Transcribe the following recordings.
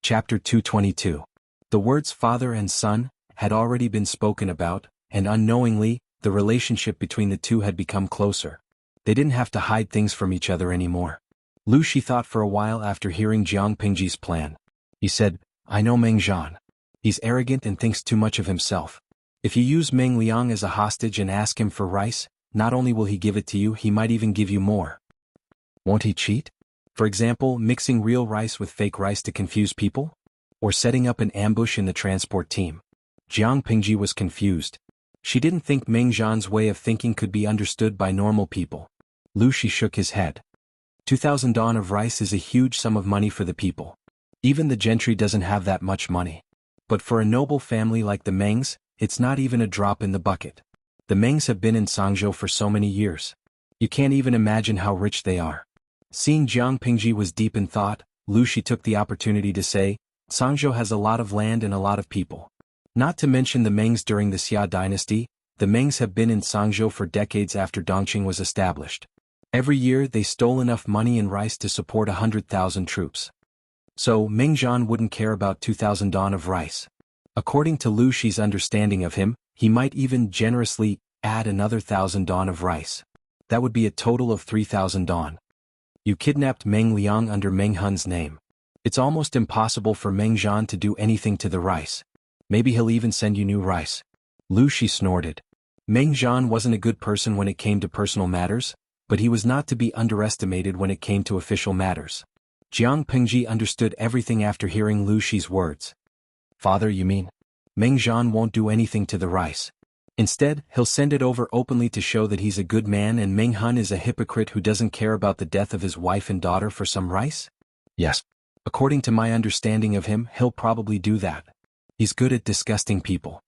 Chapter 222. The words father and son had already been spoken about, and unknowingly, the relationship between the two had become closer. They didn't have to hide things from each other anymore. Lu Shi thought for a while after hearing Jiang Pingji's plan. He said, I know Meng Zhan. He's arrogant and thinks too much of himself. If you use Meng Liang as a hostage and ask him for rice, not only will he give it to you, he might even give you more. Won't he cheat? For example, mixing real rice with fake rice to confuse people? Or setting up an ambush in the transport team? Jiang Pingji was confused. She didn't think Meng Zhan's way of thinking could be understood by normal people. Lu Shi shook his head. 2,000 dawn of rice is a huge sum of money for the people. Even the gentry doesn't have that much money. But for a noble family like the Mengs, it's not even a drop in the bucket. The Mengs have been in Sangzhou for so many years. You can't even imagine how rich they are. Seeing Jiang Pingji was deep in thought, Lu Shi took the opportunity to say, Sangzhou has a lot of land and a lot of people. Not to mention the Mengs during the Xia dynasty, the Mengs have been in Sangzhou for decades after Dongqing was established. Every year they stole enough money and rice to support 100,000 troops. So Meng Zhan wouldn't care about 2,000 dawn of rice. According to Lu Shi's understanding of him, he might even generously add another 1,000 dawn of rice. That would be a total of 3,000 dawn. You kidnapped Meng Liang under Meng Hun's name. It's almost impossible for Meng Zhan to do anything to the rice. Maybe he'll even send you new rice. Lu Shi snorted. Meng Zhan wasn't a good person when it came to personal matters, but he was not to be underestimated when it came to official matters. Jiang Pingji understood everything after hearing Lu Shi's words. Father, you mean? Meng Zhan won't do anything to the rice. Instead, he'll send it over openly to show that he's a good man and Meng Hun is a hypocrite who doesn't care about the death of his wife and daughter for some rice? Yes. According to my understanding of him, he'll probably do that. He's good at disgusting people.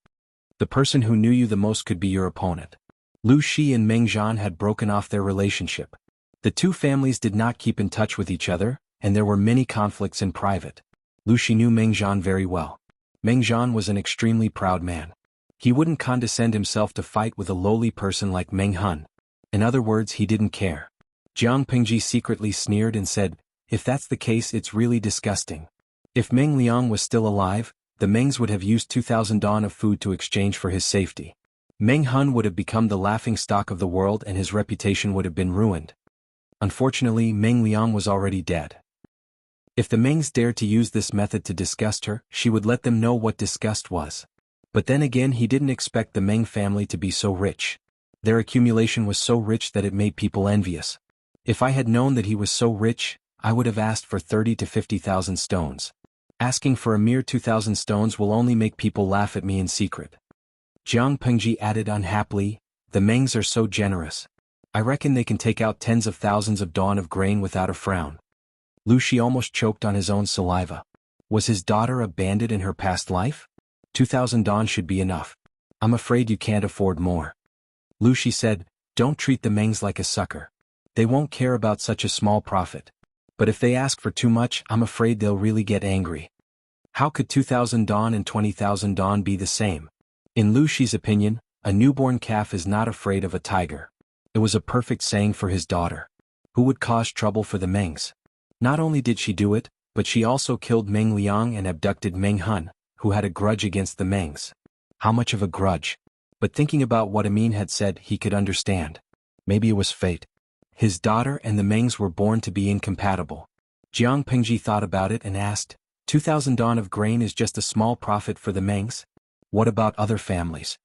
The person who knew you the most could be your opponent. Lu Shi and Meng Zhan had broken off their relationship. The two families did not keep in touch with each other, and there were many conflicts in private. Lu Shi knew Meng Zhan very well. Meng Zhan was an extremely proud man. He wouldn't condescend himself to fight with a lowly person like Meng Hun. In other words, he didn't care. Jiang Pingji secretly sneered and said, if that's the case, it's really disgusting. If Meng Liang was still alive, the Mengs would have used 2,000 dawn of food to exchange for his safety. Meng Hun would have become the laughingstock of the world and his reputation would have been ruined. Unfortunately, Meng Liang was already dead. If the Mengs dared to use this method to disgust her, she would let them know what disgust was. But then again, he didn't expect the Meng family to be so rich. Their accumulation was so rich that it made people envious. If I had known that he was so rich, I would have asked for 30 to 50,000 stones. Asking for a mere 2,000 stones will only make people laugh at me in secret. Jiang Pingji added unhappily, the Mengs are so generous. I reckon they can take out tens of thousands of dawn of grain without a frown. Lu Shi almost choked on his own saliva. Was his daughter a bandit in her past life? 2,000 dawn should be enough. I'm afraid you can't afford more. Lu Shi said, don't treat the Mengs like a sucker. They won't care about such a small profit. But if they ask for too much, I'm afraid they'll really get angry. How could 2,000 dawn and 20,000 dawn be the same? In Lu Shi's opinion, a newborn calf is not afraid of a tiger. It was a perfect saying for his daughter. Who would cause trouble for the Mengs? Not only did she do it, but she also killed Meng Liang and abducted Meng Hun, who had a grudge against the Mengs. How much of a grudge? But thinking about what Amin had said, he could understand. Maybe it was fate. His daughter and the Mengs were born to be incompatible. Jiang Pingji thought about it and asked, 2,000 dawn of grain is just a small profit for the Mengs? What about other families?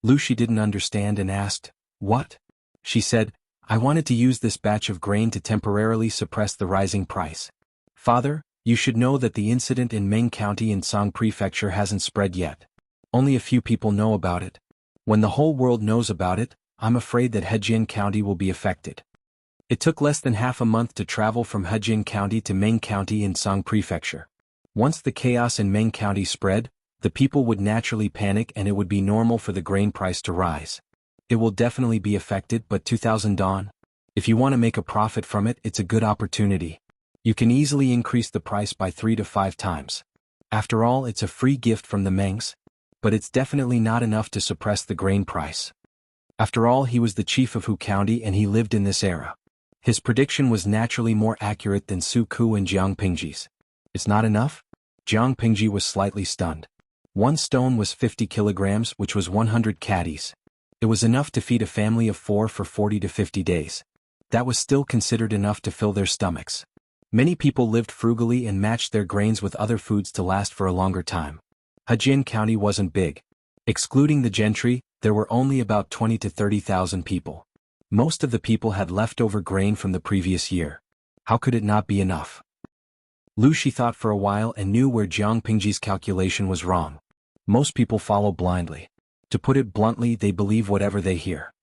Lu Shi didn't understand and asked, what? She said, I wanted to use this batch of grain to temporarily suppress the rising price. Father, you should know that the incident in Meng County in Song Prefecture hasn't spread yet. Only a few people know about it. When the whole world knows about it, I'm afraid that Hejin County will be affected. It took less than half a month to travel from Hejin County to Meng County in Song Prefecture. Once the chaos in Meng County spread, the people would naturally panic and it would be normal for the grain price to rise. It will definitely be affected, but 2,000 dawn? If you want to make a profit from it, it's a good opportunity. You can easily increase the price by 3 to 5 times. After all, it's a free gift from the Mengs. But it's definitely not enough to suppress the grain price. After all, he was the chief of Hu County and he lived in this era. His prediction was naturally more accurate than Su Ku and Jiang Pingji's. It's not enough? Jiang Pingji was slightly stunned. One stone was 50 kilograms, which was 100 caddies. It was enough to feed a family of 4 for 40 to 50 days. That was still considered enough to fill their stomachs. Many people lived frugally and matched their grains with other foods to last for a longer time. Hejian County wasn't big. Excluding the gentry, there were only about 20 to 30,000 people. Most of the people had leftover grain from the previous year. How could it not be enough? Lu Shi thought for a while and knew where Jiang Pingji's calculation was wrong. Most people follow blindly. To put it bluntly, they believe whatever they hear.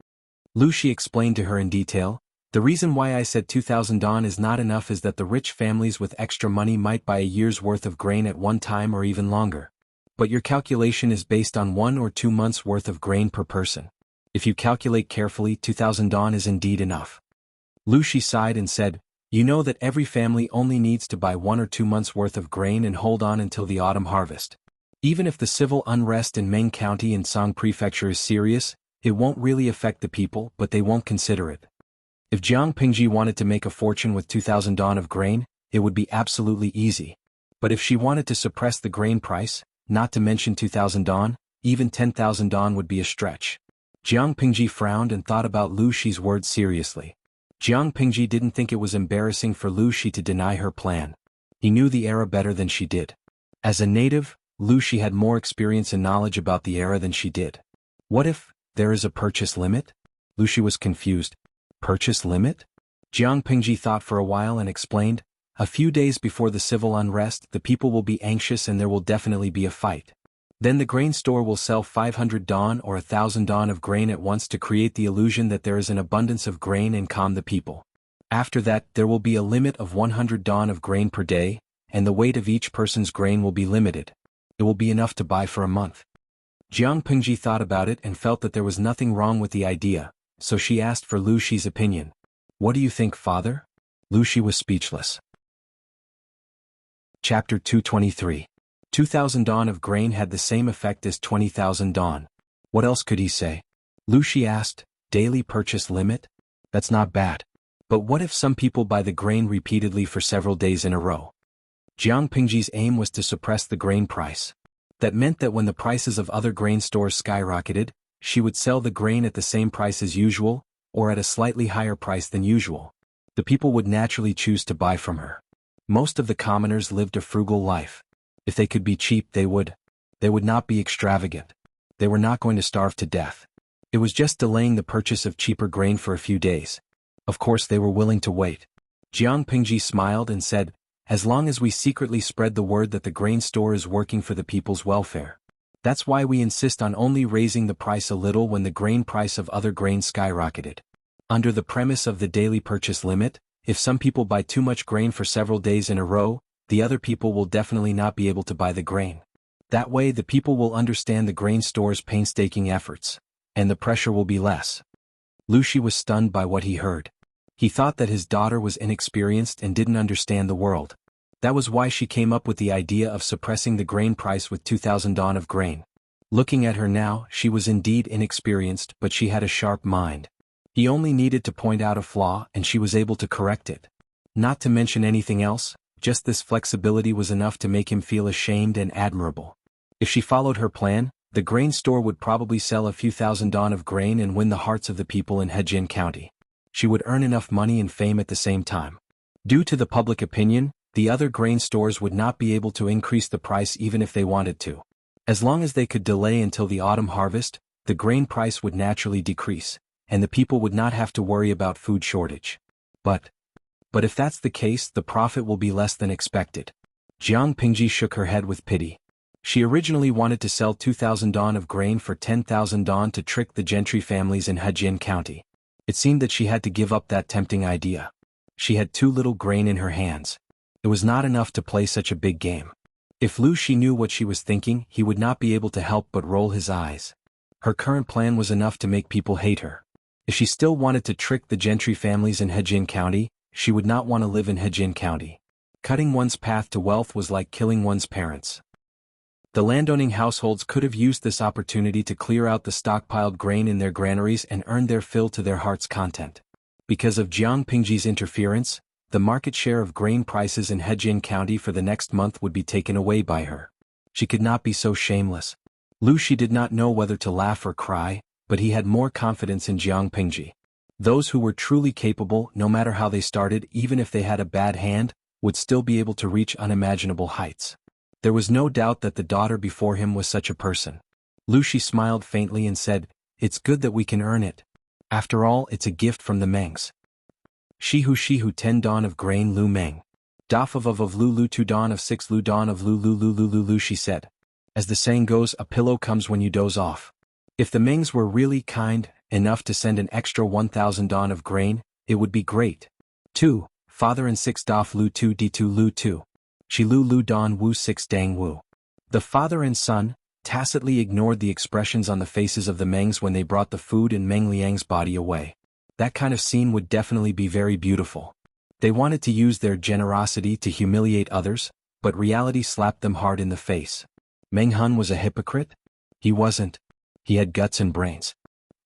Lu Shi explained to her in detail, "The reason why I said 2,000 don is not enough is that the rich families with extra money might buy a year's worth of grain at one time or even longer. But your calculation is based on 1 or 2 months' worth of grain per person. If you calculate carefully, 2,000 don is indeed enough." Lu Shi sighed and said, "You know that every family only needs to buy 1 or 2 months' worth of grain and hold on until the autumn harvest. Even if the civil unrest in Meng County and Song Prefecture is serious, it won't really affect the people, but they won't consider it. If Jiang Pingji wanted to make a fortune with 2,000 don of grain, it would be absolutely easy. But if she wanted to suppress the grain price, not to mention 2,000 don, even 10,000 don would be a stretch." Jiang Pingji frowned and thought about Lu Shi's words seriously. Jiang Pingji didn't think it was embarrassing for Lu Shi to deny her plan. He knew the era better than she did. As a native, Lu Shi had more experience and knowledge about the era than she did. What if there is a purchase limit? Lu Shi was confused. Purchase limit? Jiang Pingji thought for a while and explained, "A few days before the civil unrest, the people will be anxious and there will definitely be a fight. Then the grain store will sell 500 don or 1,000 don of grain at once to create the illusion that there is an abundance of grain and calm the people. After that, there will be a limit of 100 don of grain per day, and the weight of each person's grain will be limited. It will be enough to buy for a month." Jiang Pingji thought about it and felt that there was nothing wrong with the idea, so she asked for Lu Shi's opinion. "What do you think, father?" Lu Shi was speechless. Chapter 223. 2,000 don of grain had the same effect as 20,000 don. What else could he say? Lu Shi asked, "Daily purchase limit? That's not bad. But what if some people buy the grain repeatedly for several days in a row?" Jiang Pingji's aim was to suppress the grain price. That meant that when the prices of other grain stores skyrocketed, she would sell the grain at the same price as usual, or at a slightly higher price than usual. The people would naturally choose to buy from her. Most of the commoners lived a frugal life. If they could be cheap, they would. They would not be extravagant. They were not going to starve to death. It was just delaying the purchase of cheaper grain for a few days. Of course they were willing to wait. Jiang Pingji smiled and said, "As long as we secretly spread the word that the grain store is working for the people's welfare. That's why we insist on only raising the price a little when the grain price of other grain skyrocketed. Under the premise of the daily purchase limit, if some people buy too much grain for several days in a row, the other people will definitely not be able to buy the grain. That way the people will understand the grain store's painstaking efforts, and the pressure will be less." Lu Shi was stunned by what he heard. He thought that his daughter was inexperienced and didn't understand the world. That was why she came up with the idea of suppressing the grain price with 2,000 don of grain. Looking at her now, she was indeed inexperienced, but she had a sharp mind. He only needed to point out a flaw and she was able to correct it. Not to mention anything else, just this flexibility was enough to make him feel ashamed and admirable. If she followed her plan, the grain store would probably sell a few thousand don of grain and win the hearts of the people in Hejian County. She would earn enough money and fame at the same time. Due to the public opinion, the other grain stores would not be able to increase the price even if they wanted to. As long as they could delay until the autumn harvest, the grain price would naturally decrease, and the people would not have to worry about food shortage. But if that's the case, the profit will be less than expected. Jiang Pingji shook her head with pity. She originally wanted to sell 2,000 don of grain for 10,000 don to trick the gentry families in Hejian County. It seemed that she had to give up that tempting idea. She had too little grain in her hands. It was not enough to play such a big game. If Lu Shi knew what she was thinking, he would not be able to help but roll his eyes. Her current plan was enough to make people hate her. If she still wanted to trick the gentry families in Hejian County, she would not want to live in Hejian County. Cutting one's path to wealth was like killing one's parents. The landowning households could have used this opportunity to clear out the stockpiled grain in their granaries and earn their fill to their heart's content. Because of Jiang Pingji's interference, the market share of grain prices in Hejin County for the next month would be taken away by her. She could not be so shameless. Lu Shi did not know whether to laugh or cry, but he had more confidence in Jiang Pingji. Those who were truly capable, no matter how they started, even if they had a bad hand, would still be able to reach unimaginable heights. There was no doubt that the daughter before him was such a person. Lu Shi smiled faintly and said, "It's good that we can earn it. After all, it's a gift from the Mengs." Shihu 10 dawn of grain Lu Meng. Daf of Lu Lu 2 dawn of 6 Lu dawn of Lu Lu Lu Lu Lu Lu, she said. As the saying goes, a pillow comes when you doze off. If the Mengs were really kind enough to send an extra 1,000 dawn of grain, it would be great. 2. Father and 6 daf Lu 2 D2 Lu 2. Shi Lu Lu Don Wu 6 Dang Wu. The father and son tacitly ignored the expressions on the faces of the Mengs when they brought the food in Meng Liang's body away. That kind of scene would definitely be very beautiful. They wanted to use their generosity to humiliate others, but reality slapped them hard in the face. Meng Hun was a hypocrite? He wasn't. He had guts and brains.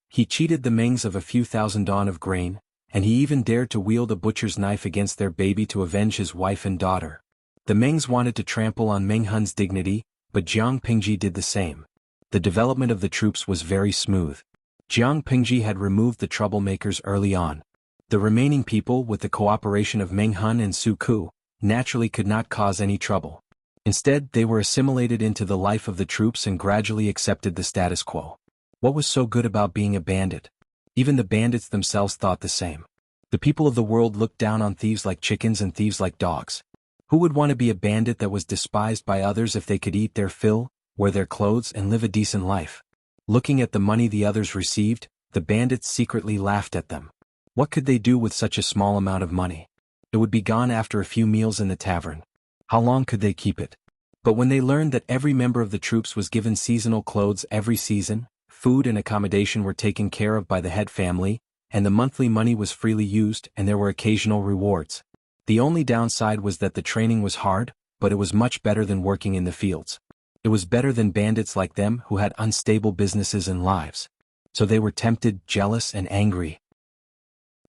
He cheated the Mengs of a few thousand dawn of grain, and he even dared to wield a butcher's knife against their baby to avenge his wife and daughter. The Mengs wanted to trample on Meng Hun's dignity, but Jiang Pingji did the same. The development of the troops was very smooth. Jiang Pingji had removed the troublemakers early on. The remaining people, with the cooperation of Meng Hun and Su Ku, naturally could not cause any trouble. Instead, they were assimilated into the life of the troops and gradually accepted the status quo. What was so good about being a bandit? Even the bandits themselves thought the same. The people of the world looked down on thieves like chickens and thieves like dogs. Who would want to be a bandit that was despised by others if they could eat their fill, wear their clothes, and live a decent life? Looking at the money the others received, the bandits secretly laughed at them. What could they do with such a small amount of money? It would be gone after a few meals in the tavern. How long could they keep it? But when they learned that every member of the troops was given seasonal clothes every season, food and accommodation were taken care of by the head family, and the monthly money was freely used and there were occasional rewards. The only downside was that the training was hard, but it was much better than working in the fields. It was better than bandits like them who had unstable businesses and lives. So they were tempted, jealous, and angry.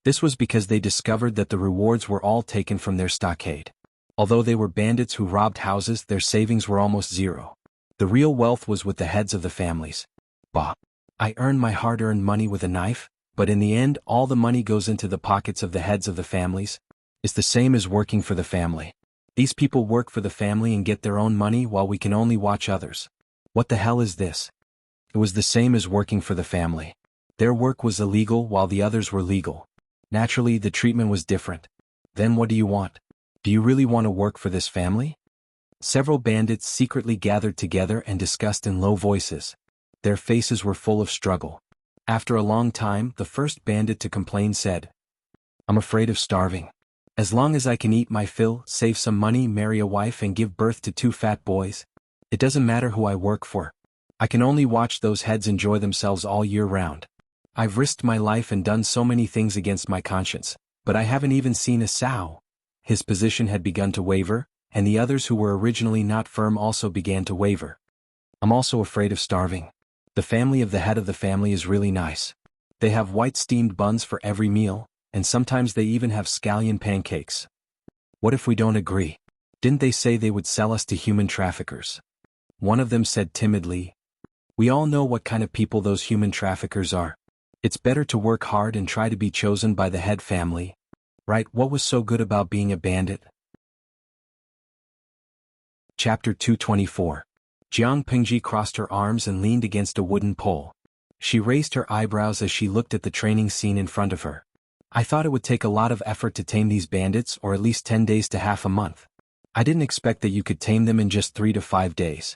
This was because they discovered that the rewards were all taken from their stockade. Although they were bandits who robbed houses, their savings were almost zero. The real wealth was with the heads of the families. Bah! I earn my hard-earned money with a knife, but in the end all the money goes into the pockets of the heads of the families. It's the same as working for the family. These people work for the family and get their own money while we can only watch others. What the hell is this? It was the same as working for the family. Their work was illegal while the others were legal. Naturally, the treatment was different. Then what do you want? Do you really want to work for this family? Several bandits secretly gathered together and discussed in low voices. Their faces were full of struggle. After a long time, the first bandit to complain said, "I'm afraid of starving. As long as I can eat my fill, save some money, marry a wife and give birth to 2 fat boys, it doesn't matter who I work for. I can only watch those heads enjoy themselves all year round. I've risked my life and done so many things against my conscience, but I haven't even seen a sow." His position had begun to waver, and the others who were originally not firm also began to waver. "I'm also afraid of starving. The family of the head of the family is really nice. They have white steamed buns for every meal, and sometimes they even have scallion pancakes. What if we don't agree? Didn't they say they would sell us to human traffickers?" One of them said timidly, "We all know what kind of people those human traffickers are. It's better to work hard and try to be chosen by the head family. Right? What was so good about being a bandit?" Chapter 224. Jiang Pingji crossed her arms and leaned against a wooden pole. She raised her eyebrows as she looked at the training scene in front of her. "I thought it would take a lot of effort to tame these bandits, or at least 10 days to half a month. I didn't expect that you could tame them in just 3 to 5 days.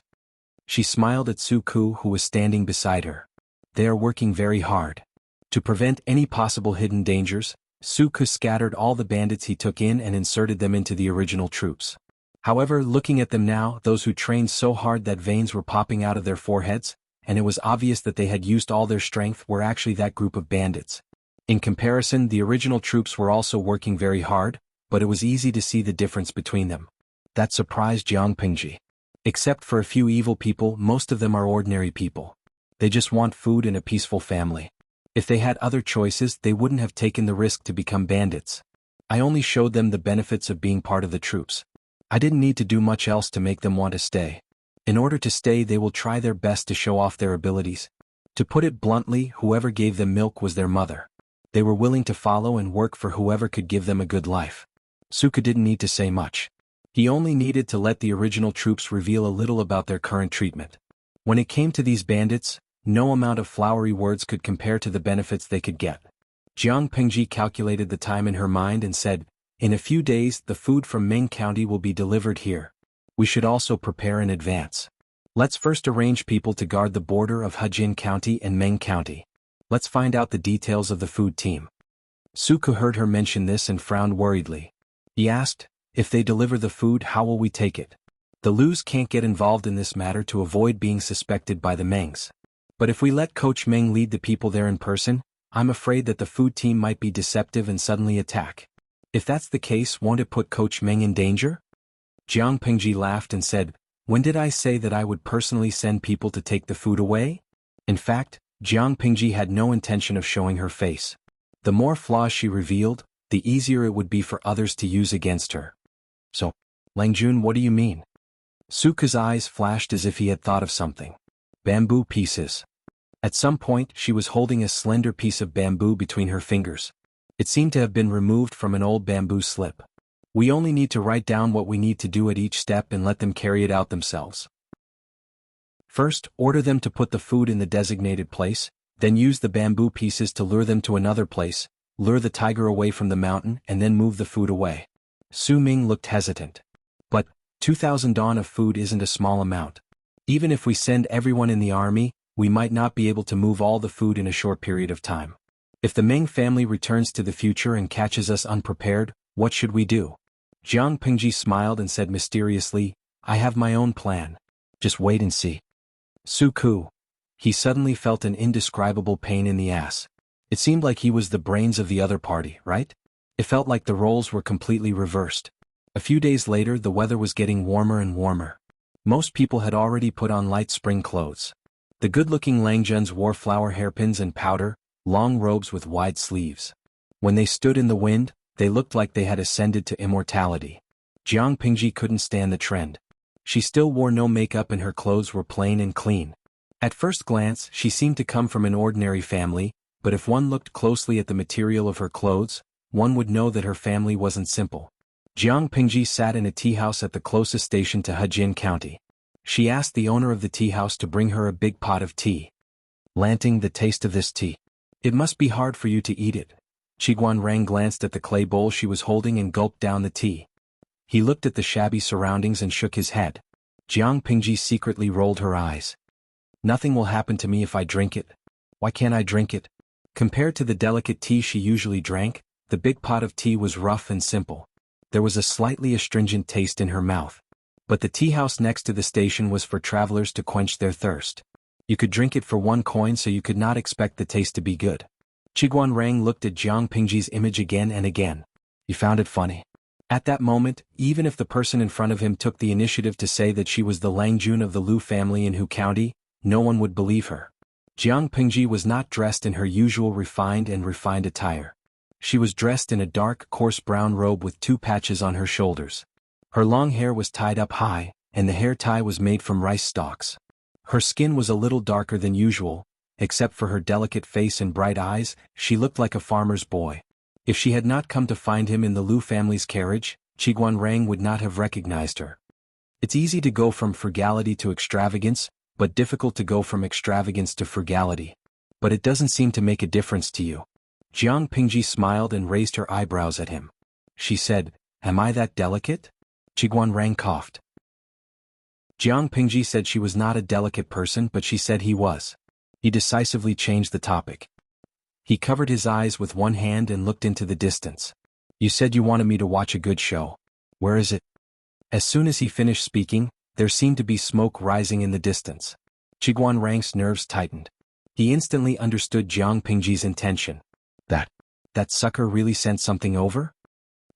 She smiled at Su Ku, who was standing beside her. "They are working very hard." To prevent any possible hidden dangers, Su Ku scattered all the bandits he took in and inserted them into the original troops. However, looking at them now, those who trained so hard that veins were popping out of their foreheads, and it was obvious that they had used all their strength, were actually that group of bandits. In comparison, the original troops were also working very hard, but it was easy to see the difference between them. That surprised Jiang Pingji. Except for a few evil people, most of them are ordinary people. They just want food and a peaceful family. If they had other choices, they wouldn't have taken the risk to become bandits. I only showed them the benefits of being part of the troops. I didn't need to do much else to make them want to stay. In order to stay, they will try their best to show off their abilities. To put it bluntly, whoever gave them milk was their mother. They were willing to follow and work for whoever could give them a good life. Suka didn't need to say much. He only needed to let the original troops reveal a little about their current treatment. When it came to these bandits, no amount of flowery words could compare to the benefits they could get. Jiang Pingji calculated the time in her mind and said, "In a few days the food from Ming County will be delivered here. We should also prepare in advance. Let's first arrange people to guard the border of Hejin County and Ming County. Let's find out the details of the food team." Suka heard her mention this and frowned worriedly. He asked, "If they deliver the food, how will we take it? The Lus can't get involved in this matter to avoid being suspected by the Mengs. But if we let Coach Meng lead the people there in person, I'm afraid that the food team might be deceptive and suddenly attack. If that's the case, won't it put Coach Meng in danger?" Jiang Pingji laughed and said, "When did I say that I would personally send people to take the food away?" In fact, Jiang Pingji had no intention of showing her face. The more flaws she revealed, the easier it would be for others to use against her. "So, Langjun, what do you mean?" Suka's eyes flashed as if he had thought of something. "Bamboo pieces." At some point, she was holding a slender piece of bamboo between her fingers. It seemed to have been removed from an old bamboo slip. "We only need to write down what we need to do at each step and let them carry it out themselves. First, order them to put the food in the designated place, then use the bamboo pieces to lure them to another place, lure the tiger away from the mountain and then move the food away." Su Ming looked hesitant. "But, 2,000 dawn of food isn't a small amount. Even if we send everyone in the army, we might not be able to move all the food in a short period of time. If the Ming family returns to the future and catches us unprepared, what should we do?" Jiang Pingji smiled and said mysteriously, "I have my own plan. Just wait and see." Suku. He suddenly felt an indescribable pain in the ass. It seemed like he was the brains of the other party, right? It felt like the roles were completely reversed. A few days later, the weather was getting warmer and warmer. Most people had already put on light spring clothes. The good-looking Langjuns wore flower hairpins and powder, long robes with wide sleeves. When they stood in the wind, they looked like they had ascended to immortality. Jiang Pingji couldn't stand the trend. She still wore no makeup and her clothes were plain and clean. At first glance, she seemed to come from an ordinary family, but if one looked closely at the material of her clothes, one would know that her family wasn't simple. Jiang Pingji sat in a tea house at the closest station to Hejin County. She asked the owner of the tea house to bring her a big pot of tea. "Lanting, the taste of this tea. It must be hard for you to eat it." Qiguan Rang glanced at the clay bowl she was holding and gulped down the tea. He looked at the shabby surroundings and shook his head. Jiang Pingji secretly rolled her eyes. "Nothing will happen to me if I drink it. Why can't I drink it?" Compared to the delicate tea she usually drank, the big pot of tea was rough and simple. There was a slightly astringent taste in her mouth. But the tea house next to the station was for travelers to quench their thirst. You could drink it for 1 coin, so you could not expect the taste to be good. Qiguan Rang looked at Jiang Pingji's image again and again. He found it funny. At that moment, even if the person in front of him took the initiative to say that she was the Langjun of the Lu family in Hu County, no one would believe her. Jiang Pingji was not dressed in her usual refined attire. She was dressed in a dark, coarse brown robe with 2 patches on her shoulders. Her long hair was tied up high, and the hair tie was made from rice stalks. Her skin was a little darker than usual. Except for her delicate face and bright eyes, she looked like a farmer's boy. If she had not come to find him in the Lu family's carriage, Qiguan Rang would not have recognized her. It's easy to go from frugality to extravagance, but difficult to go from extravagance to frugality. But it doesn't seem to make a difference to you. Jiang Pingji smiled and raised her eyebrows at him. She said, "Am I that delicate?" Qiguan Rang coughed. Jiang Pingji said she was not a delicate person, but she said he was. He decisively changed the topic. He covered his eyes with one hand and looked into the distance. "You said you wanted me to watch a good show. Where is it?" As soon as he finished speaking, there seemed to be smoke rising in the distance. Qiguan Rang's nerves tightened. He instantly understood Jiang Pingji's intention. That sucker really sent something over?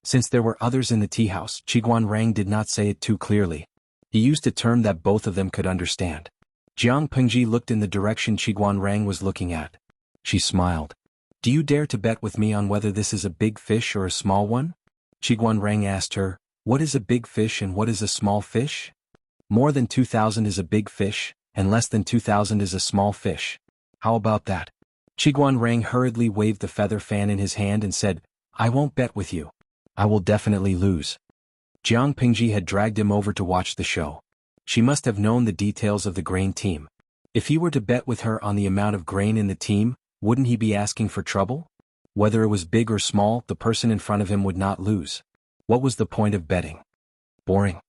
Since there were others in the tea house, Qiguan Rang did not say it too clearly. He used a term that both of them could understand. Jiang Pingji looked in the direction Qiguan Rang was looking at. She smiled. "Do you dare to bet with me on whether this is a big fish or a small one?" Qiguanrang asked her, "What is a big fish and what is a small fish?" "More than 2,000 is a big fish, and less than 2,000 is a small fish. How about that?" Qiguanrang hurriedly waved the feather fan in his hand and said, "I won't bet with you. I will definitely lose." Jiang Pingji had dragged him over to watch the show. She must have known the details of the grain team. If he were to bet with her on the amount of grain in the team, wouldn't he be asking for trouble? Whether it was big or small, the person in front of him would not lose. What was the point of betting? Boring.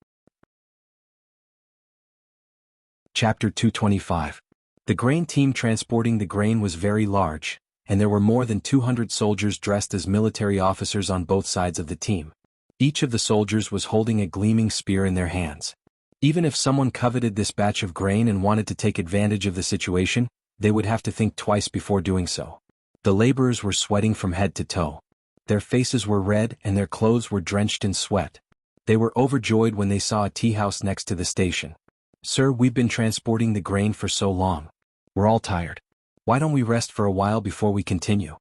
Chapter 225. The grain team transporting the grain was very large, and there were more than 200 soldiers dressed as military officers on both sides of the team. Each of the soldiers was holding a gleaming spear in their hands. Even if someone coveted this batch of grain and wanted to take advantage of the situation, they would have to think twice before doing so. The laborers were sweating from head to toe. Their faces were red and their clothes were drenched in sweat. They were overjoyed when they saw a tea house next to the station. "Sir, we've been transporting the grain for so long. We're all tired. Why don't we rest for a while before we continue?"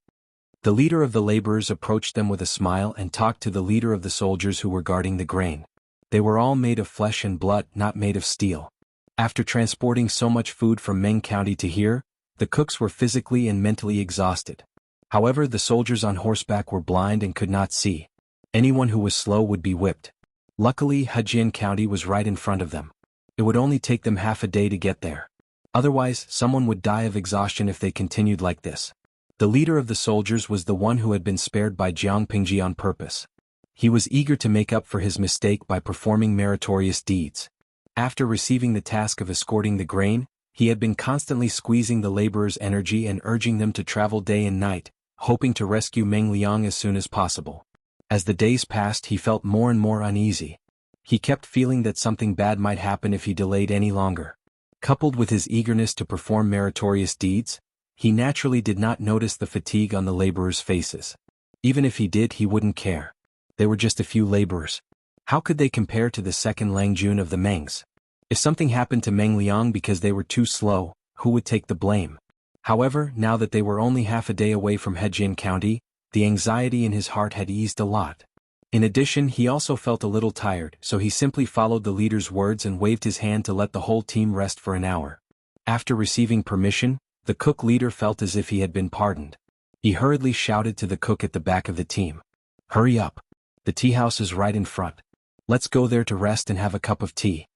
The leader of the laborers approached them with a smile and talked to the leader of the soldiers who were guarding the grain. They were all made of flesh and blood, not made of steel. After transporting so much food from Meng County to here, the cooks were physically and mentally exhausted. However, the soldiers on horseback were blind and could not see. Anyone who was slow would be whipped. Luckily, Hejian County was right in front of them. It would only take them half a day to get there. Otherwise, someone would die of exhaustion if they continued like this. The leader of the soldiers was the one who had been spared by Jiang Pingji on purpose. He was eager to make up for his mistake by performing meritorious deeds. After receiving the task of escorting the grain, he had been constantly squeezing the laborers' energy and urging them to travel day and night, hoping to rescue Meng Liang as soon as possible. As the days passed, he felt more and more uneasy. He kept feeling that something bad might happen if he delayed any longer. Coupled with his eagerness to perform meritorious deeds, he naturally did not notice the fatigue on the laborers' faces. Even if he did, he wouldn't care. They were just a few laborers. How could they compare to the second Langjun of the Mengs? If something happened to Meng Liang because they were too slow, who would take the blame? However, now that they were only half a day away from Hejian County, the anxiety in his heart had eased a lot. In addition, he also felt a little tired, so he simply followed the leader's words and waved his hand to let the whole team rest for an hour. After receiving permission, the cook leader felt as if he had been pardoned. He hurriedly shouted to the cook at the back of the team, "Hurry up! The tea house is right in front. Let's go there to rest and have a cup of tea."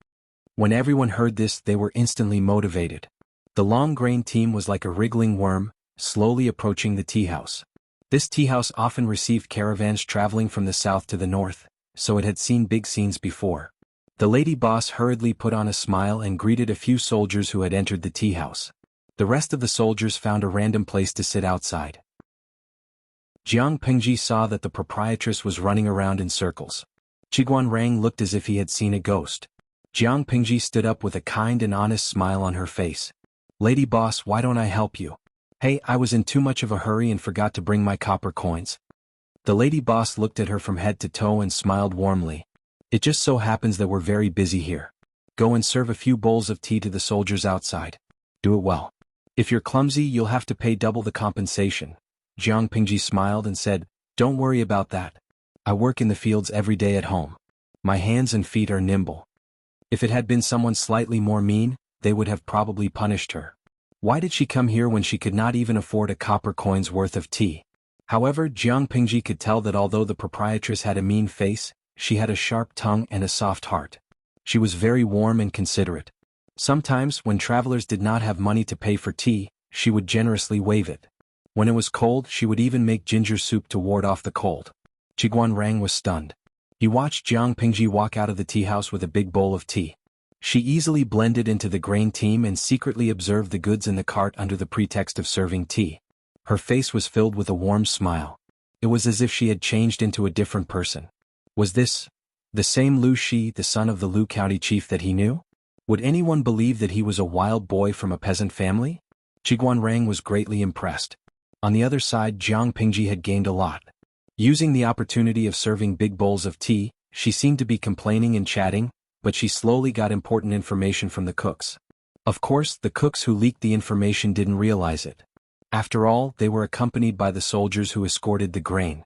When everyone heard this, they were instantly motivated. The long grain team was like a wriggling worm, slowly approaching the tea house. This tea house often received caravans traveling from the south to the north, so it had seen big scenes before. The lady boss hurriedly put on a smile and greeted a few soldiers who had entered the tea house. The rest of the soldiers found a random place to sit outside. Jiang Pingji saw that the proprietress was running around in circles. Qiguanrang looked as if he had seen a ghost. Jiang Pingji stood up with a kind and honest smile on her face. "Lady boss, why don't I help you?" "Hey, I was in too much of a hurry and forgot to bring my copper coins." The lady boss looked at her from head to toe and smiled warmly. "It just so happens that we're very busy here. Go and serve a few bowls of tea to the soldiers outside. Do it well. If you're clumsy, you'll have to pay double the compensation." Jiang Pingji smiled and said, "Don't worry about that. I work in the fields every day at home. My hands and feet are nimble." If it had been someone slightly more mean, they would have probably punished her. Why did she come here when she could not even afford a copper coin's worth of tea? However, Jiang Pingji could tell that although the proprietress had a mean face, she had a sharp tongue and a soft heart. She was very warm and considerate. Sometimes, when travelers did not have money to pay for tea, she would generously waive it. When it was cold, she would even make ginger soup to ward off the cold. Qiguanrang was stunned. He watched Jiang Pingji walk out of the tea house with a big bowl of tea. She easily blended into the grain team and secretly observed the goods in the cart under the pretext of serving tea. Her face was filled with a warm smile. It was as if she had changed into a different person. Was this the same Lu Shi, the son of the Lu County chief that he knew? Would anyone believe that he was a wild boy from a peasant family? Qiguanrang was greatly impressed. On the other side, Jiang Pingji had gained a lot. Using the opportunity of serving big bowls of tea, she seemed to be complaining and chatting, but she slowly got important information from the cooks. Of course, the cooks who leaked the information didn't realize it. After all, they were accompanied by the soldiers who escorted the grain.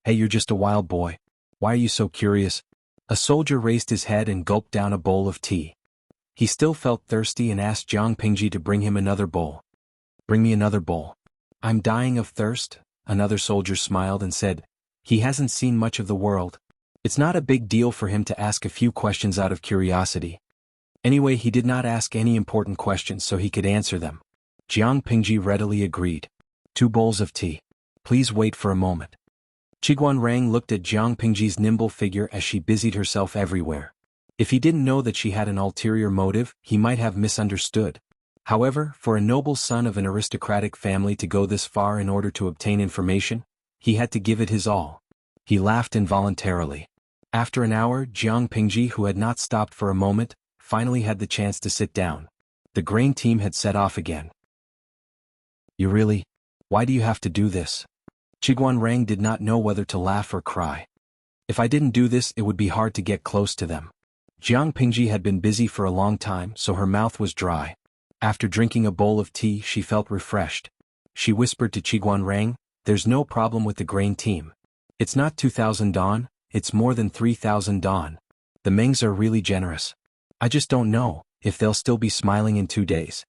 "Hey, you're just a wild boy. Why are you so curious? A soldier raised his head and gulped down a bowl of tea. He still felt thirsty and asked Jiang Pingji to bring him another bowl. Bring me another bowl. I'm dying of thirst, another soldier smiled and said. He hasn't seen much of the world. It's not a big deal for him to ask a few questions out of curiosity. Anyway, he did not ask any important questions so he could answer them. Jiang Pingji readily agreed. 2 bowls of tea. Please wait for a moment. Qiguan Rang looked at Jiang Pingji's nimble figure as she busied herself everywhere. If he didn't know that she had an ulterior motive, he might have misunderstood. However, for a noble son of an aristocratic family to go this far in order to obtain information, he had to give it his all. He laughed involuntarily. After an hour, Jiang Pingji, who had not stopped for a moment, finally had the chance to sit down. The grain team had set off again. You really? Why do you have to do this? Qiguan Rang did not know whether to laugh or cry. If I didn't do this, it would be hard to get close to them. Jiang Pingji had been busy for a long time, so her mouth was dry. After drinking a bowl of tea, she felt refreshed. She whispered to Qiguan Rang, "There's no problem with the grain team. It's not 2,000 dong, it's more than 3,000 dong. The Mengs are really generous. I just don't know if they'll still be smiling in 2 days."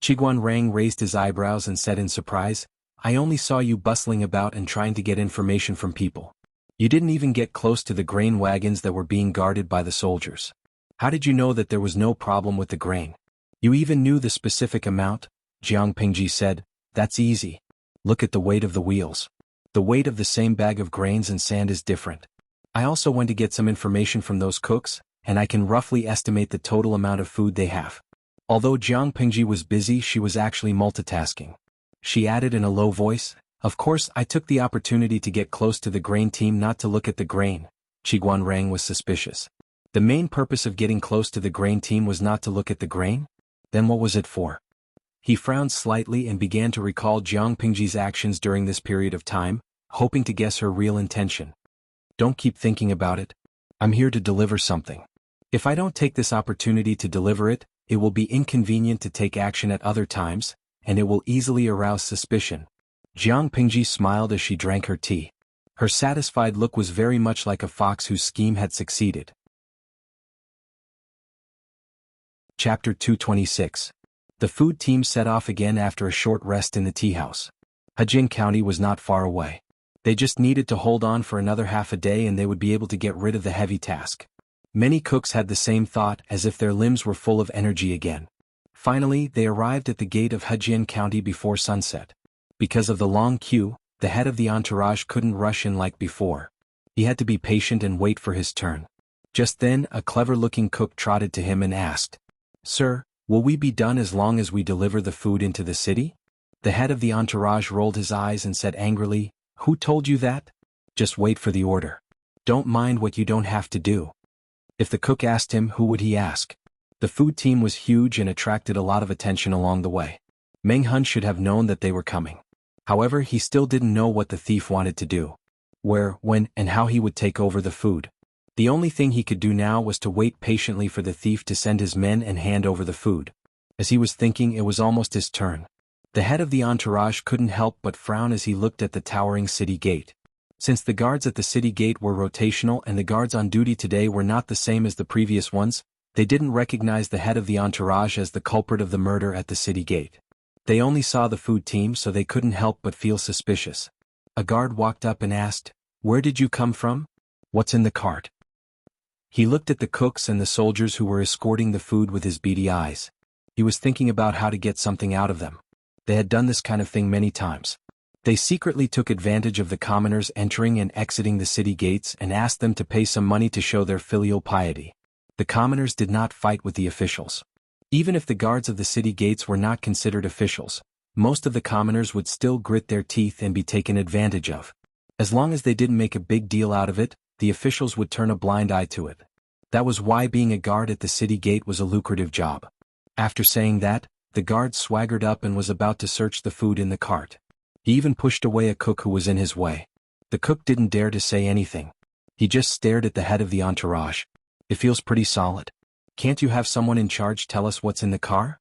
Qiguan Rang raised his eyebrows and said in surprise, "I only saw you bustling about and trying to get information from people. You didn't even get close to the grain wagons that were being guarded by the soldiers. How did you know that there was no problem with the grain? You even knew the specific amount?" Jiang Pingji said. "That's easy. Look at the weight of the wheels. The weight of the same bag of grains and sand is different. I also went to get some information from those cooks, and I can roughly estimate the total amount of food they have." Although Jiang Pingji was busy, she was actually multitasking. She added in a low voice, "Of course, I took the opportunity to get close to the grain team not to look at the grain." Qiguan Rang was suspicious. The main purpose of getting close to the grain team was not to look at the grain? Then what was it for? He frowned slightly and began to recall Jiang Pingji's actions during this period of time, hoping to guess her real intention. "Don't keep thinking about it. I'm here to deliver something. If I don't take this opportunity to deliver it, it will be inconvenient to take action at other times, and it will easily arouse suspicion." Jiang Pingji smiled as she drank her tea. Her satisfied look was very much like a fox whose scheme had succeeded. Chapter 226. The food team set off again after a short rest in the tea house. Hejin County was not far away. They just needed to hold on for another half a day and they would be able to get rid of the heavy task. Many cooks had the same thought, as if their limbs were full of energy again. Finally, they arrived at the gate of Hejin County before sunset. Because of the long queue, the head of the entourage couldn't rush in like before. He had to be patient and wait for his turn. Just then, a clever-looking cook trotted to him and asked, "Sir, will we be done as long as we deliver the food into the city?" The head of the entourage rolled his eyes and said angrily, "Who told you that? Just wait for the order. Don't mind what you don't have to do." If the cook asked him, who would he ask? The food team was huge and attracted a lot of attention along the way. Meng Hun should have known that they were coming. However, he still didn't know what the thief wanted to do. Where, when, and how he would take over the food. The only thing he could do now was to wait patiently for the thief to send his men and hand over the food. As he was thinking, it was almost his turn. The head of the entourage couldn't help but frown as he looked at the towering city gate. Since the guards at the city gate were rotational and the guards on duty today were not the same as the previous ones, they didn't recognize the head of the entourage as the culprit of the murder at the city gate. They only saw the food team, so they couldn't help but feel suspicious. A guard walked up and asked, "Where did you come from? What's in the cart?" He looked at the cooks and the soldiers who were escorting the food with his beady eyes. He was thinking about how to get something out of them. They had done this kind of thing many times. They secretly took advantage of the commoners entering and exiting the city gates and asked them to pay some money to show their filial piety. The commoners did not fight with the officials. Even if the guards of the city gates were not considered officials, most of the commoners would still grit their teeth and be taken advantage of. As long as they didn't make a big deal out of it, the officials would turn a blind eye to it. That was why being a guard at the city gate was a lucrative job. After saying that, the guard swaggered up and was about to search the food in the cart. He even pushed away a cook who was in his way. The cook didn't dare to say anything. He just stared at the head of the entourage. "It feels pretty solid. Can't you have someone in charge tell us what's in the car?"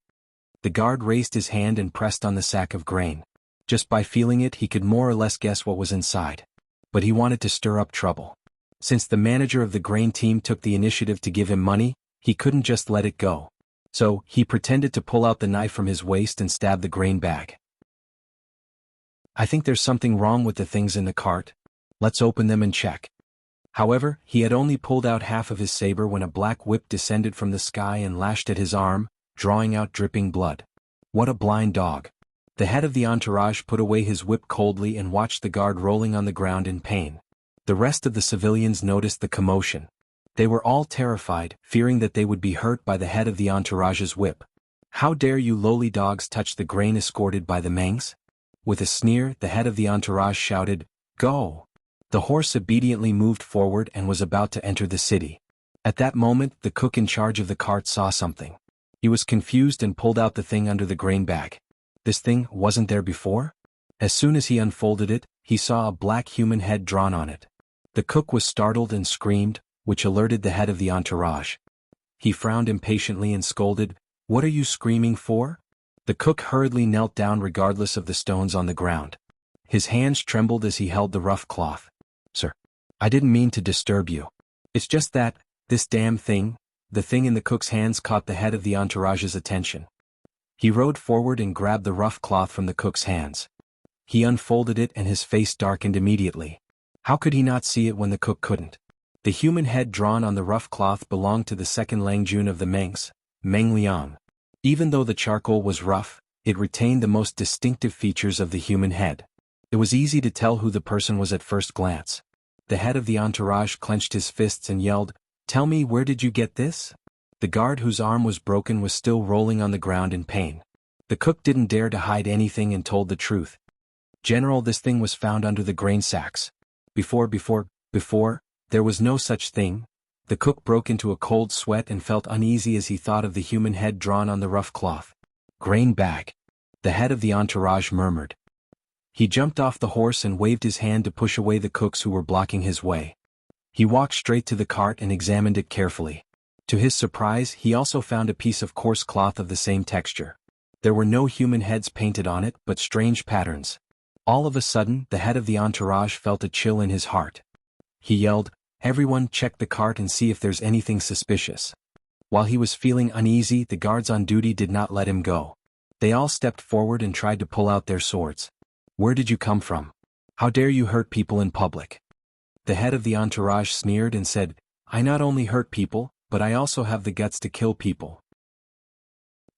The guard raised his hand and pressed on the sack of grain. Just by feeling it, he could more or less guess what was inside. But he wanted to stir up trouble. Since the manager of the grain team took the initiative to give him money, he couldn't just let it go. So, he pretended to pull out the knife from his waist and stab the grain bag. "I think there's something wrong with the things in the cart. Let's open them and check." However, he had only pulled out half of his saber when a black whip descended from the sky and lashed at his arm, drawing out dripping blood. What a blind dog. The head of the entourage put away his whip coldly and watched the guard rolling on the ground in pain. The rest of the civilians noticed the commotion. They were all terrified, fearing that they would be hurt by the head of the entourage's whip. "How dare you lowly dogs touch the grain escorted by the Mengs?" With a sneer, the head of the entourage shouted, "Go!" The horse obediently moved forward and was about to enter the city. At that moment, the cook in charge of the cart saw something. He was confused and pulled out the thing under the grain bag. This thing wasn't there before? As soon as he unfolded it, he saw a black human head drawn on it. The cook was startled and screamed, which alerted the head of the entourage. He frowned impatiently and scolded, "What are you screaming for?" The cook hurriedly knelt down regardless of the stones on the ground. His hands trembled as he held the rough cloth. "Sir, I didn't mean to disturb you. It's just that, this damn thing," the thing in the cook's hands caught the head of the entourage's attention. He rode forward and grabbed the rough cloth from the cook's hands. He unfolded it and his face darkened immediately. How could he not see it when the cook couldn't? The human head drawn on the rough cloth belonged to the second Langjun of the Mengs, Meng Liang. Even though the charcoal was rough, it retained the most distinctive features of the human head. It was easy to tell who the person was at first glance. The head of the entourage clenched his fists and yelled, "Tell me, where did you get this?" The guard whose arm was broken was still rolling on the ground in pain. The cook didn't dare to hide anything and told the truth. "General, this thing was found under the grain sacks. Before, there was no such thing." The cook broke into a cold sweat and felt uneasy as he thought of the human head drawn on the rough cloth. "Grain bag," the head of the entourage murmured. He jumped off the horse and waved his hand to push away the cooks who were blocking his way. He walked straight to the cart and examined it carefully. To his surprise, he also found a piece of coarse cloth of the same texture. There were no human heads painted on it, but strange patterns. All of a sudden, the head of the entourage felt a chill in his heart. He yelled, "Everyone check the cart and see if there's anything suspicious." While he was feeling uneasy, the guards on duty did not let him go. They all stepped forward and tried to pull out their swords. "Where did you come from? How dare you hurt people in public?" The head of the entourage sneered and said, "I not only hurt people, but I also have the guts to kill people.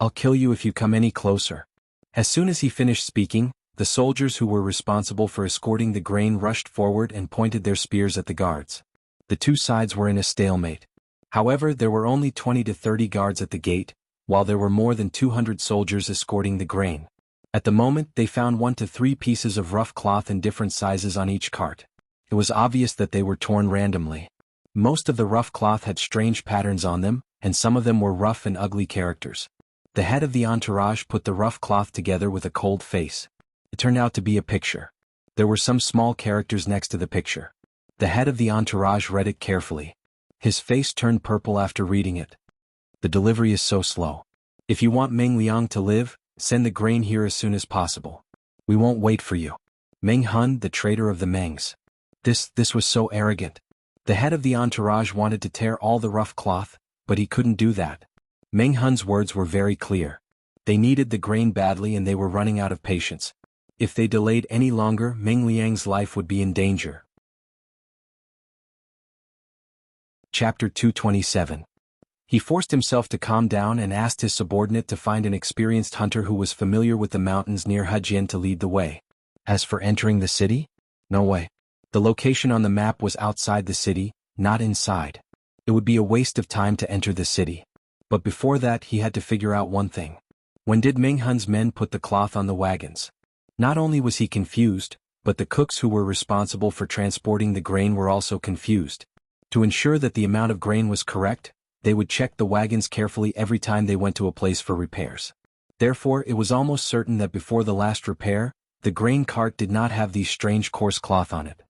I'll kill you if you come any closer." As soon as he finished speaking, the soldiers who were responsible for escorting the grain rushed forward and pointed their spears at the guards. The two sides were in a stalemate. However, there were only 20 to 30 guards at the gate, while there were more than 200 soldiers escorting the grain. At the moment, they found 1 to 3 pieces of rough cloth in different sizes on each cart. It was obvious that they were torn randomly. Most of the rough cloth had strange patterns on them, and some of them were rough and ugly characters. The head of the entourage put the rough cloth together with a cold face. It turned out to be a picture. There were some small characters next to the picture. The head of the entourage read it carefully. His face turned purple after reading it. "The delivery is so slow. If you want Meng Liang to live, send the grain here as soon as possible. We won't wait for you." Meng Hun, the traitor of the Mengs. This was so arrogant. The head of the entourage wanted to tear all the rough cloth, but he couldn't do that. Meng Hun's words were very clear. They needed the grain badly and they were running out of patience. If they delayed any longer, Meng Liang's life would be in danger. Chapter 227. He forced himself to calm down and asked his subordinate to find an experienced hunter who was familiar with the mountains near Hejian to lead the way. As for entering the city? No way. The location on the map was outside the city, not inside. It would be a waste of time to enter the city. But before that, he had to figure out one thing. When did Meng Hun's men put the cloth on the wagons? Not only was he confused, but the cooks who were responsible for transporting the grain were also confused. To ensure that the amount of grain was correct, they would check the wagons carefully every time they went to a place for repairs. Therefore, it was almost certain that before the last repair, the grain cart did not have these strange coarse cloth on it.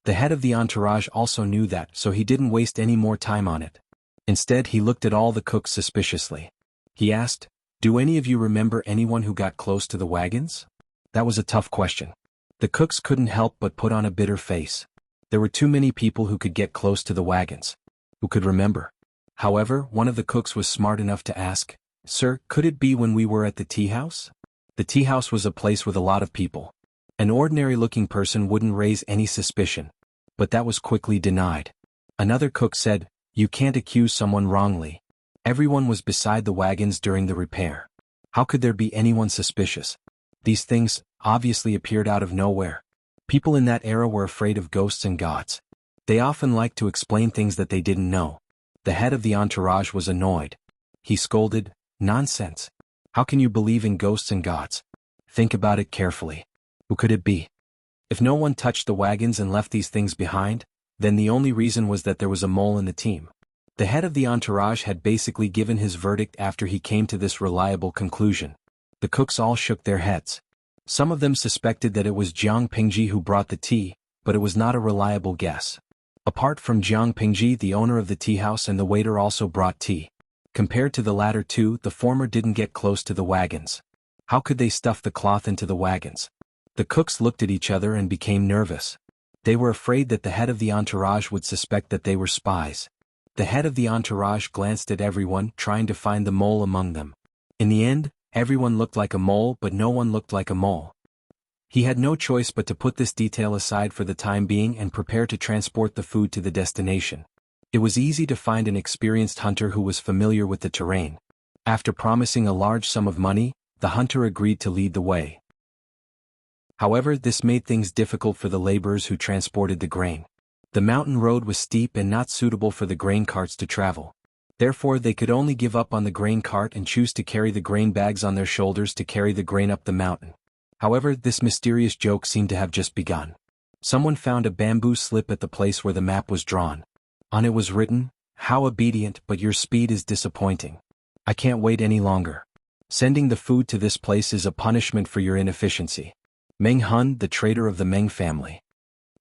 The head of the entourage also knew that, so he didn't waste any more time on it. Instead, he looked at all the cooks suspiciously. He asked, "Do any of you remember anyone who got close to the wagons?" That was a tough question. The cooks couldn't help but put on a bitter face. There were too many people who could get close to the wagons. Who could remember? However, one of the cooks was smart enough to ask, "Sir, could it be when we were at the tea house?" The tea house was a place with a lot of people. An ordinary-looking person wouldn't raise any suspicion. But that was quickly denied. Another cook said, "You can't accuse someone wrongly. Everyone was beside the wagons during the repair. How could there be anyone suspicious?" These things obviously appeared out of nowhere. People in that era were afraid of ghosts and gods. They often liked to explain things that they didn't know. The head of the entourage was annoyed. He scolded, "Nonsense. How can you believe in ghosts and gods? Think about it carefully. Who could it be? If no one touched the wagons and left these things behind, then the only reason was that there was a mole in the team." The head of the entourage had basically given his verdict after he came to this reliable conclusion. The cooks all shook their heads. Some of them suspected that it was Jiang Pingji who brought the tea, but it was not a reliable guess. Apart from Jiang Pingji, the owner of the tea house and the waiter also brought tea. Compared to the latter two, the former didn't get close to the wagons. How could they stuff the cloth into the wagons? The cooks looked at each other and became nervous. They were afraid that the head of the entourage would suspect that they were spies. The head of the entourage glanced at everyone, trying to find the mole among them. In the end, everyone looked like a mole, but no one looked like a mole. He had no choice but to put this detail aside for the time being and prepare to transport the food to the destination. It was easy to find an experienced hunter who was familiar with the terrain. After promising a large sum of money, the hunter agreed to lead the way. However, this made things difficult for the laborers who transported the grain. The mountain road was steep and not suitable for the grain carts to travel. Therefore, they could only give up on the grain cart and choose to carry the grain bags on their shoulders to carry the grain up the mountain. However, this mysterious joke seemed to have just begun. Someone found a bamboo slip at the place where the map was drawn. On it was written, "How obedient, but your speed is disappointing. I can't wait any longer. Sending the food to this place is a punishment for your inefficiency. Meng Hun, the traitor of the Meng family."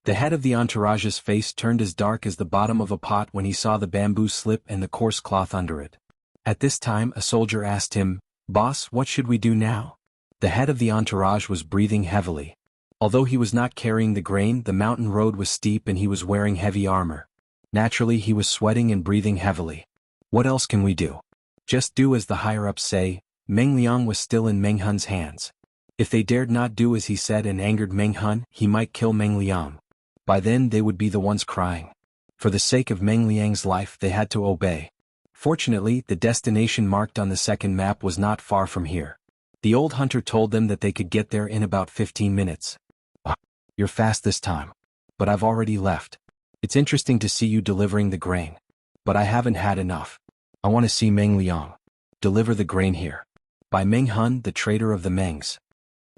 The head of the entourage's face turned as dark as the bottom of a pot when he saw the bamboo slip and the coarse cloth under it. At this time, a soldier asked him, "Boss, what should we do now?" The head of the entourage was breathing heavily. Although he was not carrying the grain, the mountain road was steep and he was wearing heavy armor. Naturally, he was sweating and breathing heavily. "What else can we do?" "Just do as the higher-ups say." Meng Liang was still in Meng Hun's hands. If they dared not do as he said and angered Meng Hun, he might kill Meng Liang. By then they would be the ones crying. For the sake of Meng Liang's life they had to obey. Fortunately, the destination marked on the second map was not far from here. The old hunter told them that they could get there in about 15 minutes. "You're fast this time. But I've already left. It's interesting to see you delivering the grain. But I haven't had enough. I want to see Meng Liang. Deliver the grain here." By Meng Hun, the traitor of the Mengs.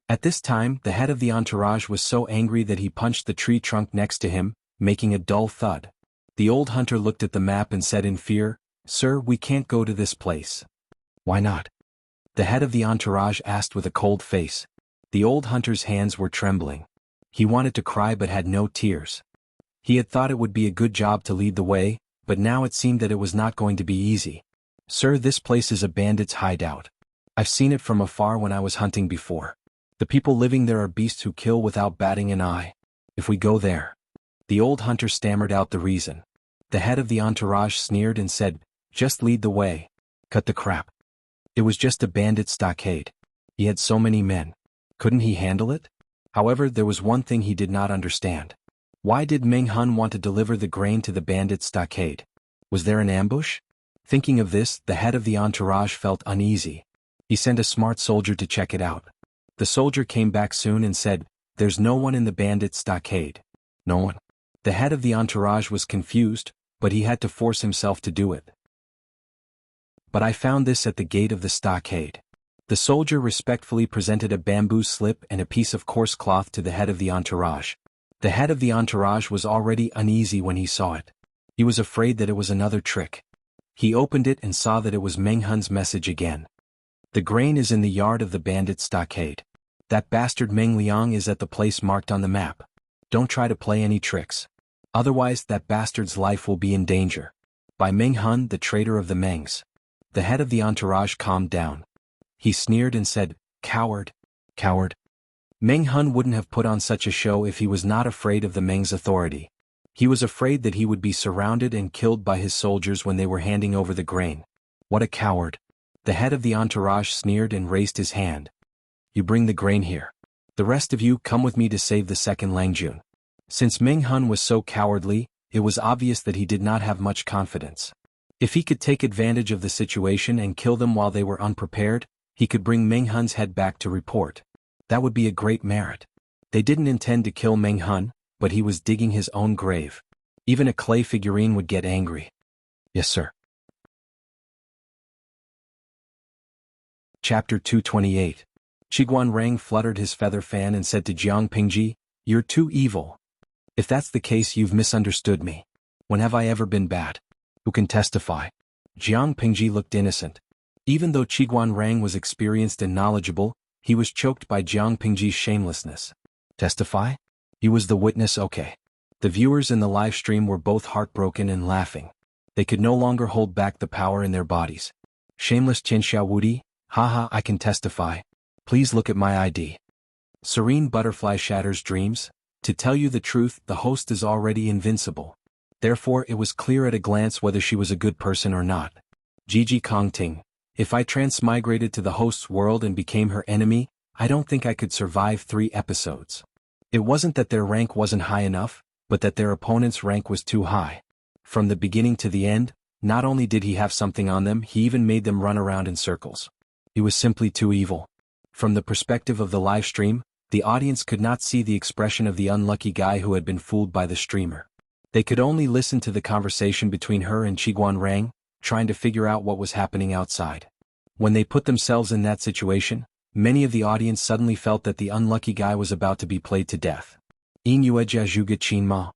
At this time, the head of the entourage was so angry that he punched the tree trunk next to him, making a dull thud. The old hunter looked at the map and said in fear, "Sir, we can't go to this place." "Why not?" the head of the entourage asked with a cold face. The old hunter's hands were trembling. He wanted to cry but had no tears. He had thought it would be a good job to lead the way, but now it seemed that it was not going to be easy. "Sir, this place is a bandit's hideout. I've seen it from afar when I was hunting before. The people living there are beasts who kill without batting an eye. If we go there..." The old hunter stammered out the reason. The head of the entourage sneered and said, "Just lead the way. Cut the crap. It was just a bandit stockade. He had so many men. Couldn't he handle it?" However, there was one thing he did not understand. Why did Meng Hun want to deliver the grain to the bandit stockade? Was there an ambush? Thinking of this, the head of the entourage felt uneasy. He sent a smart soldier to check it out. The soldier came back soon and said, "There's no one in the bandit stockade." "No one?" The head of the entourage was confused, but he had to force himself to do it. "But I found this at the gate of the stockade." The soldier respectfully presented a bamboo slip and a piece of coarse cloth to the head of the entourage. The head of the entourage was already uneasy when he saw it. He was afraid that it was another trick. He opened it and saw that it was Meng Hun's message again. "The grain is in the yard of the bandit stockade. That bastard Meng Liang is at the place marked on the map. Don't try to play any tricks. Otherwise that bastard's life will be in danger." By Meng Hun, the traitor of the Mengs. The head of the entourage calmed down. He sneered and said, "Coward. Coward." Meng Hun wouldn't have put on such a show if he was not afraid of the Meng's authority. He was afraid that he would be surrounded and killed by his soldiers when they were handing over the grain. What a coward. The head of the entourage sneered and raised his hand. You bring the grain here. The rest of you come with me to save the second Langjun. Since Meng Hun was so cowardly, it was obvious that he did not have much confidence. If he could take advantage of the situation and kill them while they were unprepared, he could bring Meng Hun's head back to report. That would be a great merit. They didn't intend to kill Meng Hun, but he was digging his own grave. Even a clay figurine would get angry. Yes, sir. Chapter 228. Qiguan Rang fluttered his feather fan and said to Jiang Pingji, "You're too evil. If that's the case, you've misunderstood me. When have I ever been bad? Who can testify?" Jiang Pingji looked innocent. Even though Qiguan Rang was experienced and knowledgeable, he was choked by Jiang Pingji's shamelessness. Testify? He was the witness, okay. The viewers in the live stream were both heartbroken and laughing. They could no longer hold back the power in their bodies. Shameless Qianxia Wudi, haha, I can testify. Please look at my ID. Serene Butterfly shatters dreams. To tell you the truth, the host is already invincible. Therefore it was clear at a glance whether she was a good person or not. Gigi Kongting. If I transmigrated to the host's world and became her enemy, I don't think I could survive 3 episodes. It wasn't that their rank wasn't high enough, but that their opponent's rank was too high. From the beginning to the end, not only did he have something on them, he even made them run around in circles. He was simply too evil. From the perspective of the live stream, the audience could not see the expression of the unlucky guy who had been fooled by the streamer. They could only listen to the conversation between her and Qiguan Rang, trying to figure out what was happening outside. When they put themselves in that situation, many of the audience suddenly felt that the unlucky guy was about to be played to death. Inueja Zhuge Qinma.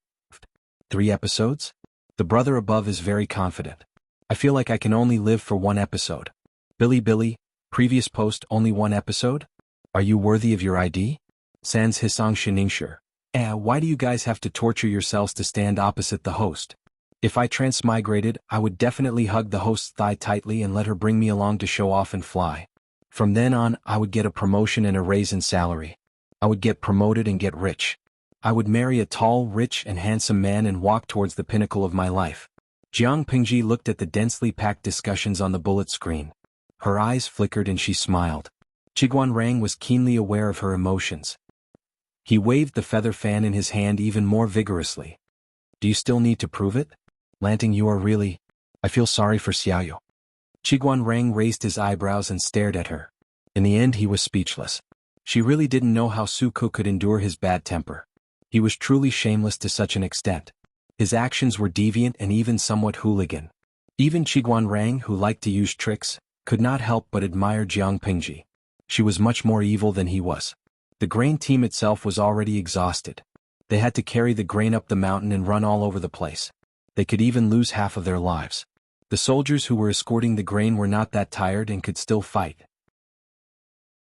3 episodes? The brother above is very confident. I feel like I can only live for 1 episode. Billy, previous post only 1 episode? Are you worthy of your ID? Sans Hisang Shiningsher. Why do you guys have to torture yourselves to stand opposite the host? If I transmigrated, I would definitely hug the host's thigh tightly and let her bring me along to show off and fly. From then on, I would get a promotion and a raise in salary. I would get promoted and get rich. I would marry a tall, rich, and handsome man and walk towards the pinnacle of my life. Jiang Pingji looked at the densely packed discussions on the bullet screen. Her eyes flickered and she smiled. Qiguan Rang was keenly aware of her emotions. He waved the feather fan in his hand even more vigorously. Do you still need to prove it? Lanting, you are really... I feel sorry for Xiaoyu. Qiguan Rang raised his eyebrows and stared at her. In the end he was speechless. She really didn't know how Su Ku could endure his bad temper. He was truly shameless to such an extent. His actions were deviant and even somewhat hooligan. Even Qiguan Rang, who liked to use tricks, could not help but admire Jiang Pingji. She was much more evil than he was. The grain team itself was already exhausted. They had to carry the grain up the mountain and run all over the place. They could even lose half of their lives. The soldiers who were escorting the grain were not that tired and could still fight.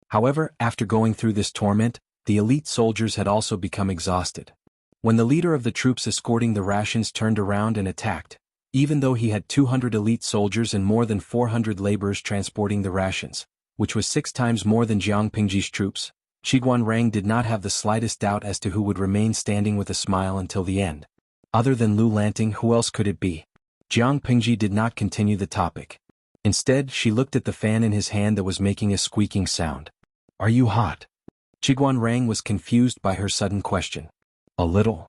However, after going through this torment, the elite soldiers had also become exhausted. When the leader of the troops escorting the rations turned around and attacked, even though he had 200 elite soldiers and more than 400 laborers transporting the rations, which was 6 times more than Jiang Pingji's troops, Qiguan Rang did not have the slightest doubt as to who would remain standing with a smile until the end. Other than Lu Lanting, who else could it be? Jiang Pingji did not continue the topic. Instead, she looked at the fan in his hand that was making a squeaking sound. Are you hot? Qiguan Rang was confused by her sudden question. A little.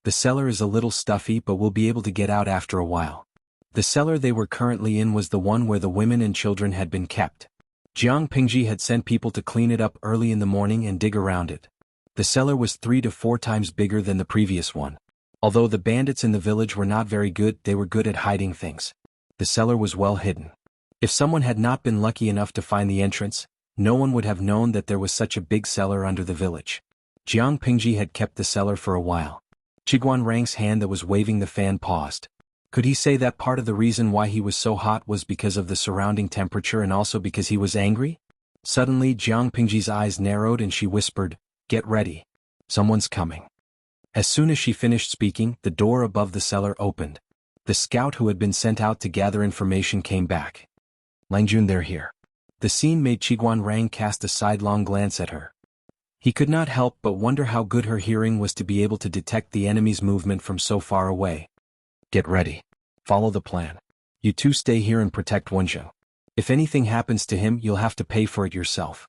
The cellar is a little stuffy, but we'll be able to get out after a while. The cellar they were currently in was the one where the women and children had been kept. Jiang Pingji had sent people to clean it up early in the morning and dig around it. The cellar was 3 to 4 times bigger than the previous one. Although the bandits in the village were not very good, they were good at hiding things. The cellar was well hidden. If someone had not been lucky enough to find the entrance, no one would have known that there was such a big cellar under the village. Jiang Pingji had kept the cellar for a while. Qiguan Rang's hand that was waving the fan paused. Could he say that part of the reason why he was so hot was because of the surrounding temperature and also because he was angry? Suddenly Jiang Pingji's eyes narrowed and she whispered, "Get ready. Someone's coming." As soon as she finished speaking, the door above the cellar opened. The scout who had been sent out to gather information came back. Langjun, they're here. The scene made Qiguan Rang cast a sidelong glance at her. He could not help but wonder how good her hearing was to be able to detect the enemy's movement from so far away. Get ready. Follow the plan. You two stay here and protect Wenjing. If anything happens to him, you'll have to pay for it yourself.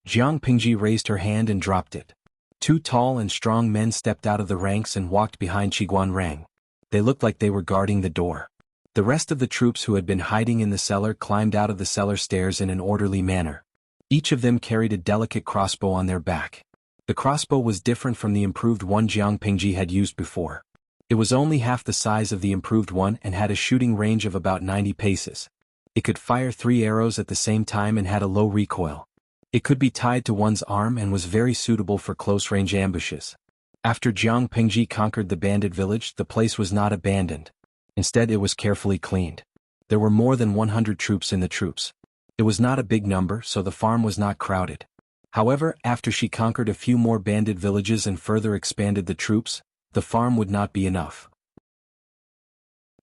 Jiang Pingji raised her hand and dropped it. Two tall and strong men stepped out of the ranks and walked behind Qiguan Rang. They looked like they were guarding the door. The rest of the troops who had been hiding in the cellar climbed out of the cellar stairs in an orderly manner. Each of them carried a delicate crossbow on their back. The crossbow was different from the improved one Jiang Pingji had used before. It was only half the size of the improved one and had a shooting range of about 90 paces. It could fire 3 arrows at the same time and had a low recoil. It could be tied to one's arm and was very suitable for close-range ambushes. After Jiang Pingji conquered the bandit village, the place was not abandoned. Instead, it was carefully cleaned. There were more than 100 troops in the troops. It was not a big number, so the farm was not crowded. However, after she conquered a few more bandit villages and further expanded the troops, the farm would not be enough.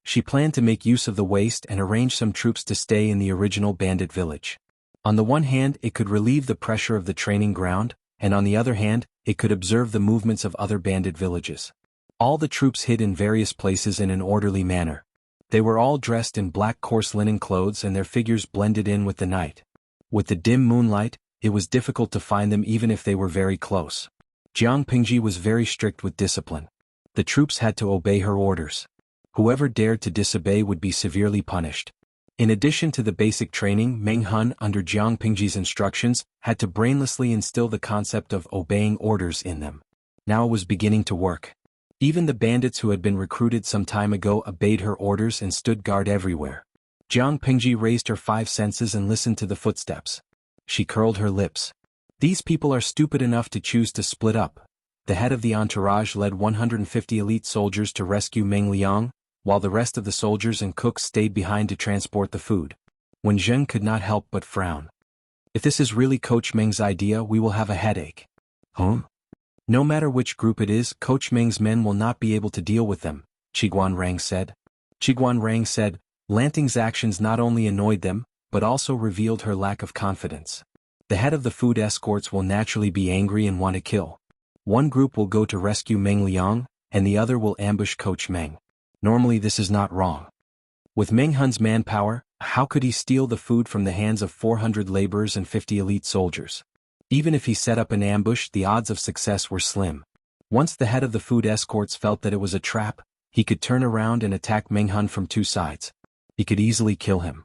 She planned to make use of the waste and arrange some troops to stay in the original bandit village. On the one hand, it could relieve the pressure of the training ground, and on the other hand, it could observe the movements of other bandit villages. All the troops hid in various places in an orderly manner. They were all dressed in black coarse linen clothes and their figures blended in with the night. With the dim moonlight, it was difficult to find them even if they were very close. Jiang Pingji was very strict with discipline. The troops had to obey her orders. Whoever dared to disobey would be severely punished. In addition to the basic training, Meng Hun, under Jiang Pingji's instructions, had to brainlessly instill the concept of obeying orders in them. Now it was beginning to work. Even the bandits who had been recruited some time ago obeyed her orders and stood guard everywhere. Jiang Pingji raised her 5 senses and listened to the footsteps. She curled her lips. These people are stupid enough to choose to split up. The head of the entourage led 150 elite soldiers to rescue Meng Liang, while the rest of the soldiers and cooks stayed behind to transport the food. Wen Zheng could not help but frown. If this is really Coach Meng's idea, we will have a headache. Huh? No matter which group it is, Coach Meng's men will not be able to deal with them, Qiguan Rang said. Qiguan Rang said, Lanting's actions not only annoyed them, but also revealed her lack of confidence. The head of the food escorts will naturally be angry and want to kill. One group will go to rescue Meng Liang, and the other will ambush Coach Meng. Normally this is not wrong. With Meng Hun's manpower, how could he steal the food from the hands of 400 laborers and 50 elite soldiers? Even if he set up an ambush, the odds of success were slim. Once the head of the food escorts felt that it was a trap, he could turn around and attack Meng Hun from 2 sides. He could easily kill him.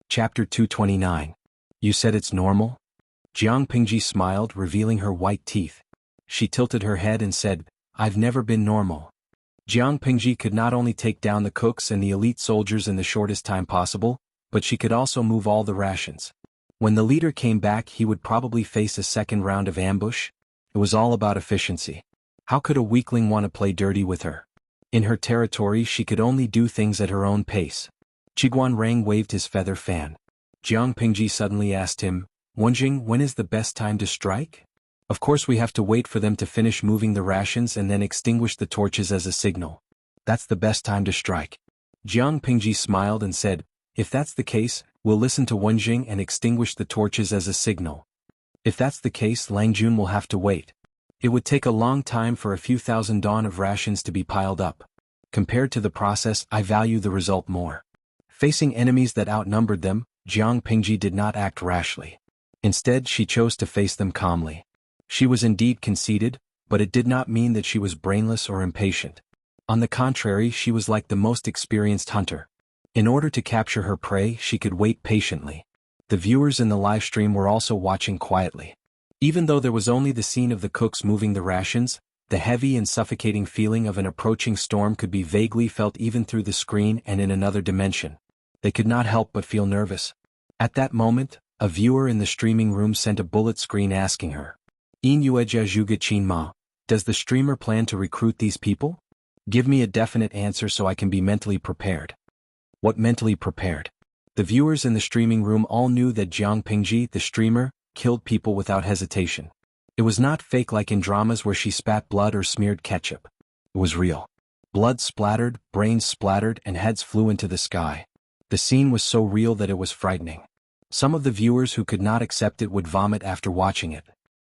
Chapter 229. You said it's normal? Jiang Pingji smiled, revealing her white teeth. She tilted her head and said, I've never been normal. Jiang Pingji could not only take down the cooks and the elite soldiers in the shortest time possible, but she could also move all the rations. When the leader came back, he would probably face a second round of ambush. It was all about efficiency. How could a weakling want to play dirty with her? In her territory, she could only do things at her own pace. Qiguan Rang waved his feather fan. Jiang Pingji suddenly asked him, Wenjing, when is the best time to strike? Of course we have to wait for them to finish moving the rations and then extinguish the torches as a signal. That's the best time to strike. Jiang Pingji smiled and said, if that's the case, we'll listen to Wenjing and extinguish the torches as a signal. If that's the case, Lang Jun will have to wait. It would take a long time for a few thousand dawn of rations to be piled up. Compared to the process, I value the result more. Facing enemies that outnumbered them, Jiang Pingji did not act rashly. Instead, she chose to face them calmly. She was indeed conceited, but it did not mean that she was brainless or impatient. On the contrary, she was like the most experienced hunter. In order to capture her prey, she could wait patiently. The viewers in the live stream were also watching quietly. Even though there was only the scene of the cooks moving the rations, the heavy and suffocating feeling of an approaching storm could be vaguely felt even through the screen and in another dimension. They could not help but feel nervous. At that moment, a viewer in the streaming room sent a bullet screen asking her, Inueja Zhuge Qin Ma, does the streamer plan to recruit these people? Give me a definite answer so I can be mentally prepared. What mentally prepared? The viewers in the streaming room all knew that Jiang Pingji, the streamer, killed people without hesitation. It was not fake like in dramas where she spat blood or smeared ketchup. It was real. Blood splattered, brains splattered, and heads flew into the sky. The scene was so real that it was frightening. Some of the viewers who could not accept it would vomit after watching it.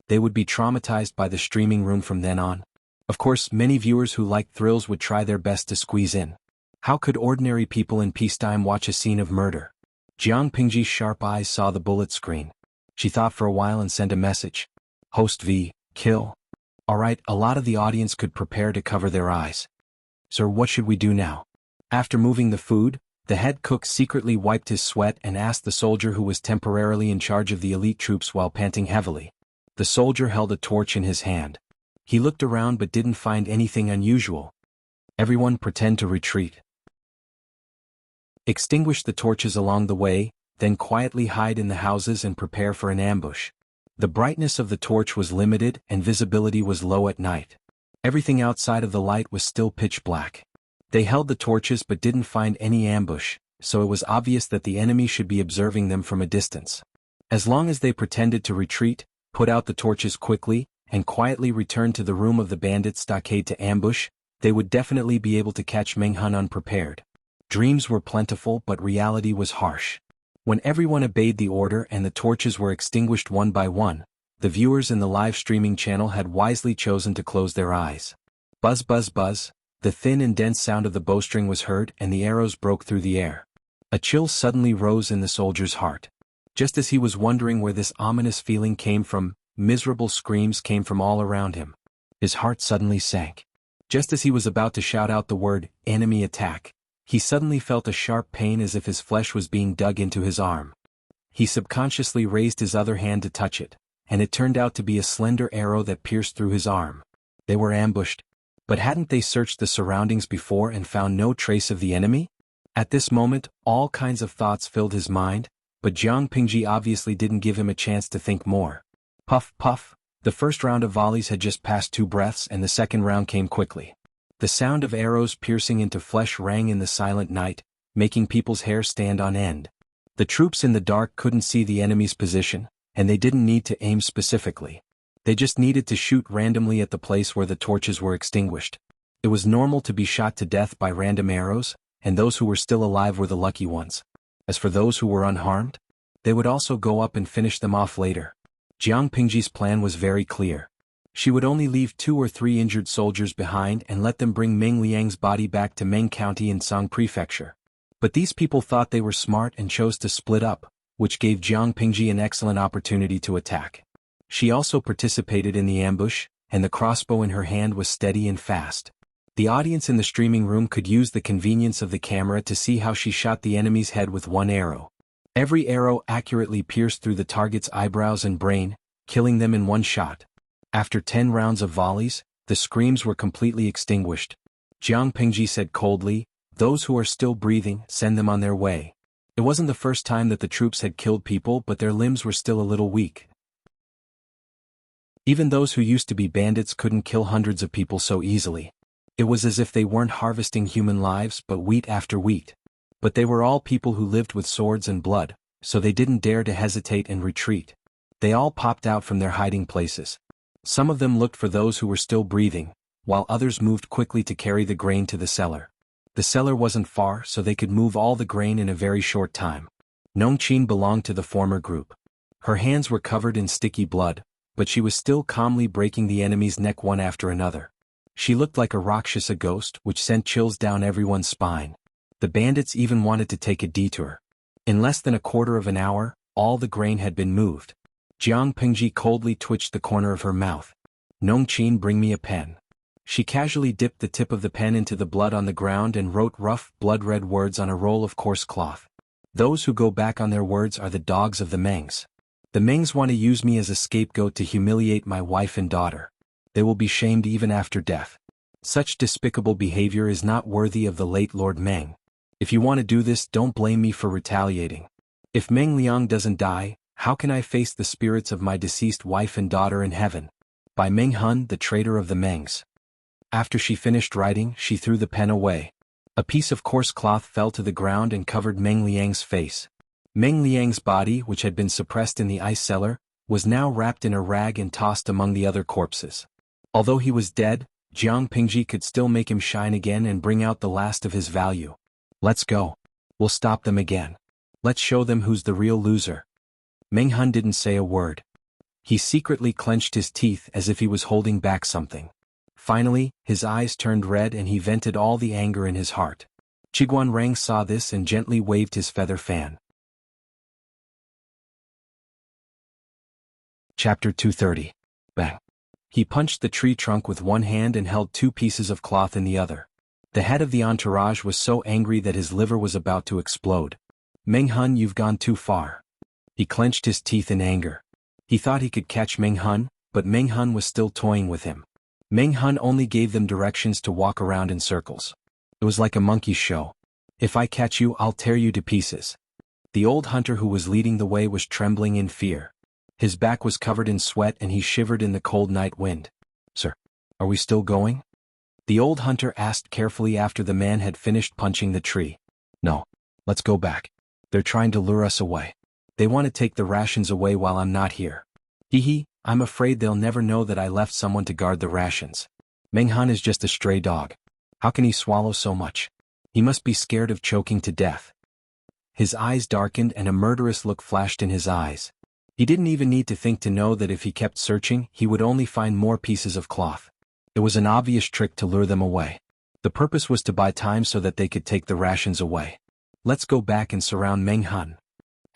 They would be traumatized by the streaming room from then on. Of course, many viewers who liked thrills would try their best to squeeze in. How could ordinary people in peacetime watch a scene of murder? Jiang Pingji's sharp eyes saw the bullet screen. She thought for a while and sent a message. Host V, kill. Alright, a lot of the audience could prepare to cover their eyes. Sir, what should we do now? After moving the food, the head cook secretly wiped his sweat and asked the soldier who was temporarily in charge of the elite troops while panting heavily. The soldier held a torch in his hand. He looked around but didn't find anything unusual. Everyone pretend to retreat. Extinguish the torches along the way, then quietly hide in the houses and prepare for an ambush. The brightness of the torch was limited and visibility was low at night. Everything outside of the light was still pitch black. They held the torches but didn't find any ambush, so it was obvious that the enemy should be observing them from a distance. As long as they pretended to retreat, put out the torches quickly, and quietly return to the room of the bandit stockade to ambush, they would definitely be able to catch Meng Hun unprepared. Dreams were plentiful but reality was harsh. When everyone obeyed the order and the torches were extinguished one by one, the viewers in the live streaming channel had wisely chosen to close their eyes. Buzz buzz buzz, the thin and dense sound of the bowstring was heard and the arrows broke through the air. A chill suddenly rose in the soldier's heart. Just as he was wondering where this ominous feeling came from, miserable screams came from all around him. His heart suddenly sank. Just as he was about to shout out the word, enemy attack, he suddenly felt a sharp pain as if his flesh was being dug into his arm. He subconsciously raised his other hand to touch it, and it turned out to be a slender arrow that pierced through his arm. They were ambushed. But hadn't they searched the surroundings before and found no trace of the enemy? At this moment, all kinds of thoughts filled his mind, but Jiang Pingji obviously didn't give him a chance to think more. Puff puff, the first round of volleys had just passed 2 breaths and the second round came quickly. The sound of arrows piercing into flesh rang in the silent night, making people's hair stand on end. The troops in the dark couldn't see the enemy's position, and they didn't need to aim specifically. They just needed to shoot randomly at the place where the torches were extinguished. It was normal to be shot to death by random arrows, and those who were still alive were the lucky ones. As for those who were unharmed, they would also go up and finish them off later. Jiang Pingji's plan was very clear. She would only leave 2 or 3 injured soldiers behind and let them bring Meng Liang's body back to Meng County in Song Prefecture. But these people thought they were smart and chose to split up, which gave Jiang Pingji an excellent opportunity to attack. She also participated in the ambush, and the crossbow in her hand was steady and fast. The audience in the streaming room could use the convenience of the camera to see how she shot the enemy's head with 1 arrow. Every arrow accurately pierced through the target's eyebrows and brain, killing them in 1 shot. After 10 rounds of volleys, the screams were completely extinguished. Jiang Pingji said coldly, "Those who are still breathing, send them on their way." It wasn't the first time that the troops had killed people, but their limbs were still a little weak. Even those who used to be bandits couldn't kill hundreds of people so easily. It was as if they weren't harvesting human lives but wheat after wheat. But they were all people who lived with swords and blood, so they didn't dare to hesitate and retreat. They all popped out from their hiding places. Some of them looked for those who were still breathing, while others moved quickly to carry the grain to the cellar. The cellar wasn't far, so they could move all the grain in a very short time. Nongqin belonged to the former group. Her hands were covered in sticky blood, but she was still calmly breaking the enemy's neck one after another. She looked like a Rakshasa ghost, which sent chills down everyone's spine. The bandits even wanted to take a detour. In less than a quarter of an hour, all the grain had been moved. Jiang Pingji coldly twitched the corner of her mouth. "Nongqin, bring me a pen." She casually dipped the tip of the pen into the blood on the ground and wrote rough, blood-red words on a roll of coarse cloth. "Those who go back on their words are the dogs of the Mengs. The Mengs want to use me as a scapegoat to humiliate my wife and daughter. They will be shamed even after death. Such despicable behavior is not worthy of the late Lord Meng. If you want to do this, don't blame me for retaliating. If Meng Liang doesn't die, how can I face the spirits of my deceased wife and daughter in heaven? By Meng Hun, the traitor of the Mengs." After she finished writing, she threw the pen away. A piece of coarse cloth fell to the ground and covered Meng Liang's face. Meng Liang's body, which had been suppressed in the ice cellar, was now wrapped in a rag and tossed among the other corpses. Although he was dead, Jiang Pingji could still make him shine again and bring out the last of his value. "Let's go. We'll stop them again." Let's show them who's the real loser. Meng Hun didn't say a word. He secretly clenched his teeth as if he was holding back something. Finally, his eyes turned red and he vented all the anger in his heart. Chiguan Rang saw this and gently waved his feather fan. Chapter 230. Bang. He punched the tree trunk with one hand and held 2 pieces of cloth in the other. The head of the entourage was so angry that his liver was about to explode. Meng Hun, you've gone too far. He clenched his teeth in anger. He thought he could catch Meng Hun, but Meng Hun was still toying with him. Meng Hun only gave them directions to walk around in circles. It was like a monkey's show. If I catch you, I'll tear you to pieces. The old hunter who was leading the way was trembling in fear. His back was covered in sweat and he shivered in the cold night wind. Sir, are we still going? The old hunter asked carefully after the man had finished punching the tree. No. Let's go back. They're trying to lure us away. They want to take the rations away while I'm not here. Hee, I'm afraid they'll never know that I left someone to guard the rations. Meng Hun is just a stray dog. How can he swallow so much? He must be scared of choking to death. His eyes darkened and a murderous look flashed in his eyes. He didn't even need to think to know that if he kept searching, he would only find more pieces of cloth. It was an obvious trick to lure them away. The purpose was to buy time so that they could take the rations away. Let's go back and surround Meng Hun.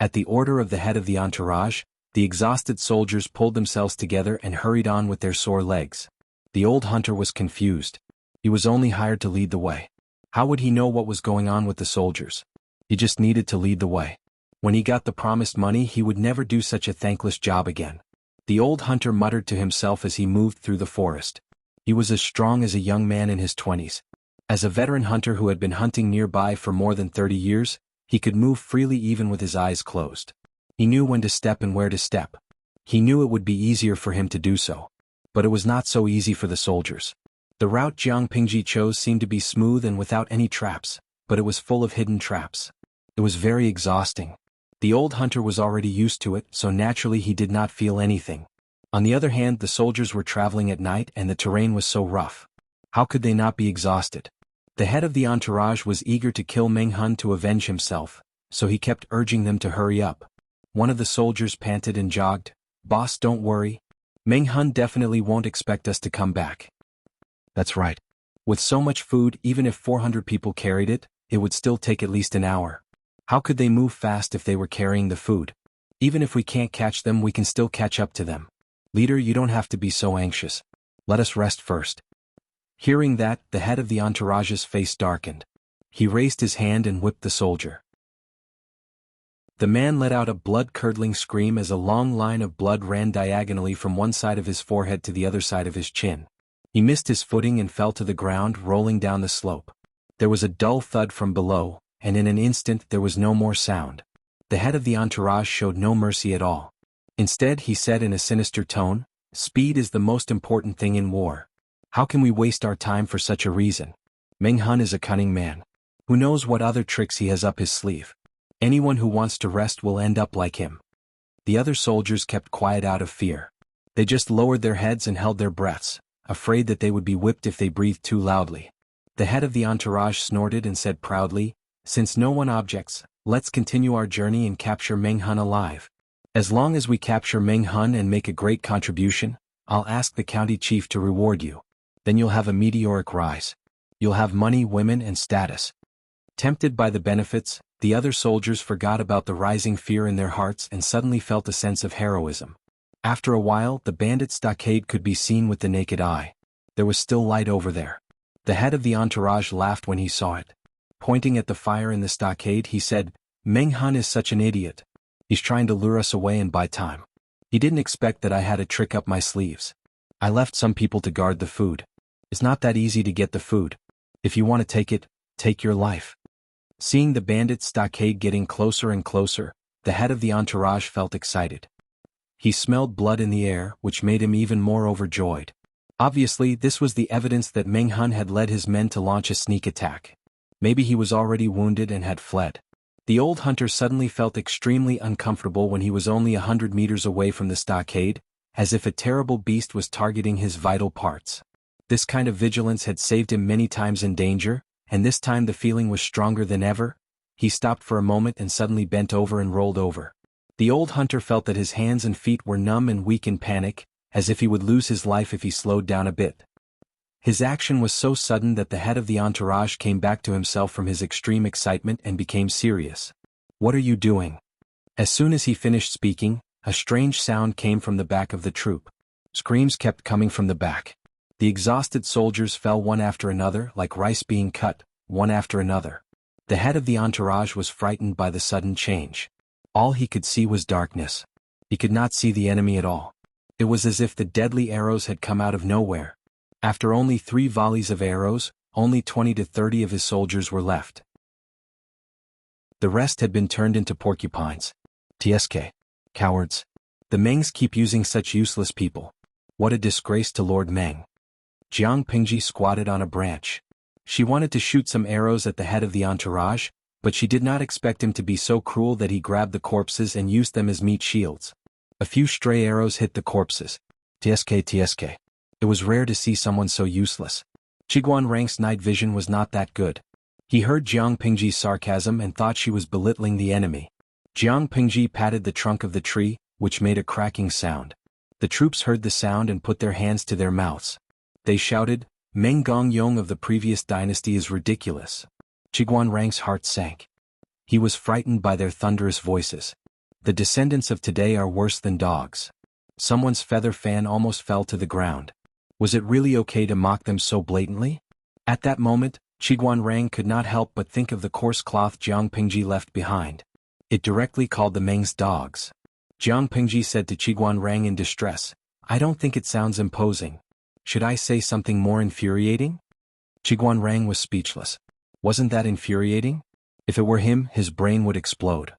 At the order of the head of the entourage, the exhausted soldiers pulled themselves together and hurried on with their sore legs. The old hunter was confused. He was only hired to lead the way. How would he know what was going on with the soldiers? He just needed to lead the way. When he got the promised money, he would never do such a thankless job again. The old hunter muttered to himself as he moved through the forest. He was as strong as a young man in his 20s. As a veteran hunter who had been hunting nearby for more than 30 years, he could move freely even with his eyes closed. He knew when to step and where to step. He knew it would be easier for him to do so. But it was not so easy for the soldiers. The route Jiang Pingji chose seemed to be smooth and without any traps, but it was full of hidden traps. It was very exhausting. The old hunter was already used to it, so naturally he did not feel anything. On the other hand, the soldiers were traveling at night and the terrain was so rough. How could they not be exhausted? The head of the entourage was eager to kill Meng Hun to avenge himself, so he kept urging them to hurry up. One of the soldiers panted and jogged. Boss, don't worry. Meng Hun definitely won't expect us to come back. That's right. With so much food, even if 400 people carried it, it would still take at least an hour. How could they move fast if they were carrying the food? Even if we can't catch them, we can still catch up to them. Leader, you don't have to be so anxious. Let us rest first. Hearing that, the head of the entourage's face darkened. He raised his hand and whipped the soldier. The man let out a blood-curdling scream as a long line of blood ran diagonally from one side of his forehead to the other side of his chin. He missed his footing and fell to the ground, rolling down the slope. There was a dull thud from below, and in an instant there was no more sound. The head of the entourage showed no mercy at all. Instead, he said in a sinister tone, "Speed is the most important thing in war. How can we waste our time for such a reason? Meng Hun is a cunning man. Who knows what other tricks he has up his sleeve? Anyone who wants to rest will end up like him." The other soldiers kept quiet out of fear. They just lowered their heads and held their breaths, afraid that they would be whipped if they breathed too loudly. The head of the entourage snorted and said proudly, "Since no one objects, let's continue our journey and capture Meng Hun alive. As long as we capture Meng Hun and make a great contribution, I'll ask the county chief to reward you. Then you'll have a meteoric rise. You'll have money, women, and status." Tempted by the benefits, the other soldiers forgot about the rising fear in their hearts and suddenly felt a sense of heroism. After a while, the bandit stockade could be seen with the naked eye. There was still light over there. The head of the entourage laughed when he saw it. Pointing at the fire in the stockade, he said, "Meng Hun is such an idiot. He's trying to lure us away and buy time. He didn't expect that I had a trick up my sleeves. I left some people to guard the food. It's not that easy to get the food. If you want to take it, take your life." Seeing the bandit stockade getting closer and closer, the head of the entourage felt excited. He smelled blood in the air, which made him even more overjoyed. Obviously, this was the evidence that Meng Hun had led his men to launch a sneak attack. Maybe he was already wounded and had fled. The old hunter suddenly felt extremely uncomfortable when he was only 100 meters away from the stockade, as if a terrible beast was targeting his vital parts. This kind of vigilance had saved him many times in danger, and this time the feeling was stronger than ever. he stopped for a moment and suddenly bent over and rolled over. The old hunter felt that his hands and feet were numb and weak in panic, as if he would lose his life if he slowed down a bit. His action was so sudden that the head of the entourage came back to himself from his extreme excitement and became serious. "What are you doing?" As soon as he finished speaking, a strange sound came from the back of the troop. Screams kept coming from the back. The exhausted soldiers fell one after another like rice being cut, one after another. The head of the entourage was frightened by the sudden change. All he could see was darkness. He could not see the enemy at all. It was as if the deadly arrows had come out of nowhere. After only 3 volleys of arrows, only 20 to 30 of his soldiers were left. The rest had been turned into porcupines. TSK. Cowards. The Mengs keep using such useless people. What a disgrace to Lord Meng. Jiang Pingji squatted on a branch. She wanted to shoot some arrows at the head of the entourage, but she did not expect him to be so cruel that he grabbed the corpses and used them as meat shields. A few stray arrows hit the corpses. TSK. It was rare to see someone so useless. Chiguan Rang's night vision was not that good. He heard Jiang Pingji's sarcasm and thought she was belittling the enemy. Jiang Pingji patted the trunk of the tree, which made a cracking sound. The troops heard the sound and put their hands to their mouths. They shouted, "Meng Gongyong of the previous dynasty is ridiculous." Chiguan Rang's heart sank. He was frightened by their thunderous voices. The descendants of today are worse than dogs. Someone's feather fan almost fell to the ground. Was it really okay to mock them so blatantly? At that moment, Chiguan Rang could not help but think of the coarse cloth Jiang Pingji left behind. It directly called the Mengs dogs. Jiang Pingji said to Chiguan Rang in distress, "I don't think it sounds imposing. Should I say something more infuriating?" Chiguan Rang was speechless. Wasn't that infuriating? If it were him, his brain would explode.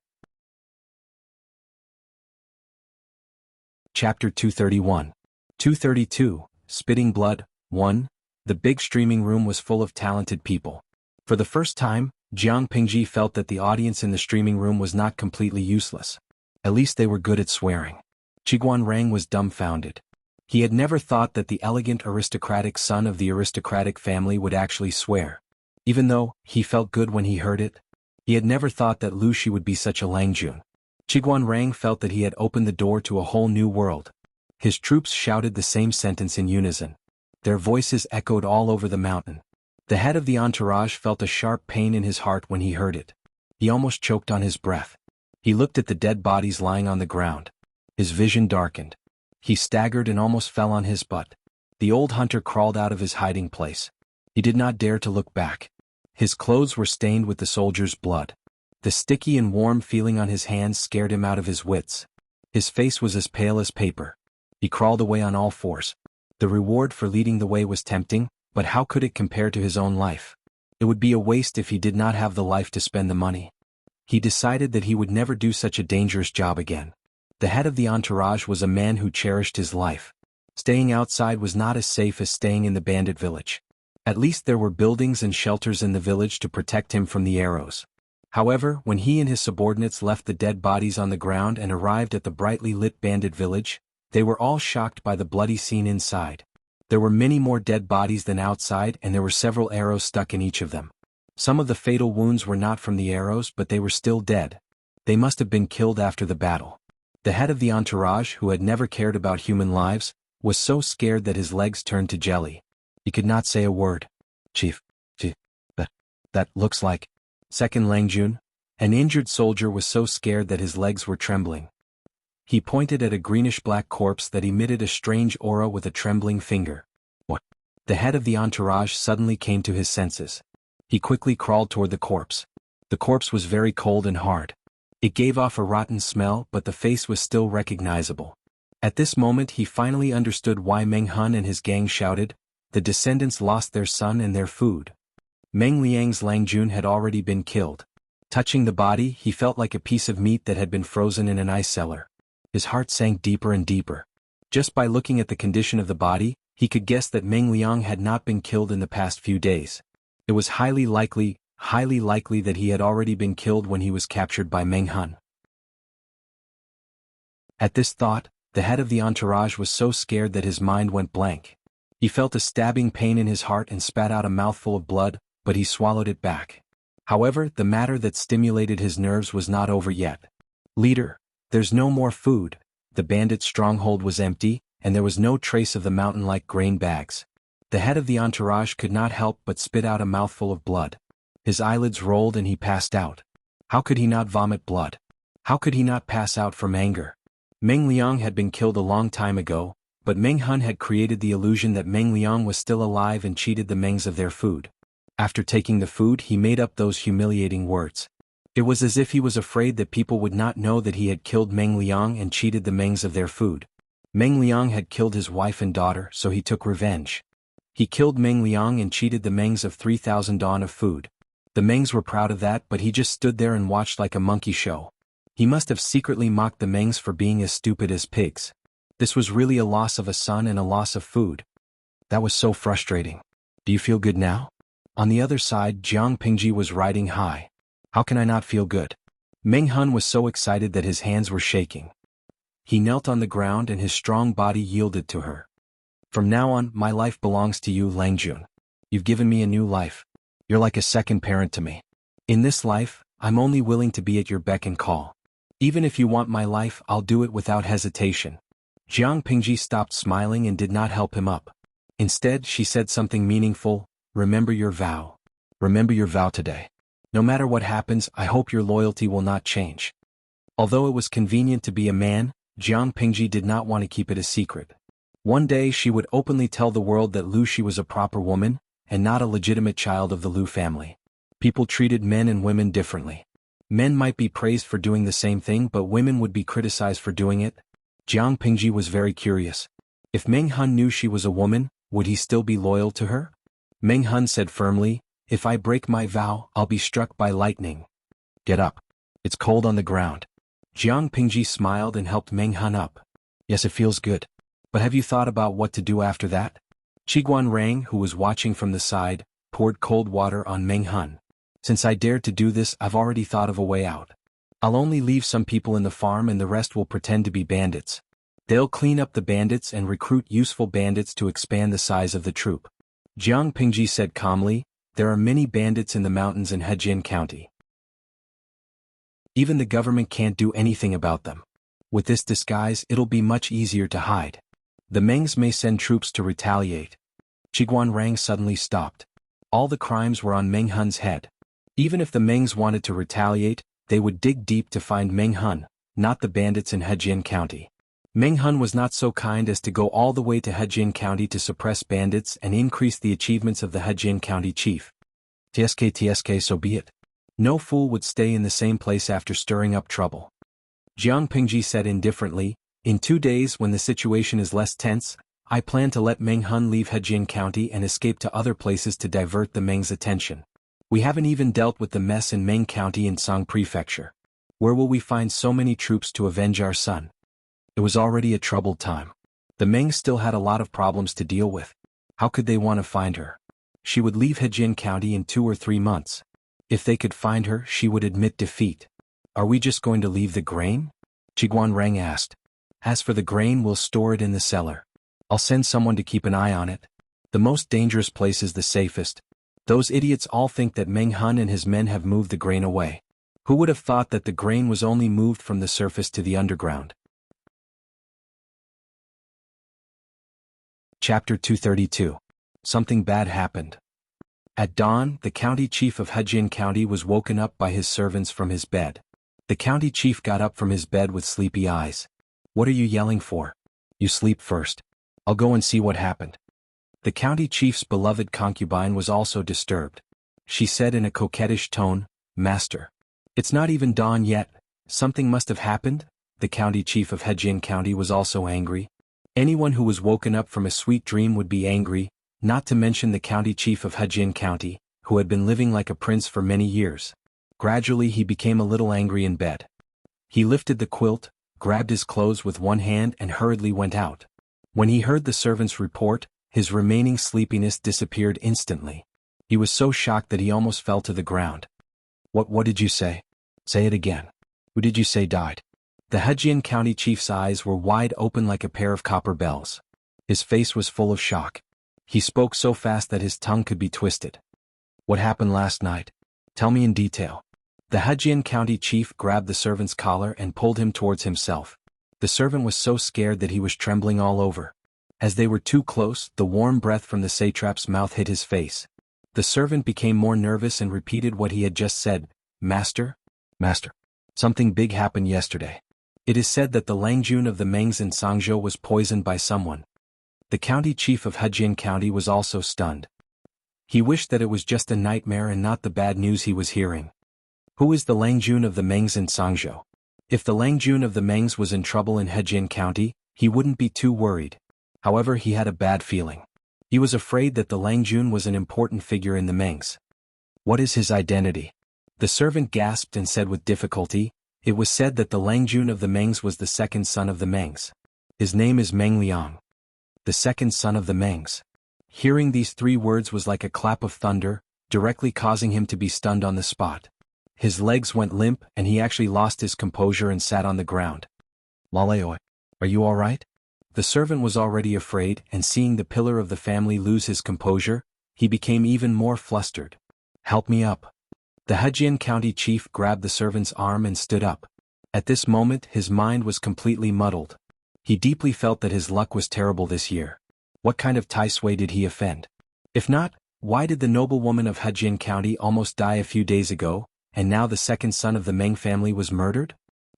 Chapter 231. 232. Spitting Blood. 1. The big streaming room was full of talented people. For the first time, Jiang Pingji felt that the audience in the streaming room was not completely useless. At least they were good at swearing. Chiguan Rang was dumbfounded. He had never thought that the elegant aristocratic son of the aristocratic family would actually swear. Even though he felt good when he heard it, he had never thought that Lu Shi would be such a Langjun. Chiguan Rang felt that he had opened the door to a whole new world. His troops shouted the same sentence in unison. Their voices echoed all over the mountain. The head of the entourage felt a sharp pain in his heart when he heard it. He almost choked on his breath. He looked at the dead bodies lying on the ground. His vision darkened. He staggered and almost fell on his butt. The old hunter crawled out of his hiding place. He did not dare to look back. His clothes were stained with the soldiers' blood. The sticky and warm feeling on his hands scared him out of his wits. His face was as pale as paper. He crawled away on all fours. The reward for leading the way was tempting, but how could it compare to his own life? It would be a waste if he did not have the life to spend the money. He decided that he would never do such a dangerous job again. The head of the entourage was a man who cherished his life. Staying outside was not as safe as staying in the bandit village. At least there were buildings and shelters in the village to protect him from the arrows. However, when he and his subordinates left the dead bodies on the ground and arrived at the brightly lit bandit village, they were all shocked by the bloody scene inside. There were many more dead bodies than outside, and there were several arrows stuck in each of them. Some of the fatal wounds were not from the arrows, but they were still dead. They must have been killed after the battle. The head of the entourage, who had never cared about human lives, was so scared that his legs turned to jelly. He could not say a word. Chief, that looks like... Second Langjun, an injured soldier, was so scared that his legs were trembling. He pointed at a greenish-black corpse that emitted a strange aura with a trembling finger. What? The head of the entourage suddenly came to his senses. He quickly crawled toward the corpse. The corpse was very cold and hard. It gave off a rotten smell, but the face was still recognizable. At this moment he finally understood why Meng Hun and his gang shouted, "The descendants lost their son and their food." Meng Liang's Langjun had already been killed. Touching the body, he felt like a piece of meat that had been frozen in an ice cellar. His heart sank deeper and deeper. Just by looking at the condition of the body, he could guess that Meng Liang had not been killed in the past few days. It was highly likely that he had already been killed when he was captured by Meng Hun. At this thought, the head of the entourage was so scared that his mind went blank. He felt a stabbing pain in his heart and spat out a mouthful of blood, but he swallowed it back. However, the matter that stimulated his nerves was not over yet. "Leader, there's no more food." The bandit stronghold was empty, and there was no trace of the mountain-like grain bags. The head of the entourage could not help but spit out a mouthful of blood. His eyelids rolled and he passed out. How could he not vomit blood? How could he not pass out from anger? Meng Liang had been killed a long time ago, but Meng Hun had created the illusion that Meng Liang was still alive and cheated the Mengs of their food. After taking the food, he made up those humiliating words. It was as if he was afraid that people would not know that he had killed Meng Liang and cheated the Mengs of their food. Meng Liang had killed his wife and daughter, so he took revenge. He killed Meng Liang and cheated the Mengs of 3,000 dawn of food. The Mengs were proud of that, but he just stood there and watched like a monkey show. He must have secretly mocked the Mengs for being as stupid as pigs. This was really a loss of a son and a loss of food. That was so frustrating. Do you feel good now? On the other side, Jiang Pingji was riding high. How can I not feel good? Meng Hun was so excited that his hands were shaking. He knelt on the ground and his strong body yielded to her. From now on, my life belongs to you, Langjun. You've given me a new life. You're like a second parent to me. In this life, I'm only willing to be at your beck and call. Even if you want my life, I'll do it without hesitation. Jiang Pingji stopped smiling and did not help him up. Instead, she said something meaningful. Remember your vow. Remember your vow today. No matter what happens, I hope your loyalty will not change. Although it was convenient to be a man, Jiang Pingji did not want to keep it a secret. One day she would openly tell the world that Lu Shi was a proper woman, and not a legitimate child of the Lu family. People treated men and women differently. Men might be praised for doing the same thing, but women would be criticized for doing it. Jiang Pingji was very curious. If Meng Hun knew she was a woman, would he still be loyal to her? Meng Hun said firmly, "If I break my vow, I'll be struck by lightning. Get up. It's cold on the ground." Jiang Pingji smiled and helped Meng Hun up. "Yes, it feels good. But have you thought about what to do after that?" Qiguan Rang, who was watching from the side, poured cold water on Meng Hun. "Since I dared to do this, I've already thought of a way out. I'll only leave some people in the farm and the rest will pretend to be bandits. They'll clean up the bandits and recruit useful bandits to expand the size of the troop." Jiang Pingji said calmly, "There are many bandits in the mountains in Hejin County. Even the government can't do anything about them. With this disguise, it'll be much easier to hide. The Mengs may send troops to retaliate." Qiguan Rang suddenly stopped. All the crimes were on Meng Hun's head. Even if the Mengs wanted to retaliate, they would dig deep to find Meng Hun, not the bandits in Hejin County. Meng Hun was not so kind as to go all the way to Hejin County to suppress bandits and increase the achievements of the Hejin County chief. TSK, so be it. No fool would stay in the same place after stirring up trouble. Jiang Pingji said indifferently, "In 2 days when the situation is less tense, I plan to let Meng Hun leave Hejin County and escape to other places to divert the Meng's attention. We haven't even dealt with the mess in Meng County in Song Prefecture. Where will we find so many troops to avenge our son?" It was already a troubled time. The Mengs still had a lot of problems to deal with. How could they want to find her? She would leave Hejin County in 2 or 3 months. If they could find her, she would admit defeat. "Are we just going to leave the grain?" Qiguan Rang asked. "As for the grain, we'll store it in the cellar. I'll send someone to keep an eye on it. The most dangerous place is the safest. Those idiots all think that Meng Hun and his men have moved the grain away. Who would have thought that the grain was only moved from the surface to the underground?" Chapter 232. Something bad happened. At dawn, the county chief of Hejin County was woken up by his servants from his bed. The county chief got up from his bed with sleepy eyes. "What are you yelling for? You sleep first. I'll go and see what happened." The county chief's beloved concubine was also disturbed. She said in a coquettish tone, "Master, it's not even dawn yet. Something must have happened." The county chief of Hejin County was also angry. Anyone who was woken up from a sweet dream would be angry, not to mention the county chief of Hejin County, who had been living like a prince for many years. Gradually he became a little angry in bed. He lifted the quilt, grabbed his clothes with one hand and hurriedly went out. When he heard the servant's report, his remaining sleepiness disappeared instantly. He was so shocked that he almost fell to the ground. What did you say? Say it again. Who did you say died?" The Hejin County chief's eyes were wide open like a pair of copper bells. His face was full of shock. He spoke so fast that his tongue could be twisted. "What happened last night?" Tell me in detail. The Hejian County chief grabbed the servant's collar and pulled him towards himself. The servant was so scared that he was trembling all over. As they were too close, the warm breath from the satrap's mouth hit his face. The servant became more nervous and repeated what he had just said. Master? Master. Something big happened yesterday. It is said that the Langjun of the Mengs in Sangzhou was poisoned by someone. The county chief of Hejian County was also stunned. He wished that it was just a nightmare and not the bad news he was hearing. Who is the Langjun of the Mengs in Sangzhou? If the Langjun of the Mengs was in trouble in Hejian County, he wouldn't be too worried. However, he had a bad feeling. He was afraid that the Langjun was an important figure in the Mengs. What is his identity? The servant gasped and said with difficulty, it was said that the Langjun of the Mengs was the second son of the Mengs. His name is Meng Liang. The second son of the Mengs. Hearing these 3 words was like a clap of thunder, directly causing him to be stunned on the spot. His legs went limp and he actually lost his composure and sat on the ground. Laleoi, are you all right? The servant was already afraid, and seeing the pillar of the family lose his composure, he became even more flustered. Help me up. The Hejian County chief grabbed the servant's arm and stood up. At this moment his mind was completely muddled. He deeply felt that his luck was terrible this year. What kind of Tai Sui did he offend? If not, why did the noblewoman of Hejian County almost die a few days ago, and now the second son of the Meng family was murdered?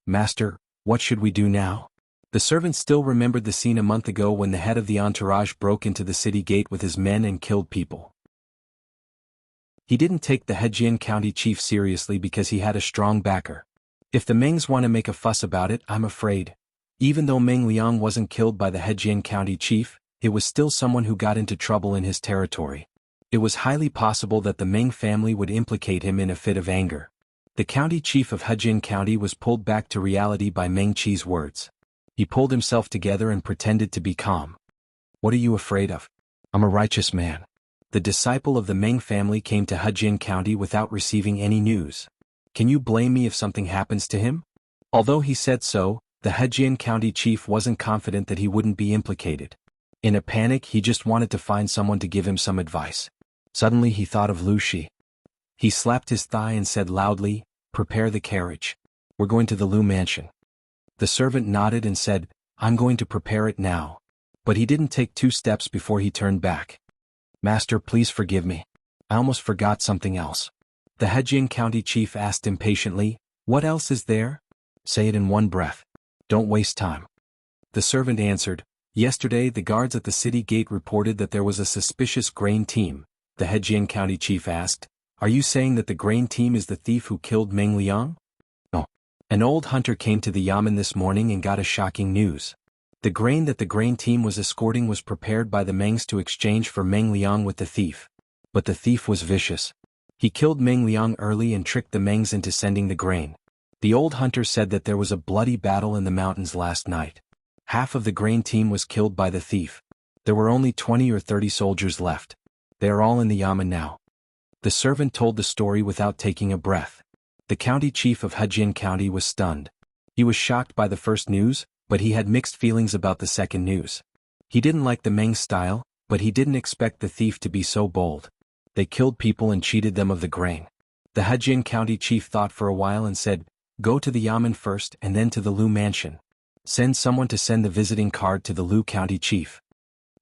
Master, what should we do now? The servant still remembered the scene a month ago when the head of the entourage broke into the city gate with his men and killed people. He didn't take the Hejian County chief seriously because he had a strong backer. If the Mengs want to make a fuss about it, I'm afraid. Even though Meng Liang wasn't killed by the Hejian County chief, it was still someone who got into trouble in his territory. It was highly possible that the Meng family would implicate him in a fit of anger. The county chief of Hejian County was pulled back to reality by Meng Qi's words. He pulled himself together and pretended to be calm. What are you afraid of? I'm a righteous man. The disciple of the Meng family came to Hejian County without receiving any news. Can you blame me if something happens to him? Although he said so, the Hejian County chief wasn't confident that he wouldn't be implicated. In a panic, he just wanted to find someone to give him some advice. Suddenly he thought of Lu Shi. He slapped his thigh and said loudly, "Prepare the carriage. We're going to the Lu mansion." The servant nodded and said, "I'm going to prepare it now." But he didn't take 2 steps before he turned back. "Master, please forgive me. I almost forgot something else." The Hejian County chief asked impatiently, "What else is there?" "Say it in one breath. Don't waste time." The servant answered, "Yesterday the guards at the city gate reported that there was a suspicious grain team." The Hejian County chief asked, "Are you saying that the grain team is the thief who killed Meng Liang?" "No. An old hunter came to the yamen this morning and got a shocking news. The grain that the grain team was escorting was prepared by the Mengs to exchange for Meng Liang with the thief. But the thief was vicious. He killed Meng Liang early and tricked the Mengs into sending the grain. The old hunter said that there was a bloody battle in the mountains last night. Half of the grain team was killed by the thief. There were only 20 or 30 soldiers left. They are all in the yamen now." The servant told the story without taking a breath. The county chief of Hejian County was stunned. He was shocked by the first news, but he had mixed feelings about the second news. He didn't like the Meng style, but he didn't expect the thief to be so bold. They killed people and cheated them of the grain. The Hejian County chief thought for a while and said, "Go to the yamen first and then to the Lu mansion. Send someone to send the visiting card to the Lu County chief."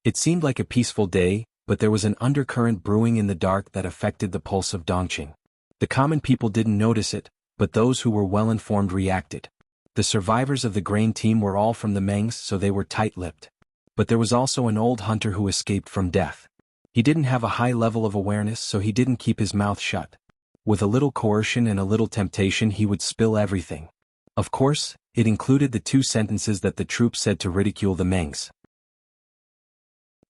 It seemed like a peaceful day, but there was an undercurrent brewing in the dark that affected the pulse of Dongqing. The common people didn't notice it, but those who were well-informed reacted. The survivors of the grain team were all from the Mengs, so they were tight-lipped. But there was also an old hunter who escaped from death. He didn't have a high level of awareness, so he didn't keep his mouth shut. With a little coercion and a little temptation he would spill everything. Of course, it included the 2 sentences that the troops said to ridicule the Mengs.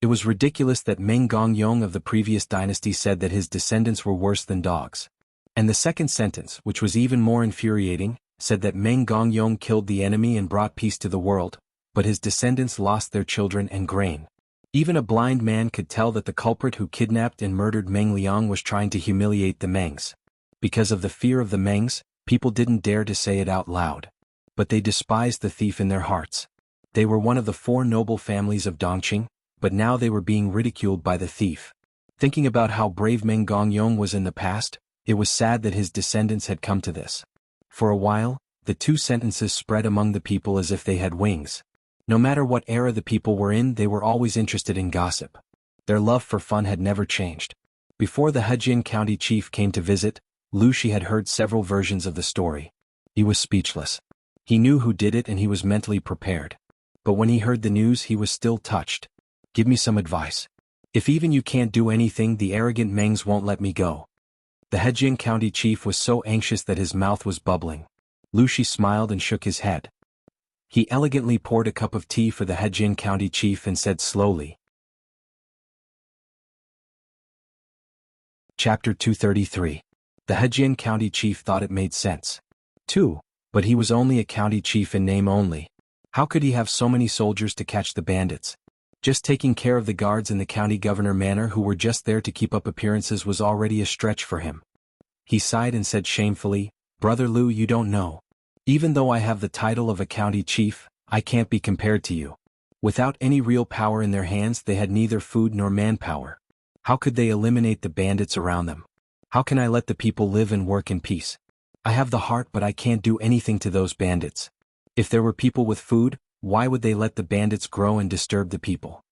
It was ridiculous that Meng Gongyong of the previous dynasty said that his descendants were worse than dogs. And the second sentence, which was even more infuriating, said that Meng Gongyong killed the enemy and brought peace to the world, but his descendants lost their children and grain. Even a blind man could tell that the culprit who kidnapped and murdered Meng Liang was trying to humiliate the Mengs. Because of the fear of the Mengs, people didn't dare to say it out loud. But they despised the thief in their hearts. They were one of the 4 noble families of Dongqing, but now they were being ridiculed by the thief. Thinking about how brave Meng Gongyong was in the past, It was sad that his descendants had come to this. For a while, the two sentences spread among the people as if they had wings. No matter what era the people were in, they were always interested in gossip. Their love for fun had never changed. Before the Hejian County chief came to visit, Lu Shi had heard several versions of the story. He was speechless. He knew who did it and he was mentally prepared. But when he heard the news, he was still touched. Give me some advice. If even you can't do anything, the arrogant Mengs won't let me go. The Hejian County chief was so anxious that his mouth was bubbling. Lu Shi smiled and shook his head. He elegantly poured a cup of tea for the Hejian County chief and said slowly. Chapter 233. The Hejian County chief thought it made sense. 2. But he was only a county chief in name only. How could he have so many soldiers to catch the bandits? Just taking care of the guards in the county governor manor who were just there to keep up appearances was already a stretch for him. He sighed and said shamefully, Brother Lu, you don't know. Even though I have the title of a county chief, I can't be compared to you. Without any real power in their hands, they had neither food nor manpower. How could they eliminate the bandits around them? How can I let the people live and work in peace? I have the heart, but I can't do anything to those bandits. If there were people with food, why would they let the bandits grow and disturb the people?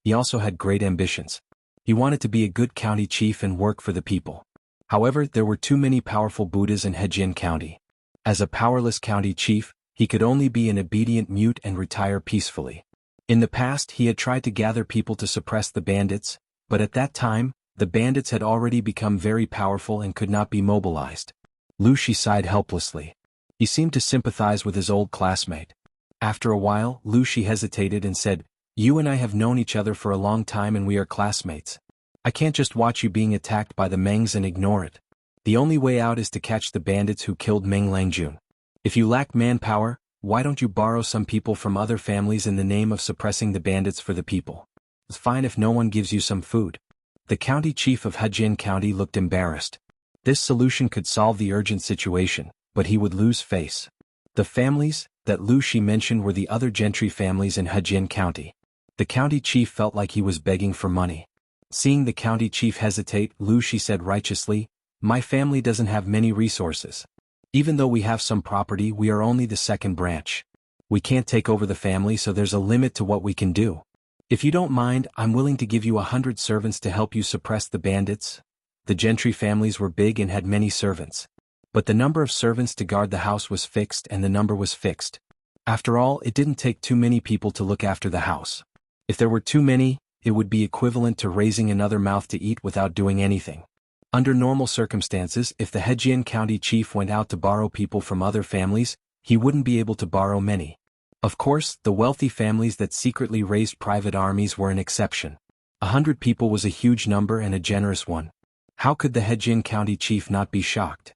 He also had great ambitions. He wanted to be a good county chief and work for the people. However, there were too many powerful Buddhas in Hejian County. As a powerless county chief, he could only be an obedient mute and retire peacefully. In the past, he had tried to gather people to suppress the bandits, but at that time, the bandits had already become very powerful and could not be mobilized. Lu Shi sighed helplessly. He seemed to sympathize with his old classmate. After a while, Lu Shi hesitated and said, You and I have known each other for a long time and we are classmates. I can't just watch you being attacked by the Mengs and ignore it. The only way out is to catch the bandits who killed Meng Langjun. If you lack manpower, why don't you borrow some people from other families in the name of suppressing the bandits for the people? It's fine if no one gives you some food. The county chief of Hejian County looked embarrassed. This solution could solve the urgent situation, but he would lose face. The families that Lu Shi mentioned were the other gentry families in Hejian County. The county chief felt like he was begging for money. Seeing the county chief hesitate, Lu Shi said righteously, My family doesn't have many resources. Even though we have some property, we are only the second branch. We can't take over the family, so there's a limit to what we can do. If you don't mind, I'm willing to give you 100 servants to help you suppress the bandits. The gentry families were big and had many servants. But the number of servants to guard the house was fixed and the number was fixed. After all, it didn't take too many people to look after the house. If there were too many, it would be equivalent to raising another mouth to eat without doing anything. Under normal circumstances, if the Hejian County chief went out to borrow people from other families, he wouldn't be able to borrow many. Of course, the wealthy families that secretly raised private armies were an exception. 100 people was a huge number and a generous one. How could the Hejian County chief not be shocked?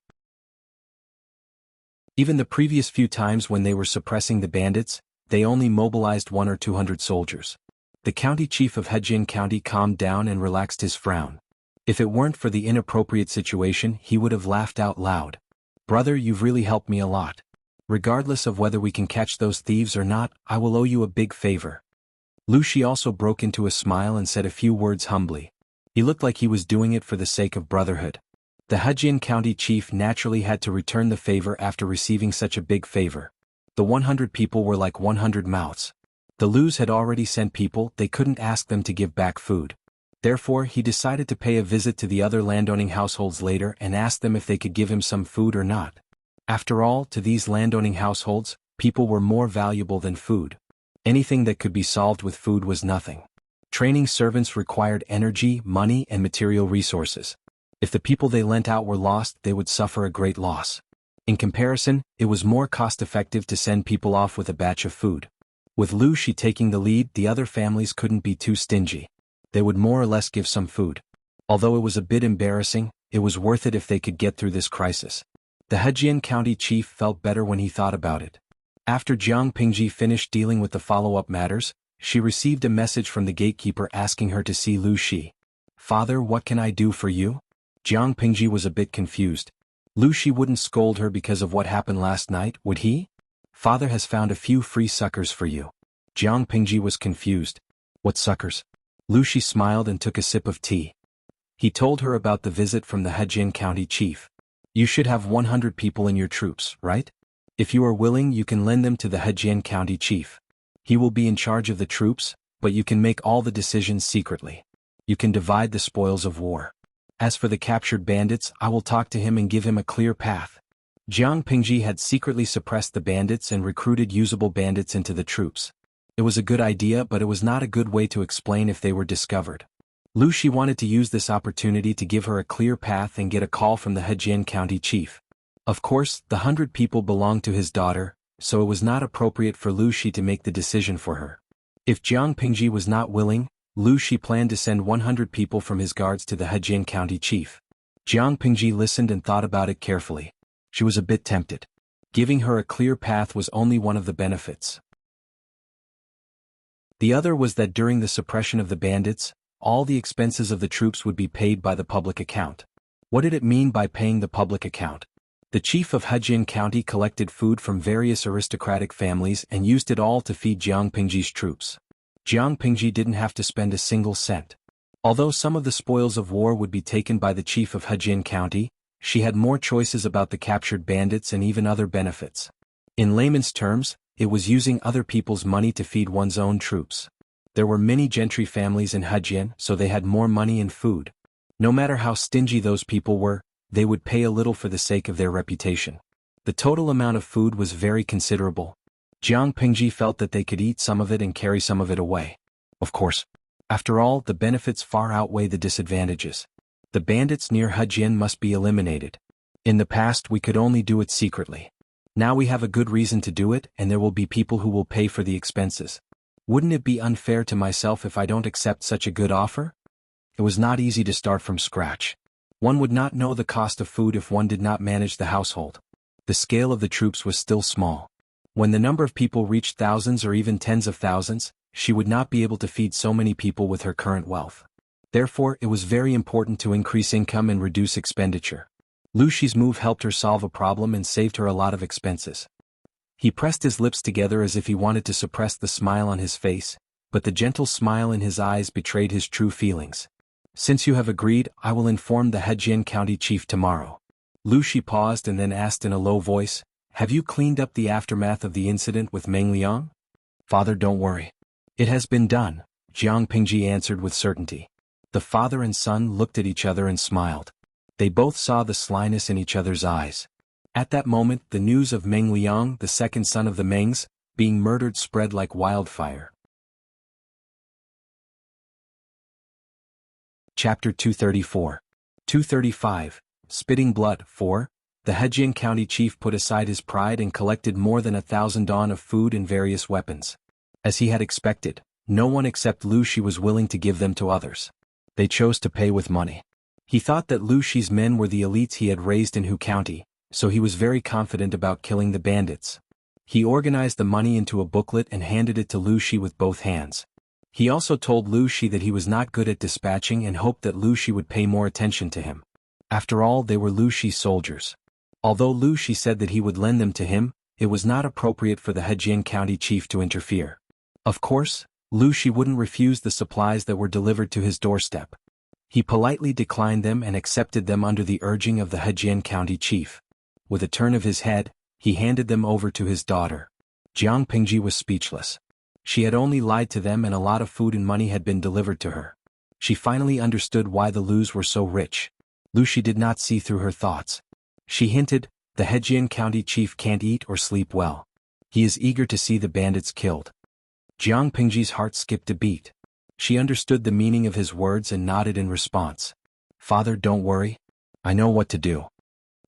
Even the previous few times when they were suppressing the bandits, they only mobilized 100 or 200 soldiers. The county chief of Hejian County calmed down and relaxed his frown. If it weren't for the inappropriate situation, he would have laughed out loud. Brother, you've really helped me a lot. Regardless of whether we can catch those thieves or not, I will owe you a big favor. Lu Shi also broke into a smile and said a few words humbly. He looked like he was doing it for the sake of brotherhood. The Hejian County chief naturally had to return the favor after receiving such a big favor. The 100 people were like 100 mouths. The Lus had already sent people, they couldn't ask them to give back food. Therefore, he decided to pay a visit to the other landowning households later and ask them if they could give him some food or not. After all, to these landowning households, people were more valuable than food. Anything that could be solved with food was nothing. Training servants required energy, money, and material resources. If the people they lent out were lost, they would suffer a great loss. In comparison, it was more cost-effective to send people off with a batch of food. With Lu Shi taking the lead, the other families couldn't be too stingy. They would more or less give some food. Although it was a bit embarrassing, it was worth it if they could get through this crisis. The Hejian County chief felt better when he thought about it. After Jiang Pingji finished dealing with the follow-up matters, she received a message from the gatekeeper asking her to see Lu Shi. Father, what can I do for you? Jiang Pingji was a bit confused. Lu Shi wouldn't scold her because of what happened last night, would he? Father has found a few free suckers for you. Jiang Pingji was confused. What suckers? Lu Shi smiled and took a sip of tea. He told her about the visit from the Hejin County chief. You should have 100 people in your troops, right? If you are willing, you can lend them to the Hejin County chief. He will be in charge of the troops, but you can make all the decisions secretly. You can divide the spoils of war. As for the captured bandits, I will talk to him and give him a clear path. Jiang Pingji had secretly suppressed the bandits and recruited usable bandits into the troops. It was a good idea, but it was not a good way to explain if they were discovered. Lu Shi wanted to use this opportunity to give her a clear path and get a call from the Hejin County chief. Of course, the 100 people belonged to his daughter, so it was not appropriate for Lu Shi to make the decision for her. If Jiang Pingji was not willing, Lu Shi planned to send 100 people from his guards to the Hejin County chief. Jiang Pingji listened and thought about it carefully. She was a bit tempted. Giving her a clear path was only one of the benefits. The other was that during the suppression of the bandits, all the expenses of the troops would be paid by the public account. What did it mean by paying the public account? The chief of Hejin County collected food from various aristocratic families and used it all to feed Jiang Pingji's troops. Jiang Pingji didn't have to spend a single cent. Although some of the spoils of war would be taken by the chief of Hejin County, she had more choices about the captured bandits and even other benefits. In layman's terms, it was using other people's money to feed one's own troops. There were many gentry families in Hejin, so they had more money and food. No matter how stingy those people were, they would pay a little for the sake of their reputation. The total amount of food was very considerable. Jiang Pingji felt that they could eat some of it and carry some of it away. Of course. After all, the benefits far outweigh the disadvantages. The bandits near Hejin must be eliminated. In the past we could only do it secretly. Now we have a good reason to do it, and there will be people who will pay for the expenses. Wouldn't it be unfair to myself if I don't accept such a good offer? It was not easy to start from scratch. One would not know the cost of food if one did not manage the household. The scale of the troops was still small. When the number of people reached thousands or even tens of thousands, she would not be able to feed so many people with her current wealth. Therefore, it was very important to increase income and reduce expenditure. Lu Shi's move helped her solve a problem and saved her a lot of expenses. He pressed his lips together as if he wanted to suppress the smile on his face, but the gentle smile in his eyes betrayed his true feelings. Since you have agreed, I will inform the Hejin County chief tomorrow. Lu Shi paused and then asked in a low voice, have you cleaned up the aftermath of the incident with Meng Liang? Father, don't worry. It has been done, Jiang Pingji answered with certainty. The father and son looked at each other and smiled. They both saw the slyness in each other's eyes. At that moment, the news of Meng Liang, the second son of the Mengs, being murdered spread like wildfire. Chapter 234. 235. Spitting Blood. 4. The Hejin County chief put aside his pride and collected more than 1,000 don of food and various weapons. As he had expected, no one except Lu Shi was willing to give them to others. They chose to pay with money. He thought that Lu Shi's men were the elites he had raised in Hu County, so he was very confident about killing the bandits. He organized the money into a booklet and handed it to Lu Shi with both hands. He also told Lu Shi that he was not good at dispatching and hoped that Lu Shi would pay more attention to him. After all, they were Lu Shi's soldiers. Although Lu Shi said that he would lend them to him, it was not appropriate for the Hejin County chief to interfere. Of course, Lu Shi wouldn't refuse the supplies that were delivered to his doorstep. He politely declined them and accepted them under the urging of the Hejin County chief. With a turn of his head, he handed them over to his daughter. Jiang Pingji was speechless. She had only lied to them and a lot of food and money had been delivered to her. She finally understood why the Lus were so rich. Lu Shi did not see through her thoughts. She hinted, the Hejin County chief can't eat or sleep well. He is eager to see the bandits killed. Jiang Pingji's heart skipped a beat. She understood the meaning of his words and nodded in response. Father, don't worry. I know what to do.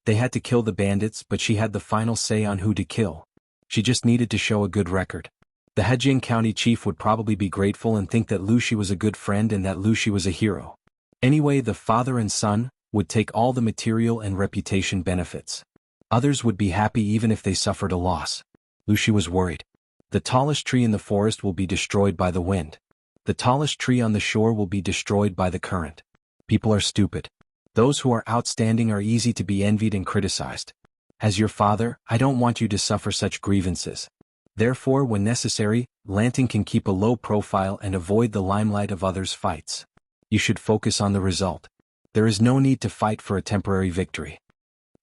They had to kill the bandits, but she had the final say on who to kill. She just needed to show a good record. The Hejin County chief would probably be grateful and think that Lu Shi was a good friend and that Lu Shi was a hero. Anyway, the father and son would take all the material and reputation benefits. Others would be happy even if they suffered a loss. Lu Shi was worried. The tallest tree in the forest will be destroyed by the wind. The tallest tree on the shore will be destroyed by the current. People are stupid. Those who are outstanding are easy to be envied and criticized. As your father, I don't want you to suffer such grievances. Therefore, when necessary, Lanting can keep a low profile and avoid the limelight of others' fights. You should focus on the result. There is no need to fight for a temporary victory.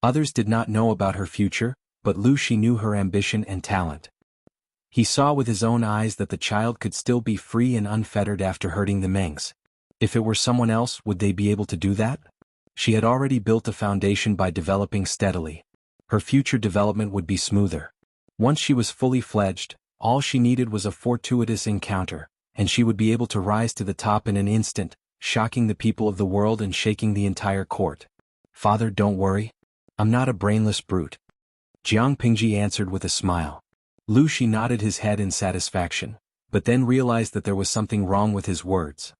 Others did not know about her future, but Lu Shi knew her ambition and talent. He saw with his own eyes that the child could still be free and unfettered after hurting the Mengs. If it were someone else, would they be able to do that? She had already built a foundation by developing steadily. Her future development would be smoother. Once she was fully fledged, all she needed was a fortuitous encounter, and she would be able to rise to the top in an instant, shocking the people of the world and shaking the entire court. Father, don't worry. I'm not a brainless brute. Jiang Pingji answered with a smile. Lu Shi nodded his head in satisfaction, but then realized that there was something wrong with his words.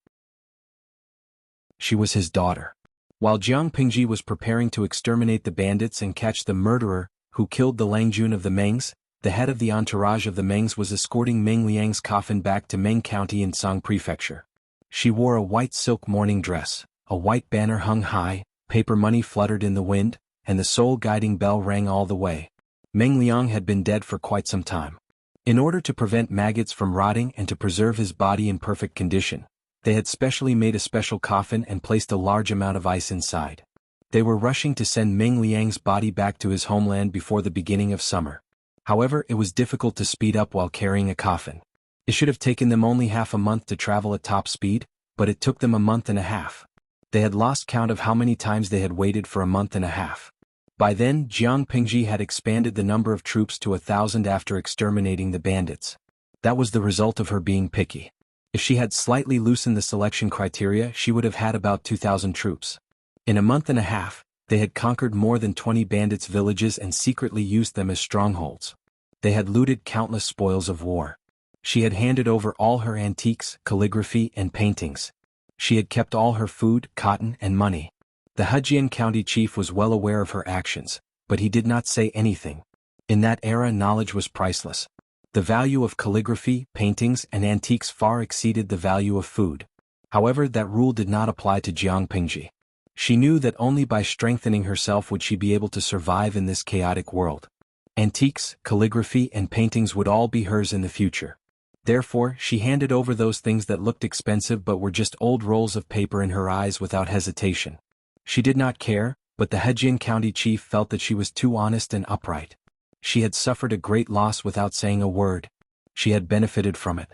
She was his daughter. While Jiang Pingji was preparing to exterminate the bandits and catch the murderer who killed the Langjun of the Mengs, the head of the entourage of the Mengs was escorting Meng Liang's coffin back to Meng County in Song Prefecture. She wore a white silk mourning dress, a white banner hung high, paper money fluttered in the wind, and the soul guiding bell rang all the way. Meng Liang had been dead for quite some time. In order to prevent maggots from rotting and to preserve his body in perfect condition, they had specially made a special coffin and placed a large amount of ice inside. They were rushing to send Meng Liang's body back to his homeland before the beginning of summer. However, it was difficult to speed up while carrying a coffin. It should have taken them only half a month to travel at top speed, but it took them a month and a half. They had lost count of how many times they had waited for a month and a half. By then, Jiang Pingji had expanded the number of troops to 1,000 after exterminating the bandits. That was the result of her being picky. If she had slightly loosened the selection criteria, she would have had about 2,000 troops. In a month and a half, they had conquered more than 20 bandits' villages and secretly used them as strongholds. They had looted countless spoils of war. She had handed over all her antiques, calligraphy, and paintings. She had kept all her food, cotton, and money. The Hejian county chief was well aware of her actions, but he did not say anything. In that era, knowledge was priceless. The value of calligraphy, paintings, and antiques far exceeded the value of food. However, that rule did not apply to Jiang Pingji. She knew that only by strengthening herself would she be able to survive in this chaotic world. Antiques, calligraphy, and paintings would all be hers in the future. Therefore, she handed over those things that looked expensive but were just old rolls of paper in her eyes without hesitation. She did not care, but the Hejian county chief felt that she was too honest and upright. She had suffered a great loss without saying a word. She had benefited from it.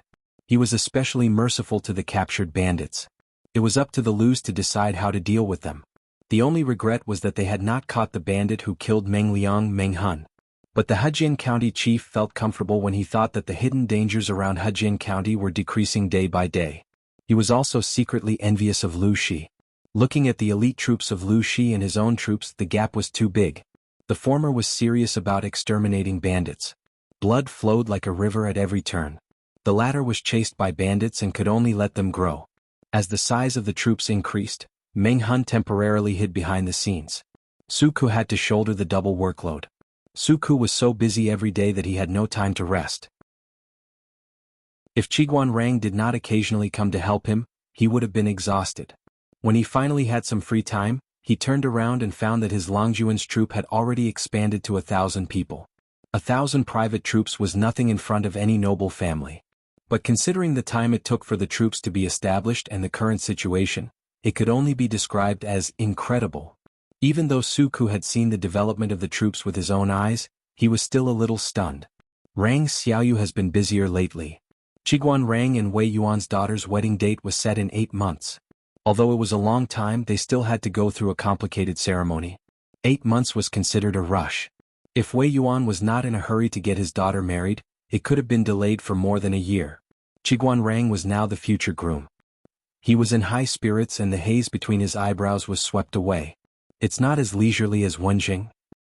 He was especially merciful to the captured bandits. It was up to the Lus to decide how to deal with them. The only regret was that they had not caught the bandit who killed Meng Liang Meng Hun. But the Hejian county chief felt comfortable when he thought that the hidden dangers around Hejian county were decreasing day by day. He was also secretly envious of Lu Shi. Looking at the elite troops of Lu Shi and his own troops, the gap was too big. The former was serious about exterminating bandits. Blood flowed like a river at every turn. The latter was chased by bandits and could only let them grow. As the size of the troops increased, Meng Hun temporarily hid behind the scenes. Suku had to shoulder the double workload. Suku was so busy every day that he had no time to rest. If Qiguan Rang did not occasionally come to help him, he would have been exhausted. When he finally had some free time, he turned around and found that his Longjuan's troop had already expanded to 1,000 people. 1,000 private troops was nothing in front of any noble family. But considering the time it took for the troops to be established and the current situation, it could only be described as incredible. Even though Suku had seen the development of the troops with his own eyes, he was still a little stunned. Rang Xiaoyu has been busier lately. Qiguan Rang and Wei Yuan's daughter's wedding date was set in 8 months. Although it was a long time, they still had to go through a complicated ceremony. 8 months was considered a rush. If Wei Yuan was not in a hurry to get his daughter married, it could have been delayed for more than a year. Qiguan Rang was now the future groom. He was in high spirits and the haze between his eyebrows was swept away. It's not as leisurely as Wenjing,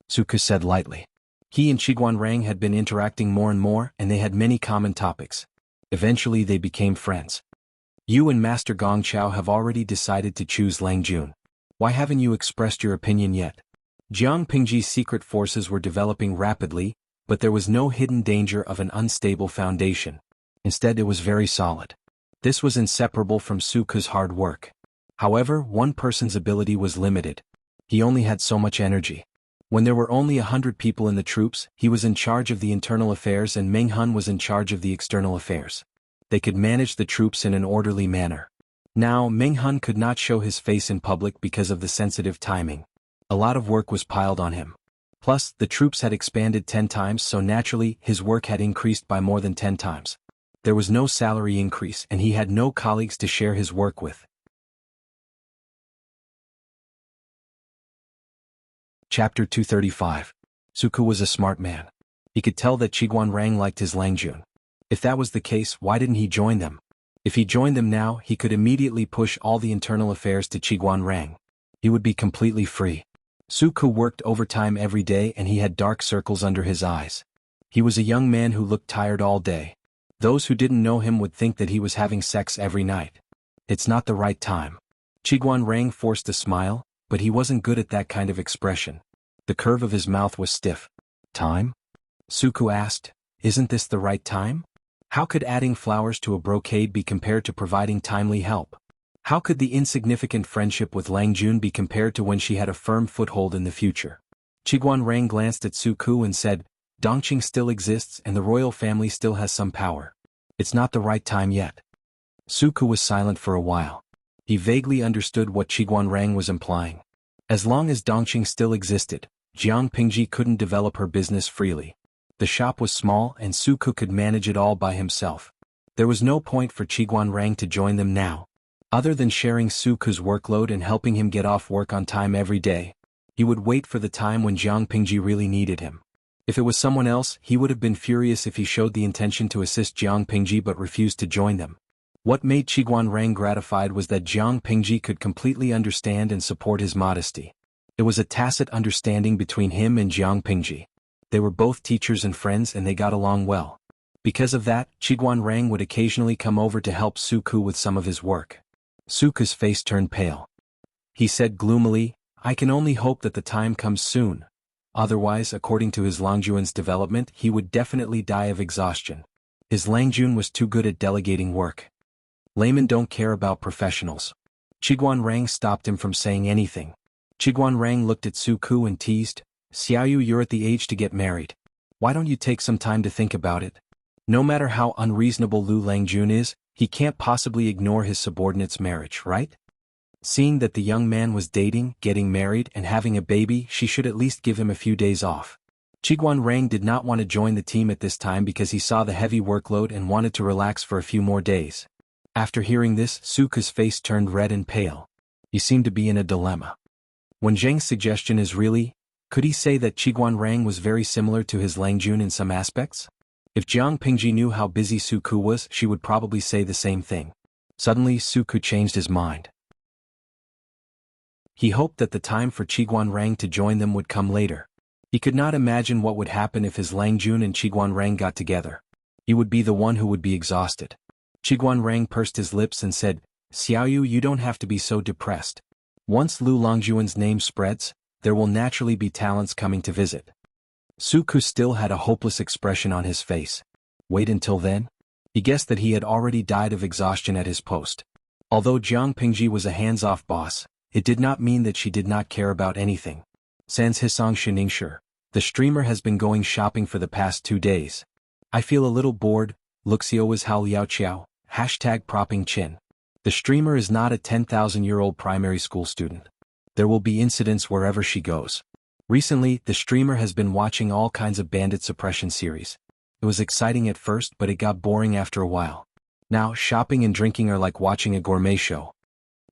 Suku said lightly. He and Qiguan Rang had been interacting more and more and they had many common topics. Eventually they became friends. You and Master Gong Chao have already decided to choose Lang Jun. Why haven't you expressed your opinion yet? Jiang Pingji's secret forces were developing rapidly, but there was no hidden danger of an unstable foundation. Instead, it was very solid. This was inseparable from Suku's hard work. However, one person's ability was limited. He only had so much energy. When there were only 100 people in the troops, he was in charge of the internal affairs and Meng Hun was in charge of the external affairs. They could manage the troops in an orderly manner. Now, Ming-hun could not show his face in public because of the sensitive timing. A lot of work was piled on him. Plus, the troops had expanded 10 times, so naturally, his work had increased by more than 10 times. There was no salary increase and he had no colleagues to share his work with. Chapter 235. Suku was a smart man. He could tell that Chiguanrang liked his Langjun. If that was the case, why didn't he join them? If he joined them now, he could immediately push all the internal affairs to Chiguanrang. He would be completely free. Suku worked overtime every day and he had dark circles under his eyes. He was a young man who looked tired all day. Those who didn't know him would think that he was having sex every night. It's not the right time. Chiguanrang forced a smile, but he wasn't good at that kind of expression. The curve of his mouth was stiff. Time? Suku asked, isn't this the right time? How could adding flowers to a brocade be compared to providing timely help? How could the insignificant friendship with Langjun be compared to when she had a firm foothold in the future? Chiguanrang glanced at Suku and said, Dongqing still exists and the royal family still has some power. It's not the right time yet. Suku was silent for a while. He vaguely understood what Chiguanrang was implying. As long as Dongqing still existed, Jiang Pingji couldn't develop her business freely. The shop was small and Suku could manage it all by himself. There was no point for Chiguanrang to join them now. Other than sharing Suku's workload and helping him get off work on time every day, he would wait for the time when Jiang Pingji really needed him. If it was someone else, he would have been furious if he showed the intention to assist Jiang Pingji but refused to join them. What made Chiguanrang gratified was that Jiang Pingji could completely understand and support his modesty. It was a tacit understanding between him and Jiang Pingji. They were both teachers and friends and they got along well. Because of that, Chiguanrang would occasionally come over to help Suku with some of his work. Suku's face turned pale. He said gloomily, I can only hope that the time comes soon. Otherwise, according to his Langjun's development, he would definitely die of exhaustion. His Langjun was too good at delegating work. Laymen don't care about professionals. Chiguanrang stopped him from saying anything. Chiguanrang looked at Suku and teased, Xiaoyu, you're at the age to get married. Why don't you take some time to think about it? No matter how unreasonable Lu Langjun is, he can't possibly ignore his subordinate's marriage, right? Seeing that the young man was dating, getting married, and having a baby, she should at least give him a few days off. Chiguanrang did not want to join the team at this time because he saw the heavy workload and wanted to relax for a few more days. After hearing this, Suku's face turned red and pale. He seemed to be in a dilemma. When Zheng's suggestion is really, could he say that Chiguanrang was very similar to his Langjun in some aspects? If Jiang Pingji knew how busy Suku was, she would probably say the same thing. Suddenly, Suku changed his mind. He hoped that the time for Chiguanrang to join them would come later. He could not imagine what would happen if his Langjun and Chiguanrang got together. He would be the one who would be exhausted. Chiguanrang pursed his lips and said, Xiaoyu, you don't have to be so depressed. Once Lu Langjuan's name spreads, there will naturally be talents coming to visit. Suku still had a hopeless expression on his face. Wait until then? He guessed that he had already died of exhaustion at his post. Although Jiang Pingji was a hands-off boss, it did not mean that she did not care about anything. Sans Hisong Shiningsher, the streamer has been going shopping for the past 2 days. I feel a little bored, Luxio was Hao Liao Chiao, #propping chin. The streamer is not a 10,000-year-old primary school student. There will be incidents wherever she goes. Recently, the streamer has been watching all kinds of bandit suppression series. It was exciting at first, but it got boring after a while. Now, shopping and drinking are like watching a gourmet show.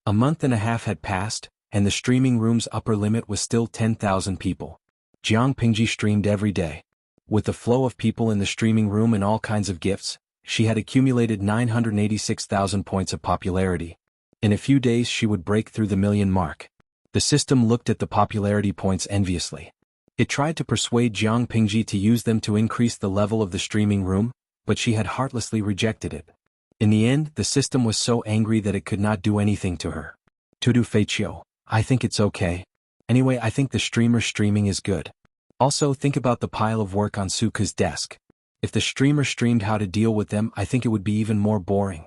A month and a half had passed, and the streaming room's upper limit was still 10,000 people. Jiang Pingji streamed every day. With the flow of people in the streaming room and all kinds of gifts, she had accumulated 986,000 points of popularity. In a few days she would break through the million mark. The system looked at the popularity points enviously. It tried to persuade Jiang Pingji to use them to increase the level of the streaming room, but she had heartlessly rejected it. In the end, the system was so angry that it could not do anything to her. Tudu Feichio, I think it's okay. Anyway, I think the streamer streaming is good. Also, think about the pile of work on Suku's desk. If the streamer streamed how to deal with them, I think it would be even more boring.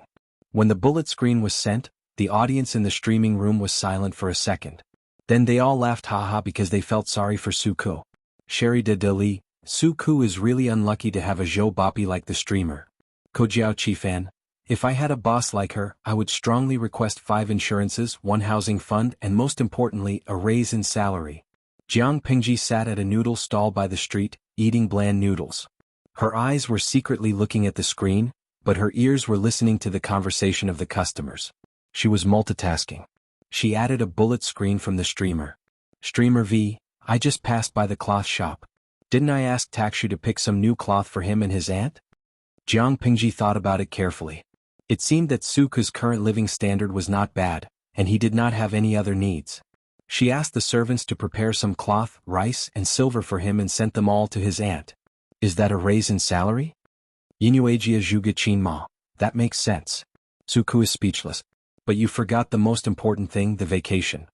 When the bullet screen was sent, the audience in the streaming room was silent for a second. Then they all laughed haha because they felt sorry for Suku. Sherry de Deli, Suku is really unlucky to have a Zhou Bapi like the streamer. Kojiao Chifan, If I had a boss like her, I would strongly request 5 insurances, 1 housing fund, and most importantly, a raise in salary. Jiang Pingji sat at a noodle stall by the street, eating bland noodles. Her eyes were secretly looking at the screen, but her ears were listening to the conversation of the customers. She was multitasking. She added a bullet screen from the streamer. Streamer V, I just passed by the cloth shop. Didn't I ask Takshu to pick some new cloth for him and his aunt? Jiang Pingji thought about it carefully. It seemed that Suku's current living standard was not bad, and he did not have any other needs. She asked the servants to prepare some cloth, rice, and silver for him and sent them all to his aunt. Is that a raise in salary? Yinuagia Zhuge Qinma, that makes sense. Suku is speechless. But you forgot the most important thing, the vacation.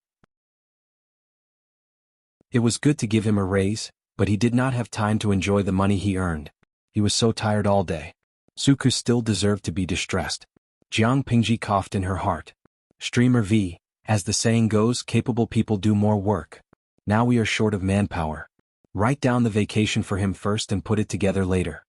It was good to give him a raise, but he did not have time to enjoy the money he earned. He was so tired all day. Suku still deserved to be distressed. Jiang Pingji coughed in her heart. Streamer V, as the saying goes, capable people do more work. Now we are short of manpower. Write down the vacation for him first and put it together later.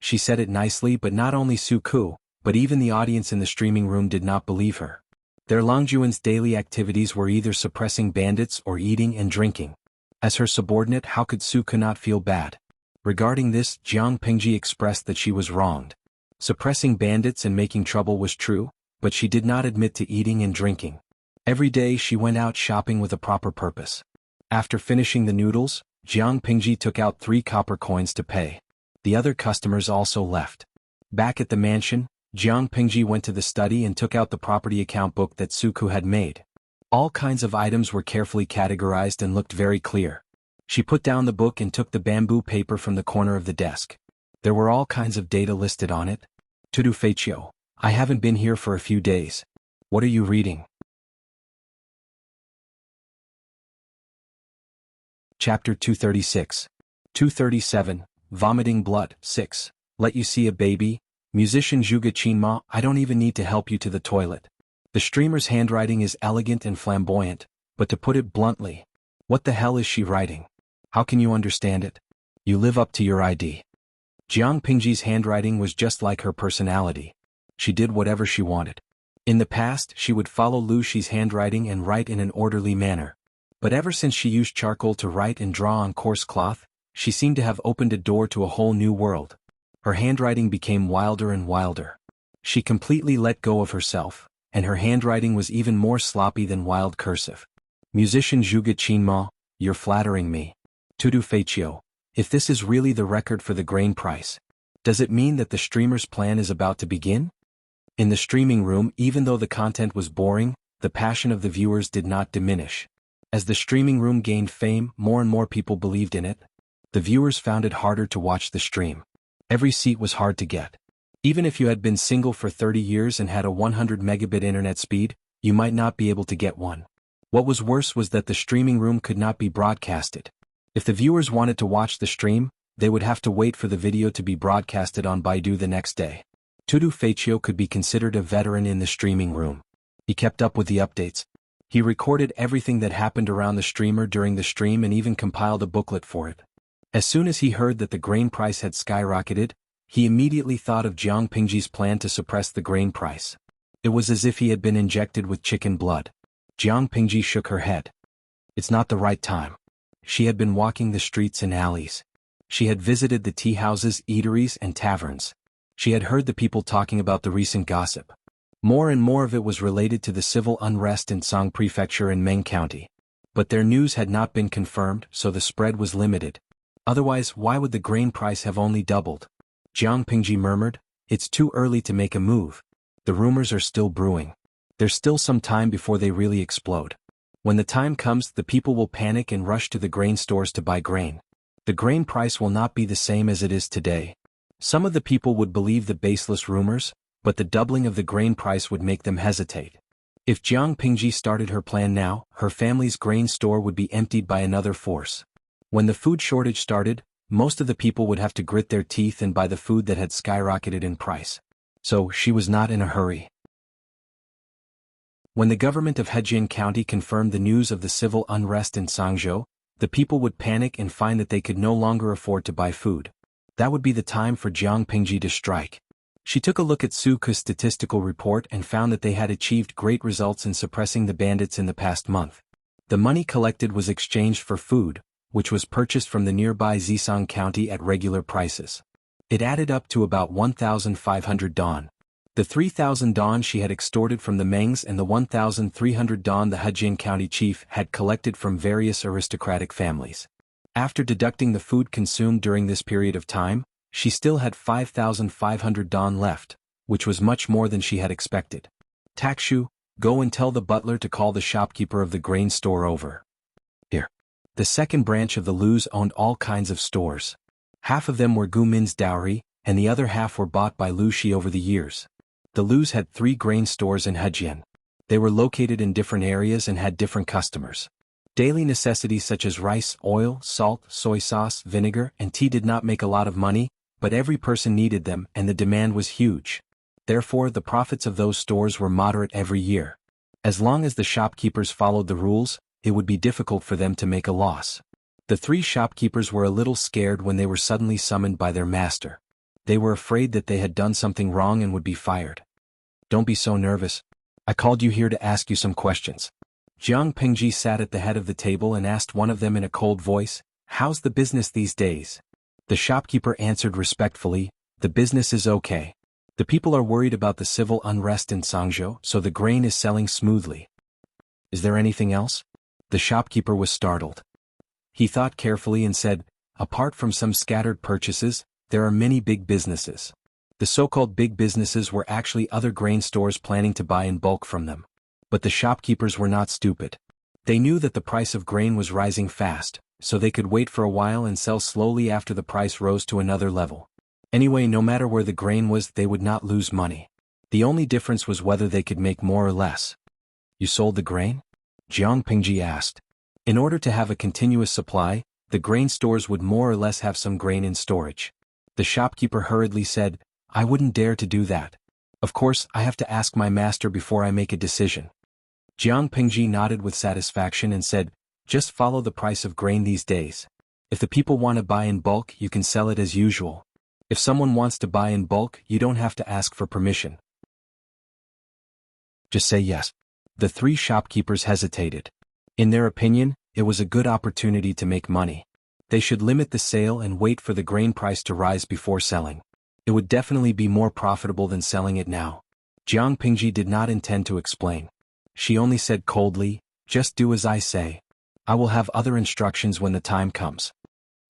She said it nicely, but not only Suku, but even the audience in the streaming room did not believe her. Their Longjuan's daily activities were either suppressing bandits or eating and drinking. As her subordinate, how could Suku not feel bad? Regarding this, Jiang Pingji expressed that she was wronged. Suppressing bandits and making trouble was true, but she did not admit to eating and drinking. Every day she went out shopping with a proper purpose. After finishing the noodles, Jiang Pingji took out 3 copper coins to pay. The other customers also left. Back at the mansion, Jiang Pingji went to the study and took out the property account book that Suku had made. All kinds of items were carefully categorized and looked very clear. She put down the book and took the bamboo paper from the corner of the desk. There were all kinds of data listed on it. Tudu Feichio, I haven't been here for a few days. What are you reading? Chapter 236. 237, Vomiting Blood, 6. Let you see a baby? Musician Zhuge Qinma, I don't even need to help you to the toilet. The streamer's handwriting is elegant and flamboyant, but to put it bluntly, what the hell is she writing? How can you understand it? You live up to your ID. Jiang Pingji's handwriting was just like her personality. She did whatever she wanted. In the past, she would follow Lu Shi's handwriting and write in an orderly manner. But ever since she used charcoal to write and draw on coarse cloth, she seemed to have opened a door to a whole new world. Her handwriting became wilder and wilder. She completely let go of herself, and her handwriting was even more sloppy than wild cursive. Musician Zhuge Qinma, you're flattering me. Tudu Feichio, if this is really the record for the grain price, does it mean that the streamer's plan is about to begin? In the streaming room, even though the content was boring, the passion of the viewers did not diminish. As the streaming room gained fame, more and more people believed in it. The viewers found it harder to watch the stream. Every seat was hard to get. Even if you had been single for 30 years and had a 100 megabit internet speed, you might not be able to get one. What was worse was that the streaming room could not be broadcasted. If the viewers wanted to watch the stream, they would have to wait for the video to be broadcasted on Baidu the next day. Tudu Feichio could be considered a veteran in the streaming room. He kept up with the updates. He recorded everything that happened around the streamer during the stream and even compiled a booklet for it. As soon as he heard that the grain price had skyrocketed, he immediately thought of Jiang Pingji's plan to suppress the grain price. It was as if he had been injected with chicken blood. Jiang Pingji shook her head. It's not the right time. She had been walking the streets and alleys. She had visited the tea houses, eateries, and taverns. She had heard the people talking about the recent gossip. More and more of it was related to the civil unrest in Song Prefecture in Meng County. But their news had not been confirmed, so the spread was limited. Otherwise, why would the grain price have only doubled? Jiang Pingji murmured, it's too early to make a move. The rumors are still brewing. There's still some time before they really explode. When the time comes, the people will panic and rush to the grain stores to buy grain. The grain price will not be the same as it is today. Some of the people would believe the baseless rumors, but the doubling of the grain price would make them hesitate. If Jiang Pingji started her plan now, her family's grain store would be emptied by another force. When the food shortage started, most of the people would have to grit their teeth and buy the food that had skyrocketed in price. So she was not in a hurry. When the government of Hejian County confirmed the news of the civil unrest in Sangzhou, the people would panic and find that they could no longer afford to buy food. That would be the time for Jiang Pingji to strike. She took a look at Suku's statistical report and found that they had achieved great results in suppressing the bandits in the past month. The money collected was exchanged for food, which was purchased from the nearby Zisong County at regular prices. It added up to about 1,500 dong. The 3,000 dong she had extorted from the Mengs and the 1,300 dong the Hejian County chief had collected from various aristocratic families. After deducting the food consumed during this period of time, she still had 5,500 dong left, which was much more than she had expected. Takshu, go and tell the butler to call the shopkeeper of the grain store over here. The second branch of the Lus owned all kinds of stores. Half of them were Gu Min's dowry, and the other half were bought by Lu Shi over the years. The Lus had 3 grain stores in Hejian. They were located in different areas and had different customers. Daily necessities such as rice, oil, salt, soy sauce, vinegar, and tea did not make a lot of money, but every person needed them and the demand was huge. Therefore, the profits of those stores were moderate every year. As long as the shopkeepers followed the rules, it would be difficult for them to make a loss. The 3 shopkeepers were a little scared when they were suddenly summoned by their master. They were afraid that they had done something wrong and would be fired. Don't be so nervous. I called you here to ask you some questions. Jiang Pingji sat at the head of the table and asked one of them in a cold voice, "How's the business these days?" The shopkeeper answered respectfully, "The business is okay. The people are worried about the civil unrest in Sangzhou, so the grain is selling smoothly." "Is there anything else?" The shopkeeper was startled. He thought carefully and said, "Apart from some scattered purchases, there are many big businesses." The so-called big businesses were actually other grain stores planning to buy in bulk from them. But the shopkeepers were not stupid. They knew that the price of grain was rising fast, so they could wait for a while and sell slowly after the price rose to another level. Anyway, no matter where the grain was, they would not lose money. The only difference was whether they could make more or less. "You sold the grain?" Jiang Pingji asked. In order to have a continuous supply, the grain stores would more or less have some grain in storage. The shopkeeper hurriedly said, "I wouldn't dare to do that. Of course, I have to ask my master before I make a decision." Jiang Pingji nodded with satisfaction and said, "Just follow the price of grain these days. If the people want to buy in bulk, you can sell it as usual. If someone wants to buy in bulk, you don't have to ask for permission. Just say yes." The 3 shopkeepers hesitated. In their opinion, it was a good opportunity to make money. They should limit the sale and wait for the grain price to rise before selling. It would definitely be more profitable than selling it now. Jiang Pingji did not intend to explain. She only said coldly, "Just do as I say. I will have other instructions when the time comes."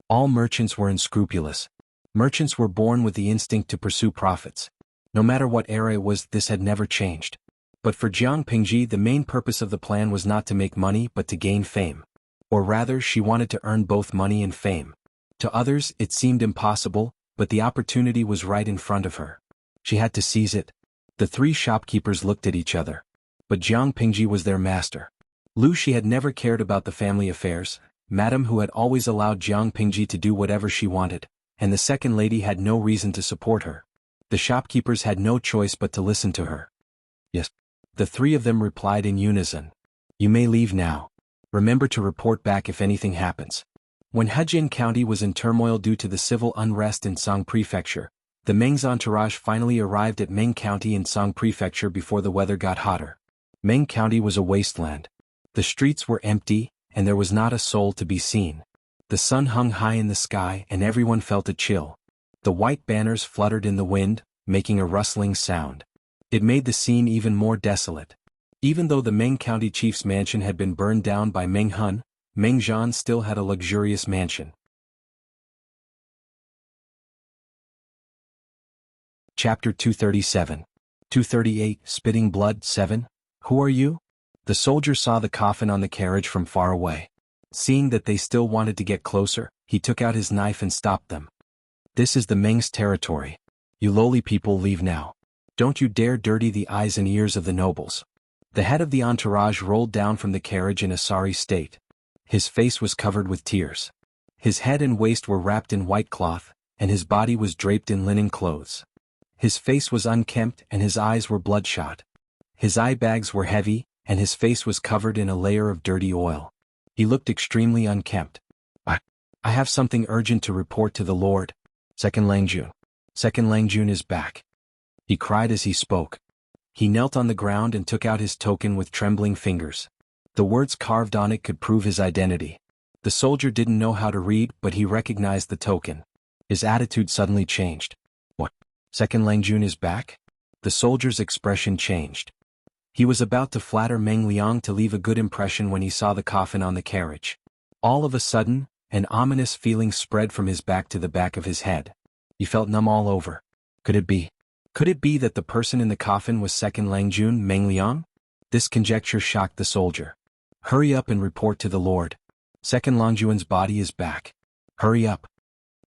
All merchants were unscrupulous. Merchants were born with the instinct to pursue profits. No matter what era it was, this had never changed. But for Jiang Pingji, the main purpose of the plan was not to make money but to gain fame. Or rather, she wanted to earn both money and fame. To others, it seemed impossible, but the opportunity was right in front of her. She had to seize it. The 3 shopkeepers looked at each other. But Jiang Pingji was their master. Lu Shi had never cared about the family affairs, Madame who had always allowed Jiang Pingji to do whatever she wanted, and the second lady had no reason to support her. The shopkeepers had no choice but to listen to her. "Yes." The 3 of them replied in unison. "You may leave now. Remember to report back if anything happens." When Hejian County was in turmoil due to the civil unrest in Song Prefecture, the Meng's entourage finally arrived at Meng County in Song Prefecture before the weather got hotter. Meng County was a wasteland. The streets were empty, and there was not a soul to be seen. The sun hung high in the sky and everyone felt a chill. The white banners fluttered in the wind, making a rustling sound. It made the scene even more desolate. Even though the Meng County chief's mansion had been burned down by Meng Hun, Meng Zhan still had a luxurious mansion. Chapter 237. 238, Spitting Blood 7. Who are you? The soldier saw the coffin on the carriage from far away. Seeing that they still wanted to get closer, he took out his knife and stopped them. "This is the Meng's territory. You lowly people leave now. Don't you dare dirty the eyes and ears of the nobles." The head of the entourage rolled down from the carriage in a sorry state. His face was covered with tears. His head and waist were wrapped in white cloth, and his body was draped in linen clothes. His face was unkempt and his eyes were bloodshot. His eye bags were heavy, and his face was covered in a layer of dirty oil. He looked extremely unkempt. I have something urgent to report to the Lord. Second Langjun. Second Langjun is back. he cried as he spoke. He knelt on the ground and took out his token with trembling fingers. The words carved on it could prove his identity. The soldier didn't know how to read, but he recognized the token. His attitude suddenly changed. What? Second Langjun is back? The soldier's expression changed. He was about to flatter Meng Liang to leave a good impression when he saw the coffin on the carriage. All of a sudden, an ominous feeling spread from his back to the back of his head. He felt numb all over. Could it be? Could it be that the person in the coffin was Second Langjun, Meng Liang? This conjecture shocked the soldier. Hurry up and report to the Lord. Second Langjun's body is back. Hurry up.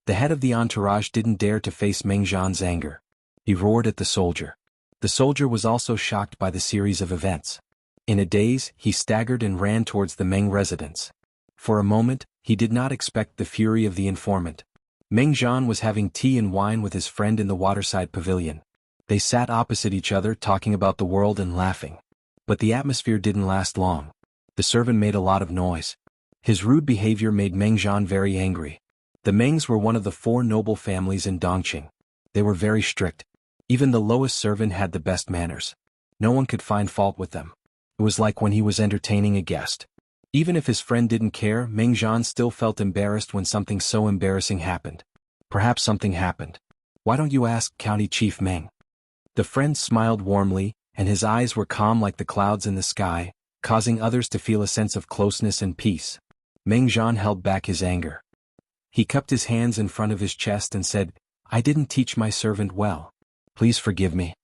The head of the entourage didn't dare to face Meng Zhan's anger. He roared at the soldier. The soldier was also shocked by the series of events. In a daze, he staggered and ran towards the Meng residence. For a moment, he did not expect the fury of the informant. Meng Zhan was having tea and wine with his friend in the waterside pavilion. They sat opposite each other talking about the world and laughing. But the atmosphere didn't last long. The servant made a lot of noise. His rude behavior made Meng Zhan very angry. The Mengs were one of the 4 noble families in Dongqing. They were very strict. Even the lowest servant had the best manners. No one could find fault with them. It was like when he was entertaining a guest. Even if his friend didn't care, Meng Zhan still felt embarrassed when something so embarrassing happened. Perhaps something happened. Why don't you ask County Chief Meng? The friend smiled warmly, and his eyes were calm like the clouds in the sky, causing others to feel a sense of closeness and peace. Meng Zhan held back his anger. He cupped his hands in front of his chest and said, "I didn't teach my servant well. Please forgive me."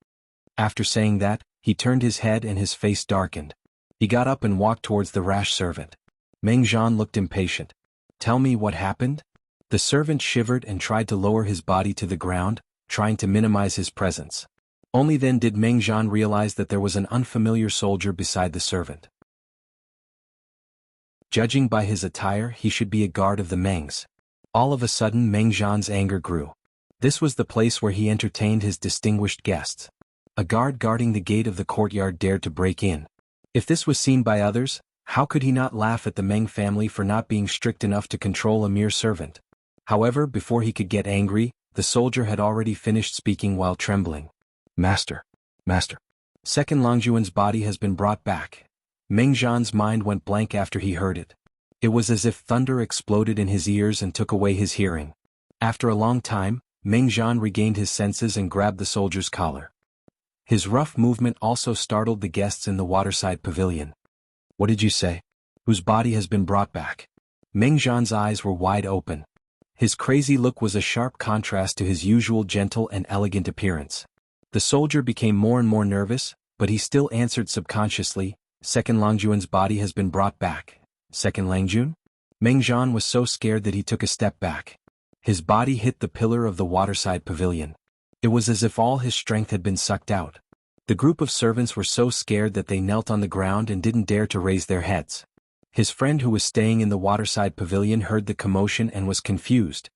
After saying that, he turned his head and his face darkened. He got up and walked towards the rash servant. Meng Zhan looked impatient. "Tell me what happened?" The servant shivered and tried to lower his body to the ground, trying to minimize his presence. Only then did Meng Zhan realize that there was an unfamiliar soldier beside the servant. Judging by his attire, he should be a guard of the Mengs. All of a sudden Meng Zhan's anger grew. This was the place where he entertained his distinguished guests. A guard guarding the gate of the courtyard dared to break in. If this was seen by others, how could he not laugh at the Meng family for not being strict enough to control a mere servant? However, before he could get angry, the soldier had already finished speaking while trembling. Master. Second Langjun's body has been brought back. Meng Zhan's mind went blank after he heard it. It was as if thunder exploded in his ears and took away his hearing. After a long time, Meng Zhan regained his senses and grabbed the soldier's collar. His rough movement also startled the guests in the waterside pavilion. "What did you say? Whose body has been brought back?" Meng Zhan's eyes were wide open. His crazy look was a sharp contrast to his usual gentle and elegant appearance. The soldier became more and more nervous, but he still answered subconsciously, "Second Langjun's body has been brought back." "Second Langjun?" Meng Zhan was so scared that he took a step back. His body hit the pillar of the waterside pavilion. It was as if all his strength had been sucked out. The group of servants were so scared that they knelt on the ground and didn't dare to raise their heads. His friend who was staying in the waterside pavilion heard the commotion and was confused.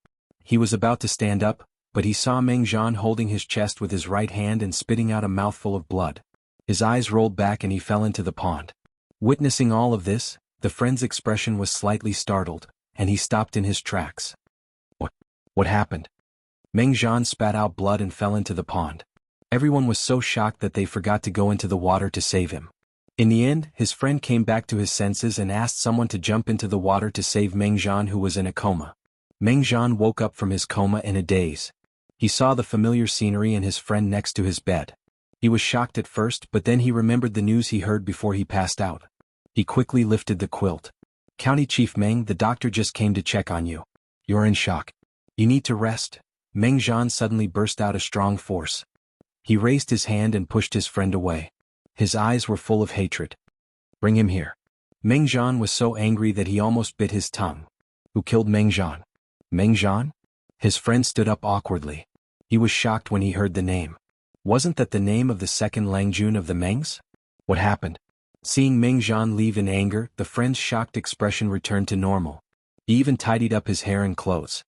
He was about to stand up, but he saw Meng Zhan holding his chest with his right hand and spitting out a mouthful of blood. His eyes rolled back and he fell into the pond. Witnessing all of this, the friend's expression was slightly startled, and he stopped in his tracks. What happened? Meng Zhan spat out blood and fell into the pond. Everyone was so shocked that they forgot to go into the water to save him. In the end, his friend came back to his senses and asked someone to jump into the water to save Meng Zhan, who was in a coma. Meng Zhan woke up from his coma in a daze. He saw the familiar scenery and his friend next to his bed. He was shocked at first, but then he remembered the news he heard before he passed out. He quickly lifted the quilt. "County Chief Meng, the doctor just came to check on you. You're in shock. You need to rest." Meng Zhan suddenly burst out a strong force. He raised his hand and pushed his friend away. His eyes were full of hatred. "Bring him here." Meng Zhan was so angry that he almost bit his tongue. "Who killed Meng Zhan?" "Meng Zhan?" His friend stood up awkwardly. He was shocked when he heard the name. Wasn't that the name of the second Langjun of the Mengs? What happened? Seeing Meng Zhan leave in anger, the friend's shocked expression returned to normal. He even tidied up his hair and clothes.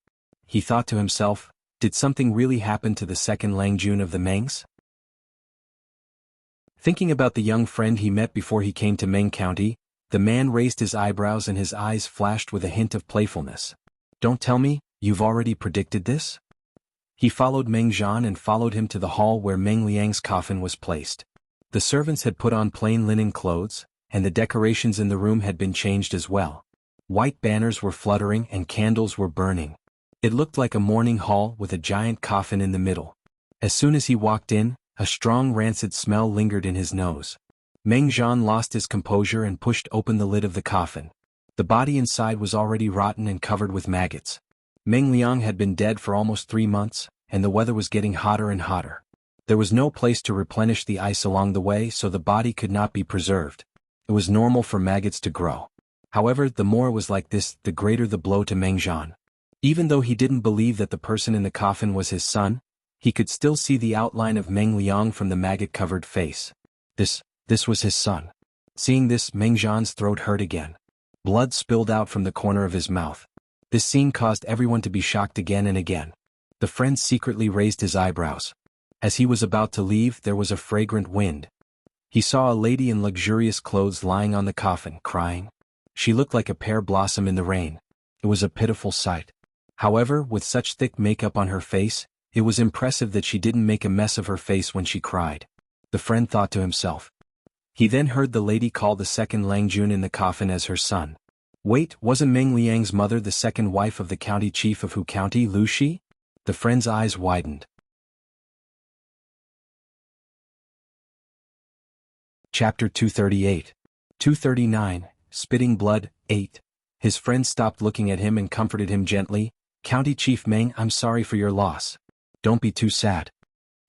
He thought to himself, did something really happen to the second Langjun of the Mengs? Thinking about the young friend he met before he came to Meng County, the man raised his eyebrows and his eyes flashed with a hint of playfulness. "Don't tell me, you've already predicted this?" He followed Meng Zhan and followed him to the hall where Meng Liang's coffin was placed. The servants had put on plain linen clothes, and the decorations in the room had been changed as well. White banners were fluttering and candles were burning. It looked like a mourning hall with a giant coffin in the middle. As soon as he walked in, a strong rancid smell lingered in his nose. Meng Zhan lost his composure and pushed open the lid of the coffin. The body inside was already rotten and covered with maggots. Meng Liang had been dead for almost 3 months, and the weather was getting hotter and hotter. There was no place to replenish the ice along the way, so the body could not be preserved. It was normal for maggots to grow. However, the more it was like this, the greater the blow to Meng Zhan. Even though he didn't believe that the person in the coffin was his son, he could still see the outline of Meng Liang from the maggot-covered face. This was his son. Seeing this, Meng Zhan's throat hurt again. Blood spilled out from the corner of his mouth. This scene caused everyone to be shocked again and again. The friend secretly raised his eyebrows. As he was about to leave, there was a fragrant wind. He saw a lady in luxurious clothes lying on the coffin, crying. She looked like a pear blossom in the rain. It was a pitiful sight. However, with such thick makeup on her face, it was impressive that she didn't make a mess of her face when she cried. The friend thought to himself. He then heard the lady call the second Lang Jun in the coffin as her son. Wait, wasn't Meng Liang's mother the second wife of the county chief of Hu County, Lu Shi? The friend's eyes widened. Chapter 238. 239, Spitting Blood, 8. His friend stopped looking at him and comforted him gently. County Chief Meng, I'm sorry for your loss. Don't be too sad.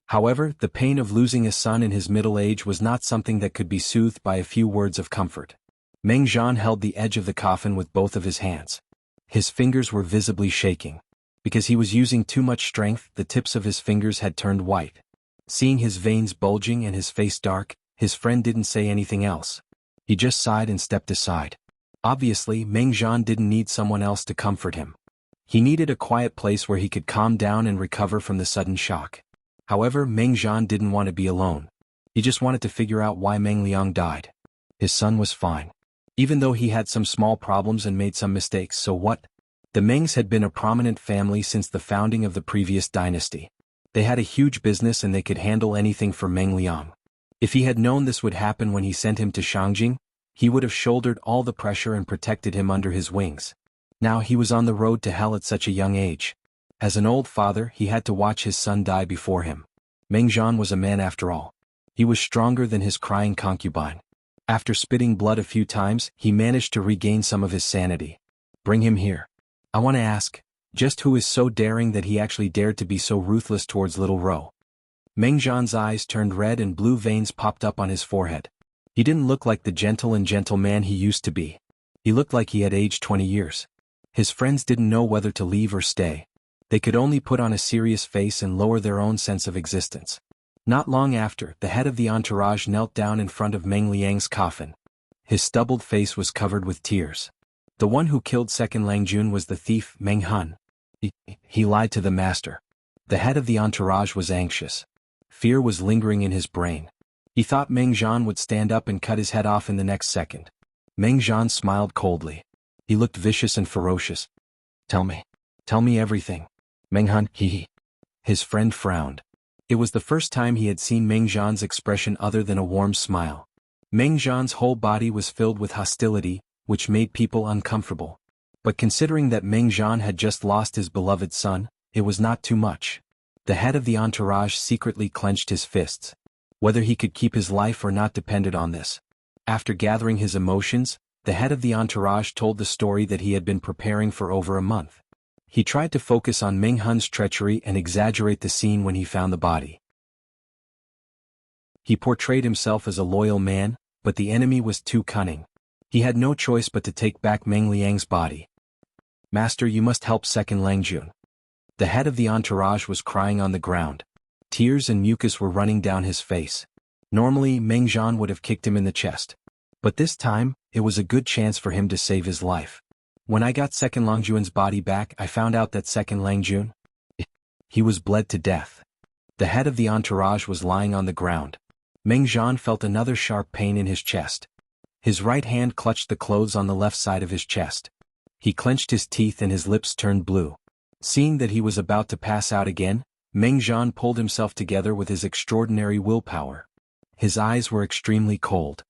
However, the pain of losing a son in his middle age was not something that could be soothed by a few words of comfort. Meng Zhan held the edge of the coffin with both of his hands. His fingers were visibly shaking. Because he was using too much strength, the tips of his fingers had turned white. Seeing his veins bulging and his face dark, his friend didn't say anything else. He just sighed and stepped aside. Obviously, Meng Zhan didn't need someone else to comfort him. He needed a quiet place where he could calm down and recover from the sudden shock. However, Meng Zhan didn't want to be alone. He just wanted to figure out why Meng Liang died. His son was fine. Even though he had some small problems and made some mistakes, so what? The Mengs had been a prominent family since the founding of the previous dynasty. They had a huge business and they could handle anything for Meng Liang. If he had known this would happen when he sent him to Shangjing, he would have shouldered all the pressure and protected him under his wings. Now he was on the road to hell at such a young age. As an old father, he had to watch his son die before him. Meng Zhan was a man after all. He was stronger than his crying concubine. After spitting blood a few times, he managed to regain some of his sanity. Bring him here. I want to ask, just who is so daring that he actually dared to be so ruthless towards little Ro? Meng Zhan's eyes turned red and blue veins popped up on his forehead. He didn't look like the gentle man he used to be. He looked like he had aged 20 years. His friends didn't know whether to leave or stay. They could only put on a serious face and lower their own sense of existence. Not long after, the head of the entourage knelt down in front of Meng Liang's coffin. His stubbled face was covered with tears. The one who killed second Lang Jun was the thief, Meng Han. He lied to the master. The head of the entourage was anxious. Fear was lingering in his brain. He thought Meng Zhan would stand up and cut his head off in the next second. Meng Zhan smiled coldly. He looked vicious and ferocious. Tell me everything. Meng Han, His friend frowned. It was the first time he had seen Meng Zhan's expression other than a warm smile. Meng Zhan's whole body was filled with hostility, which made people uncomfortable. But considering that Meng Zhan had just lost his beloved son, it was not too much. The head of the entourage secretly clenched his fists. Whether he could keep his life or not depended on this. After gathering his emotions, the head of the entourage told the story that he had been preparing for over a month. He tried to focus on Meng Han's treachery and exaggerate the scene when he found the body. He portrayed himself as a loyal man, but the enemy was too cunning. He had no choice but to take back Meng Liang's body. Master, you must help second Lang Jun. The head of the entourage was crying on the ground. Tears and mucus were running down his face. Normally, Meng Zhan would have kicked him in the chest. But this time, it was a good chance for him to save his life. When I got second Lang Jun's body back, I found out that second Lang Jun, he was bled to death. The head of the entourage was lying on the ground. Meng Zhan felt another sharp pain in his chest. His right hand clutched the clothes on the left side of his chest. He clenched his teeth and his lips turned blue. Seeing that he was about to pass out again, Meng Jian pulled himself together with his extraordinary willpower. His eyes were extremely cold.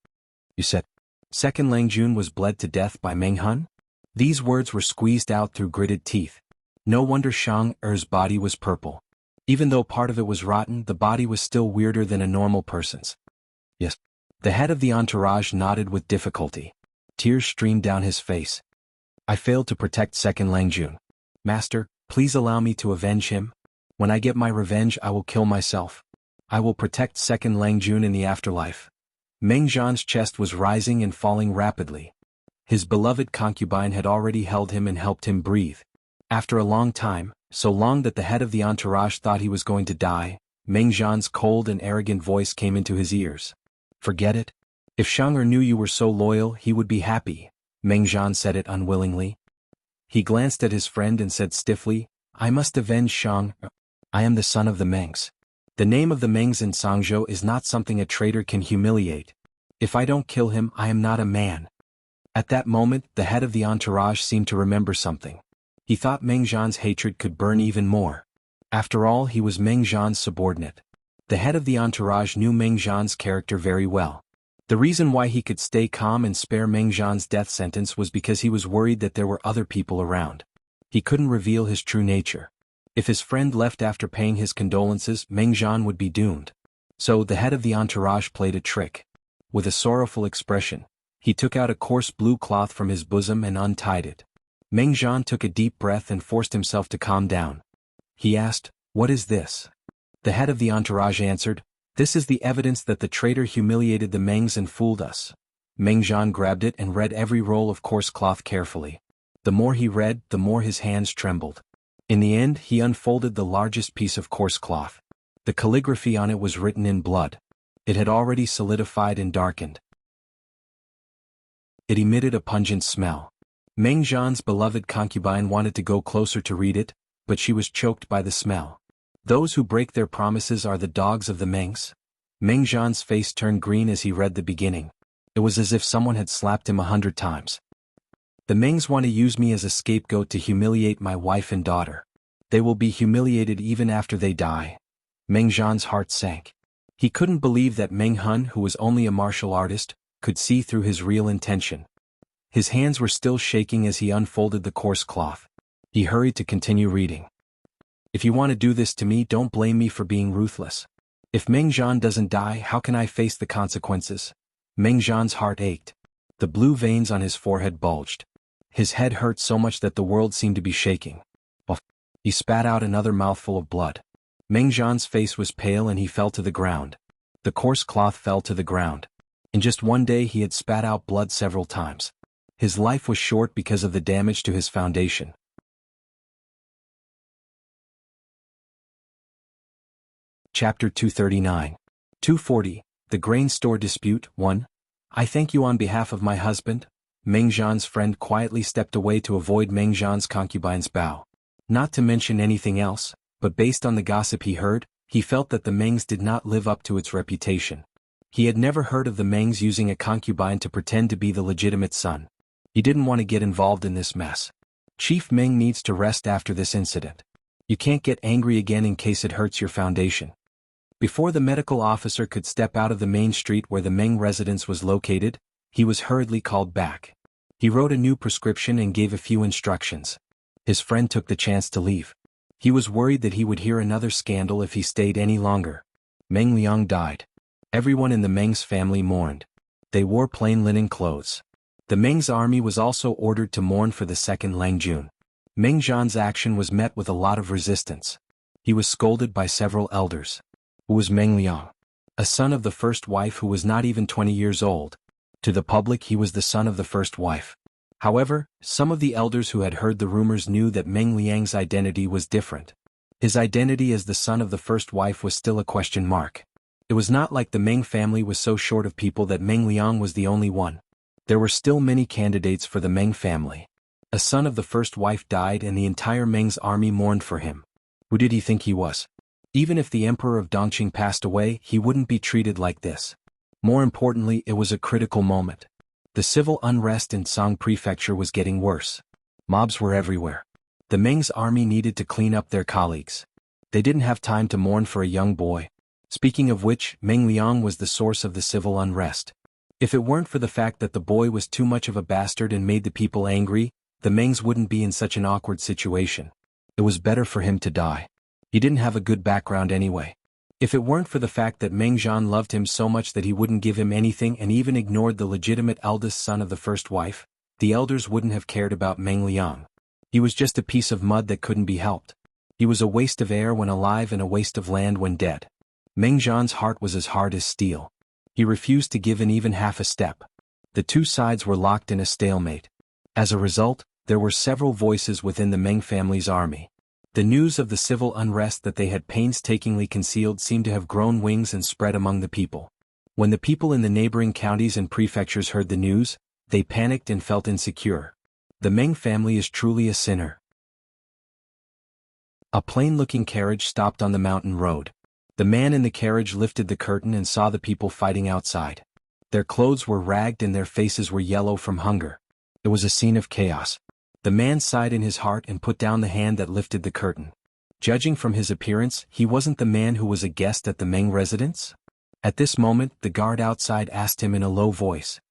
You said, Second Lang Jun was bled to death by Meng Hun? These words were squeezed out through gritted teeth. No wonder Shang Er's body was purple. Even though part of it was rotten, the body was still weirder than a normal person's. Yes. The head of the entourage nodded with difficulty. Tears streamed down his face. I failed to protect Second Lang Jun. Master, please allow me to avenge him. When I get my revenge, I will kill myself. I will protect Second Lang Jun in the afterlife. Meng Jian's chest was rising and falling rapidly. His beloved concubine had already held him and helped him breathe. After a long time, so long that the head of the entourage thought he was going to die, Meng Jian's cold and arrogant voice came into his ears. Forget it. If Shang Er knew you were so loyal, he would be happy. Meng Jian said it unwillingly. He glanced at his friend and said stiffly, I must avenge Shang Er. I am the son of the Mengs. The name of the Mengs in Sangzhou is not something a traitor can humiliate. If I don't kill him, I am not a man. At that moment, the head of the entourage seemed to remember something. He thought Meng Jian's hatred could burn even more. After all, he was Meng Jian's subordinate. The head of the entourage knew Meng Jian's character very well. The reason why he could stay calm and spare Meng Jian's death sentence was because he was worried that there were other people around. He couldn't reveal his true nature. If his friend left after paying his condolences, Meng Jian would be doomed. So the head of the entourage played a trick. With a sorrowful expression, he took out a coarse blue cloth from his bosom and untied it. Meng Jian took a deep breath and forced himself to calm down. He asked, What is this? The head of the entourage answered, This is the evidence that the traitor humiliated the Mengs and fooled us. Meng Jian grabbed it and read every roll of coarse cloth carefully. The more he read, the more his hands trembled. In the end, he unfolded the largest piece of coarse cloth. The calligraphy on it was written in blood. It had already solidified and darkened. It emitted a pungent smell. Meng Jian's beloved concubine wanted to go closer to read it, but she was choked by the smell. Those who break their promises are the dogs of the Mengs. Meng Jian's face turned green as he read the beginning. It was as if someone had slapped him 100 times. The Mengs want to use me as a scapegoat to humiliate my wife and daughter. They will be humiliated even after they die. Meng Jian's heart sank. He couldn't believe that Meng Hun, who was only a martial artist, could see through his real intention. His hands were still shaking as he unfolded the coarse cloth. He hurried to continue reading. If you want to do this to me, don't blame me for being ruthless. If Meng Jian doesn't die, how can I face the consequences? Meng Jian's heart ached. The blue veins on his forehead bulged. His head hurt so much that the world seemed to be shaking. He spat out another mouthful of blood. Meng Jian's face was pale and he fell to the ground. The coarse cloth fell to the ground. In just one day he had spat out blood several times. His life was short because of the damage to his foundation. Chapter 239. 240. The Grain Store Dispute 1. I thank you on behalf of my husband. Meng Jian's friend quietly stepped away to avoid Meng Jian's concubine's bow. Not to mention anything else, but based on the gossip he heard, he felt that the Mengs did not live up to its reputation. He had never heard of the Mengs using a concubine to pretend to be the legitimate son. He didn't want to get involved in this mess. Chief Meng needs to rest after this incident. You can't get angry again in case it hurts your foundation. Before the medical officer could step out of the main street where the Meng residence was located, he was hurriedly called back. He wrote a new prescription and gave a few instructions. His friend took the chance to leave. He was worried that he would hear another scandal if he stayed any longer. Meng Liang died. Everyone in the Meng's family mourned. They wore plain linen clothes. The Meng's army was also ordered to mourn for the second Lang Jun. Meng Jian's action was met with a lot of resistance. He was scolded by several elders. Who was Meng Liang? A son of the first wife who was not even 20 years old. To the public he was the son of the first wife. However, some of the elders who had heard the rumors knew that Meng Liang's identity was different. His identity as the son of the first wife was still a question mark. It was not like the Meng family was so short of people that Meng Liang was the only one. There were still many candidates for the Meng family. A son of the first wife died and the entire Meng's army mourned for him. Who did he think he was? Even if the emperor of Dongqing passed away, he wouldn't be treated like this. More importantly, it was a critical moment. The civil unrest in Song Prefecture was getting worse. Mobs were everywhere. The Meng's army needed to clean up their colleagues. They didn't have time to mourn for a young boy. Speaking of which, Meng Liang was the source of the civil unrest. If it weren't for the fact that the boy was too much of a bastard and made the people angry, the Mengs wouldn't be in such an awkward situation. It was better for him to die. He didn't have a good background anyway. If it weren't for the fact that Meng Zhan loved him so much that he wouldn't give him anything and even ignored the legitimate eldest son of the first wife, the elders wouldn't have cared about Meng Liang. He was just a piece of mud that couldn't be helped. He was a waste of air when alive and a waste of land when dead. Meng Zhan's heart was as hard as steel. He refused to give in even half a step. The two sides were locked in a stalemate. As a result, there were several voices within the Meng family's army. The news of the civil unrest that they had painstakingly concealed seemed to have grown wings and spread among the people. When the people in the neighboring counties and prefectures heard the news, they panicked and felt insecure. The Meng family is truly a sinner. A plain-looking carriage stopped on the mountain road. The man in the carriage lifted the curtain and saw the people fighting outside. Their clothes were ragged and their faces were yellow from hunger. It was a scene of chaos. The man sighed in his heart and put down the hand that lifted the curtain. Judging from his appearance, he wasn't the man who was a guest at the Meng residence. At this moment, the guard outside asked him in a low voice,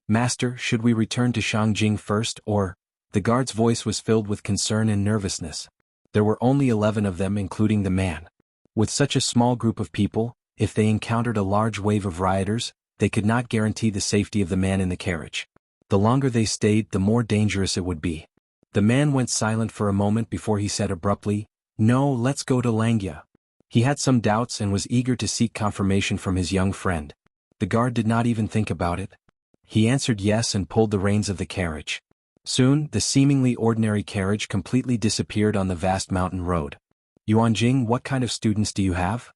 "Master, should we return to Shangjing first, or?" The guard's voice was filled with concern and nervousness. There were only 11 of them, including the man. With such a small group of people, if they encountered a large wave of rioters, they could not guarantee the safety of the man in the carriage. The longer they stayed, the more dangerous it would be. The man went silent for a moment before he said abruptly, "No, let's go to Langya." He had some doubts and was eager to seek confirmation from his young friend. The guard did not even think about it. He answered yes and pulled the reins of the carriage. Soon, the seemingly ordinary carriage completely disappeared on the vast mountain road. "Yuanjing, what kind of students do you have?"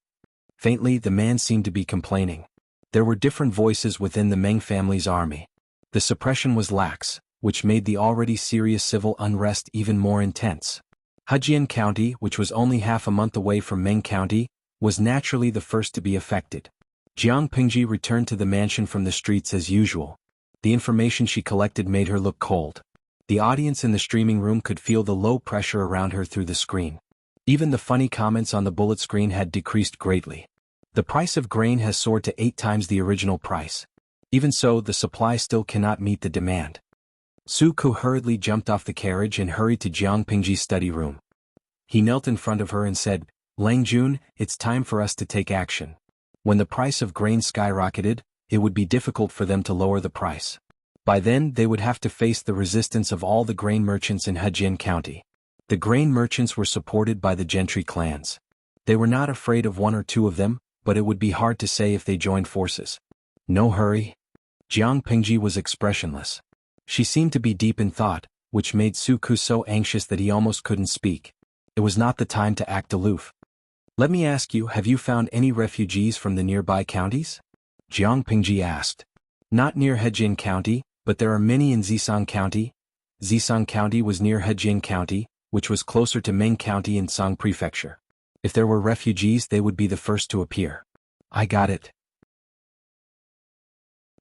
Faintly, the man seemed to be complaining. There were different voices within the Meng family's army. The suppression was lax, which made the already serious civil unrest even more intense. Hejian County, which was only half a month away from Meng County, was naturally the first to be affected. Jiang Pingji returned to the mansion from the streets as usual. The information she collected made her look cold. The audience in the streaming room could feel the low pressure around her through the screen. Even the funny comments on the bullet screen had decreased greatly. The price of grain has soared to 8 times the original price. Even so, the supply still cannot meet the demand. Su Ku hurriedly jumped off the carriage and hurried to Jiang Pingji's study room. He knelt in front of her and said, "Lang Jun, it's time for us to take action." When the price of grain skyrocketed, it would be difficult for them to lower the price. By then, they would have to face the resistance of all the grain merchants in Hejian County. The grain merchants were supported by the gentry clans. They were not afraid of one or two of them, but it would be hard to say if they joined forces. "No hurry." Jiang Pingji was expressionless. She seemed to be deep in thought, which made Su Ku so anxious that he almost couldn't speak. It was not the time to act aloof. "Let me ask you, have you found any refugees from the nearby counties?" Jiang Pingji asked. "Not near Hejian County, but there are many in Zisang County." Zisang County was near Hejian County, which was closer to Meng County in Song Prefecture. If there were refugees, they would be the first to appear. "I got it."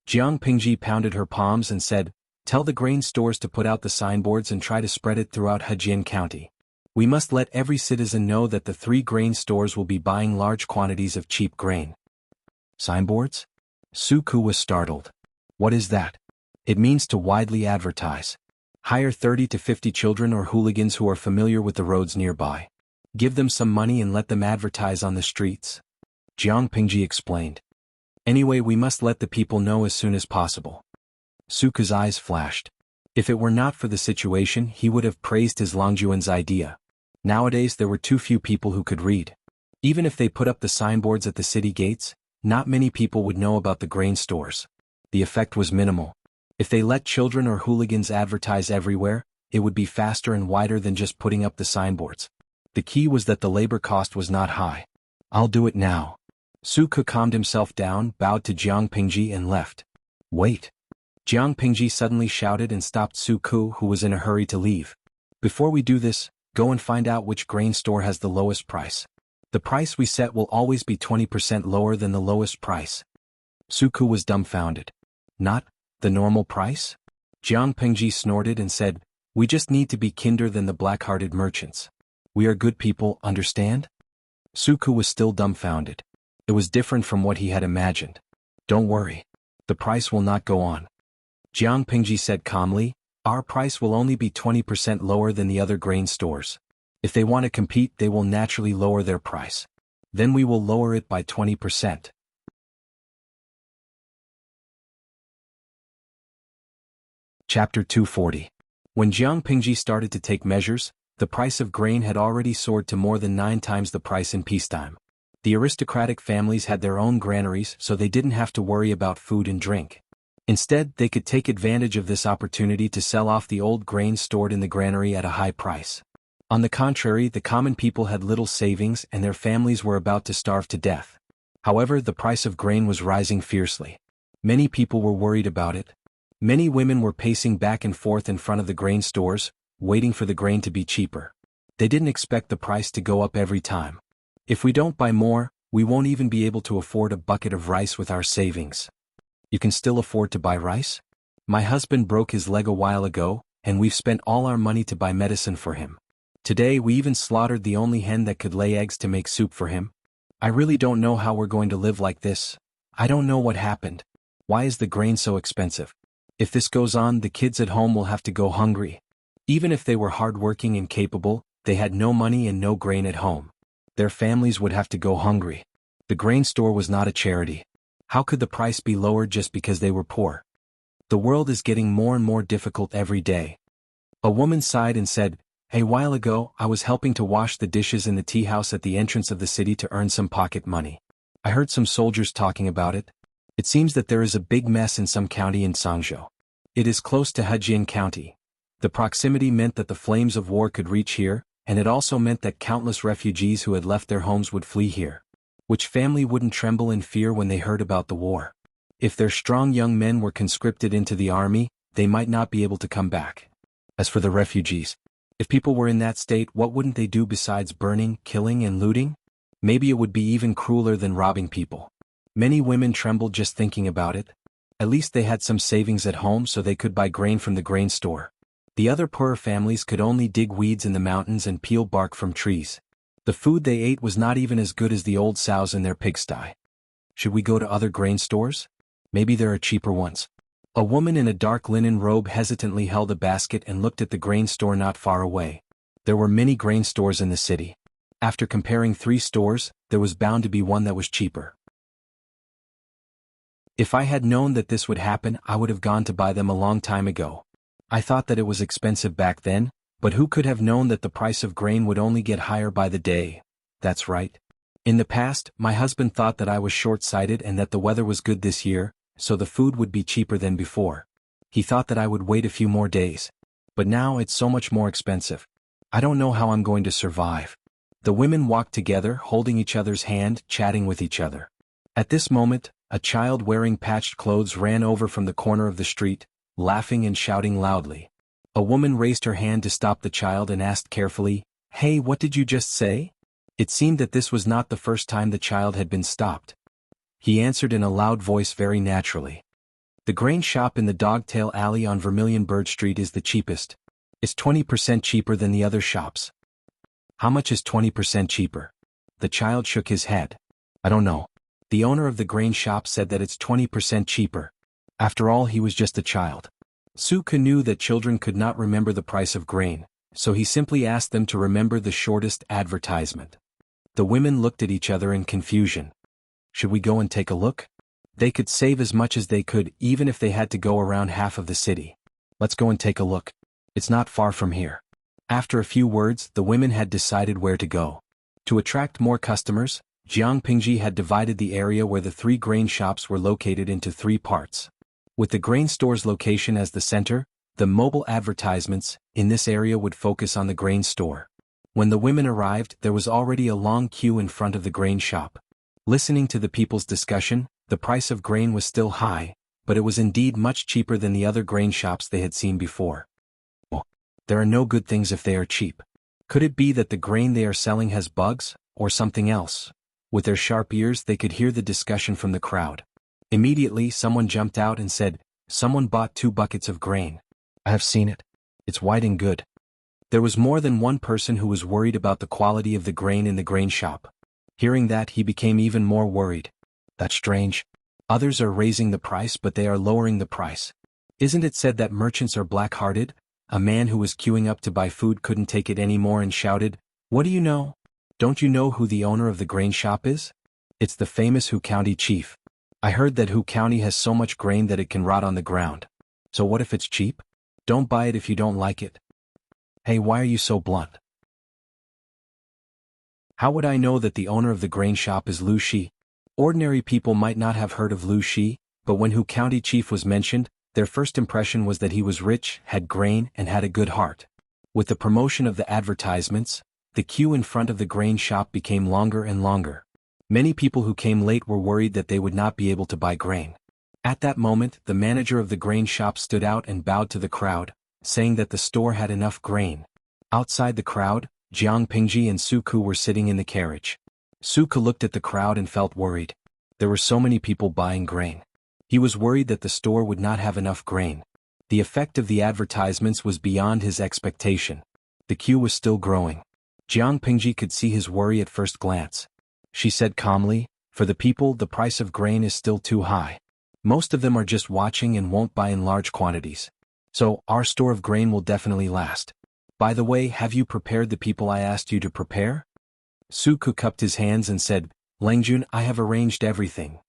Jiang Pingji pounded her palms and said, "Tell the grain stores to put out the signboards and try to spread it throughout Hejian County. We must let every citizen know that the 3 grain stores will be buying large quantities of cheap grain." "Signboards?" Su Ku was startled. "What is that?" "It means to widely advertise. Hire 30 to 50 children or hooligans who are familiar with the roads nearby. Give them some money and let them advertise on the streets." Jiang Pingji explained. "Anyway, we must let the people know as soon as possible." Su Ku's eyes flashed. If it were not for the situation, he would have praised his Longjuan's idea. Nowadays there were too few people who could read. Even if they put up the signboards at the city gates, not many people would know about the grain stores. The effect was minimal. If they let children or hooligans advertise everywhere, it would be faster and wider than just putting up the signboards. The key was that the labor cost was not high. "I'll do it now." Su Ku calmed himself down, bowed to Jiang Pingji and left. "Wait." Jiang Pingji suddenly shouted and stopped Su Ku, who was in a hurry to leave. "Before we do this, go and find out which grain store has the lowest price. The price we set will always be 20% lower than the lowest price." Su Ku was dumbfounded. "Not the normal price?" Jiang Pingji snorted and said, "We just need to be kinder than the black-hearted merchants. We are good people, understand?" Suku was still dumbfounded. It was different from what he had imagined. Don't worry. The price will not go on. Jiang Pingji said calmly, our price will only be 20% lower than the other grain stores. If they want to compete, they will naturally lower their price. Then we will lower it by 20%. Chapter 240. When Jiang Pingji started to take measures, the price of grain had already soared to more than 9 times the price in peacetime. The aristocratic families had their own granaries, so they didn't have to worry about food and drink. Instead, they could take advantage of this opportunity to sell off the old grain stored in the granary at a high price. On the contrary, the common people had little savings and their families were about to starve to death. However, the price of grain was rising fiercely. Many people were worried about it. Many women were pacing back and forth in front of the grain stores, waiting for the grain to be cheaper. They didn't expect the price to go up every time. If we don't buy more, we won't even be able to afford a bucket of rice with our savings. You can still afford to buy rice? My husband broke his leg a while ago, and we've spent all our money to buy medicine for him. Today we even slaughtered the only hen that could lay eggs to make soup for him. I really don't know how we're going to live like this. I don't know what happened. Why is the grain so expensive? If this goes on, the kids at home will have to go hungry. Even if they were hardworking and capable, they had no money and no grain at home. Their families would have to go hungry. The grain store was not a charity. How could the price be lowered just because they were poor? The world is getting more and more difficult every day. A woman sighed and said, a while ago, I was helping to wash the dishes in the tea house at the entrance of the city to earn some pocket money. I heard some soldiers talking about it. It seems that there is a big mess in some county in Sangzhou. It is close to Hejian County. The proximity meant that the flames of war could reach here, and it also meant that countless refugees who had left their homes would flee here. Which family wouldn't tremble in fear when they heard about the war? If their strong young men were conscripted into the army, they might not be able to come back. As for the refugees, if people were in that state, what wouldn't they do besides burning, killing, and looting? Maybe it would be even crueler than robbing people. Many women trembled just thinking about it. At least they had some savings at home so they could buy grain from the grain store. The other poorer families could only dig weeds in the mountains and peel bark from trees. The food they ate was not even as good as the old sows in their pigsty. Should we go to other grain stores? Maybe there are cheaper ones. A woman in a dark linen robe hesitantly held a basket and looked at the grain store not far away. There were many grain stores in the city. After comparing 3 stores, there was bound to be one that was cheaper. If I had known that this would happen, I would have gone to buy them a long time ago. I thought that it was expensive back then, but who could have known that the price of grain would only get higher by the day? That's right. In the past, my husband thought that I was short-sighted and that the weather was good this year, so the food would be cheaper than before. He thought that I would wait a few more days. But now it's so much more expensive. I don't know how I'm going to survive. The women walked together, holding each other's hand, chatting with each other. At this moment, a child wearing patched clothes ran over from the corner of the street, laughing and shouting loudly. A woman raised her hand to stop the child and asked carefully, "Hey, what did you just say?" It seemed that this was not the first time the child had been stopped. He answered in a loud voice very naturally. The grain shop in the Dogtail Alley on Vermilion Bird Street is the cheapest. It's 20% cheaper than the other shops. How much is 20% cheaper? The child shook his head. I don't know. The owner of the grain shop said that it's 20% cheaper. After all, he was just a child. Suka knew that children could not remember the price of grain, so he simply asked them to remember the shortest advertisement. The women looked at each other in confusion. Should we go and take a look? They could save as much as they could, even if they had to go around half of the city. Let's go and take a look. It's not far from here. After a few words, the women had decided where to go. To attract more customers, Jiang Pingji had divided the area where the 3 grain shops were located into 3 parts. With the grain store's location as the center, the mobile advertisements in this area would focus on the grain store. When the women arrived, there was already a long queue in front of the grain shop. Listening to the people's discussion, the price of grain was still high, but it was indeed much cheaper than the other grain shops they had seen before. Well, there are no good things if they are cheap. Could it be that the grain they are selling has bugs, or something else? With their sharp ears they could hear the discussion from the crowd. Immediately someone jumped out and said, "Someone bought 2 buckets of grain. I have seen it. It's white and good." There was more than one person who was worried about the quality of the grain in the grain shop. Hearing that, he became even more worried. That's strange. Others are raising the price, but they are lowering the price. Isn't it said that merchants are black-hearted? A man who was queuing up to buy food couldn't take it anymore and shouted, "What do you know? Don't you know who the owner of the grain shop is? It's the famous Hu County chief. I heard that Hu County has so much grain that it can rot on the ground. So what if it's cheap? Don't buy it if you don't like it." Hey, why are you so blunt? How would I know that the owner of the grain shop is Lu Shi? Ordinary people might not have heard of Lu Shi, but when Hu County chief was mentioned, their first impression was that he was rich, had grain, and had a good heart. With the promotion of the advertisements, the queue in front of the grain shop became longer and longer. Many people who came late were worried that they would not be able to buy grain. At that moment, the manager of the grain shop stood out and bowed to the crowd, saying that the store had enough grain. Outside the crowd, Jiang Pingji and Su Ku were sitting in the carriage. Su Ku looked at the crowd and felt worried. There were so many people buying grain. He was worried that the store would not have enough grain. The effect of the advertisements was beyond his expectation. The queue was still growing. Jiang Pingji could see his worry at first glance. She said calmly, "For the people, the price of grain is still too high. Most of them are just watching and won't buy in large quantities. So, our store of grain will definitely last. By the way, have you prepared the people I asked you to prepare?" Su Ku cupped his hands and said, "Langjun, I have arranged everything."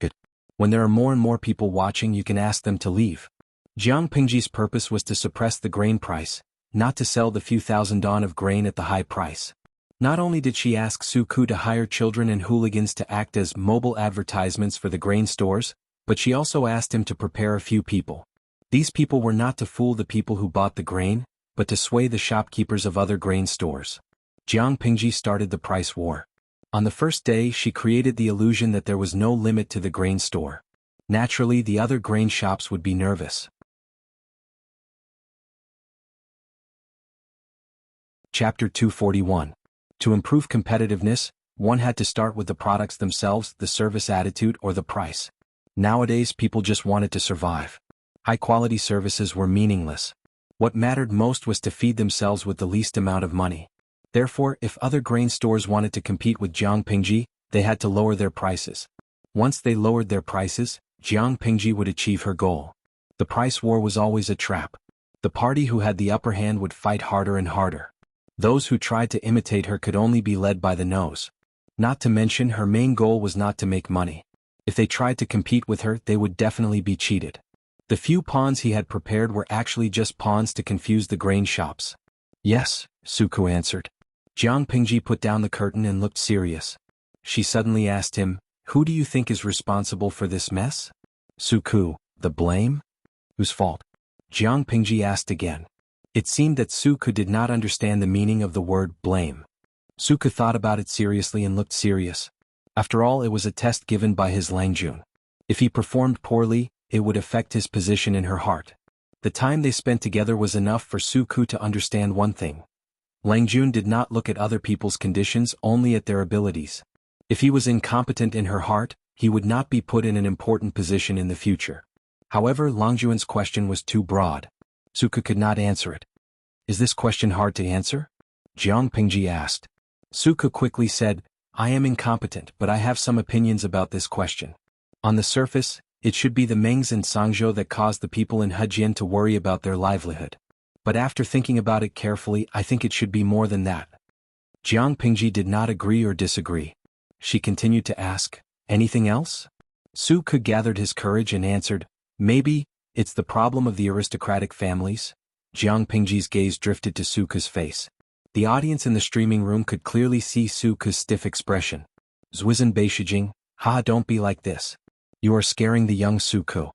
"Good. When there are more and more people watching, you can ask them to leave." Jiang Pingji's purpose was to suppress the grain price, not to sell the few thousand don of grain at the high price. Not only did she ask Su Ku to hire children and hooligans to act as mobile advertisements for the grain stores, but she also asked him to prepare a few people. These people were not to fool the people who bought the grain, but to sway the shopkeepers of other grain stores. Jiang Pingji started the price war. On the first day, she created the illusion that there was no limit to the grain store. Naturally, the other grain shops would be nervous. Chapter 241. To improve competitiveness, one had to start with the products themselves, the service attitude, or the price. Nowadays, people just wanted to survive. High-quality services were meaningless. What mattered most was to feed themselves with the least amount of money. Therefore, if other grain stores wanted to compete with Jiang Pingji, they had to lower their prices. Once they lowered their prices, Jiang Pingji would achieve her goal. The price war was always a trap. The party who had the upper hand would fight harder and harder. Those who tried to imitate her could only be led by the nose. Not to mention, her main goal was not to make money. If they tried to compete with her, they would definitely be cheated. The few pawns he had prepared were actually just pawns to confuse the grain shops. "Yes," Su Ku answered. Jiang Pingji put down the curtain and looked serious. She suddenly asked him, "Who do you think is responsible for this mess?" Su Ku, "The blame? Whose fault?" Jiang Pingji asked again. It seemed that Su Ku did not understand the meaning of the word blame. Su Ku thought about it seriously and looked serious. After all, it was a test given by his Langjun. If he performed poorly, it would affect his position in her heart. The time they spent together was enough for Su Ku to understand one thing. Langjun did not look at other people's conditions, only at their abilities. If he was incompetent in her heart, he would not be put in an important position in the future. However, Langjun's question was too broad. Su Ku could not answer it. "Is this question hard to answer?" Jiang Pingji asked. Su Ku quickly said, "I am incompetent, but I have some opinions about this question. On the surface, it should be the Mengs and Sangzhou that caused the people in Hejian to worry about their livelihood. But after thinking about it carefully, I think it should be more than that." Jiang Pingji did not agree or disagree. She continued to ask, "Anything else?" Su Ku gathered his courage and answered, "Maybe, it's the problem of the aristocratic families." Jiang Pingji's gaze drifted to Su Ku's face. The audience in the streaming room could clearly see Su Ku's stiff expression. "Zuizhen Beishijing, ha, don't be like this. You are scaring the young Su Ku."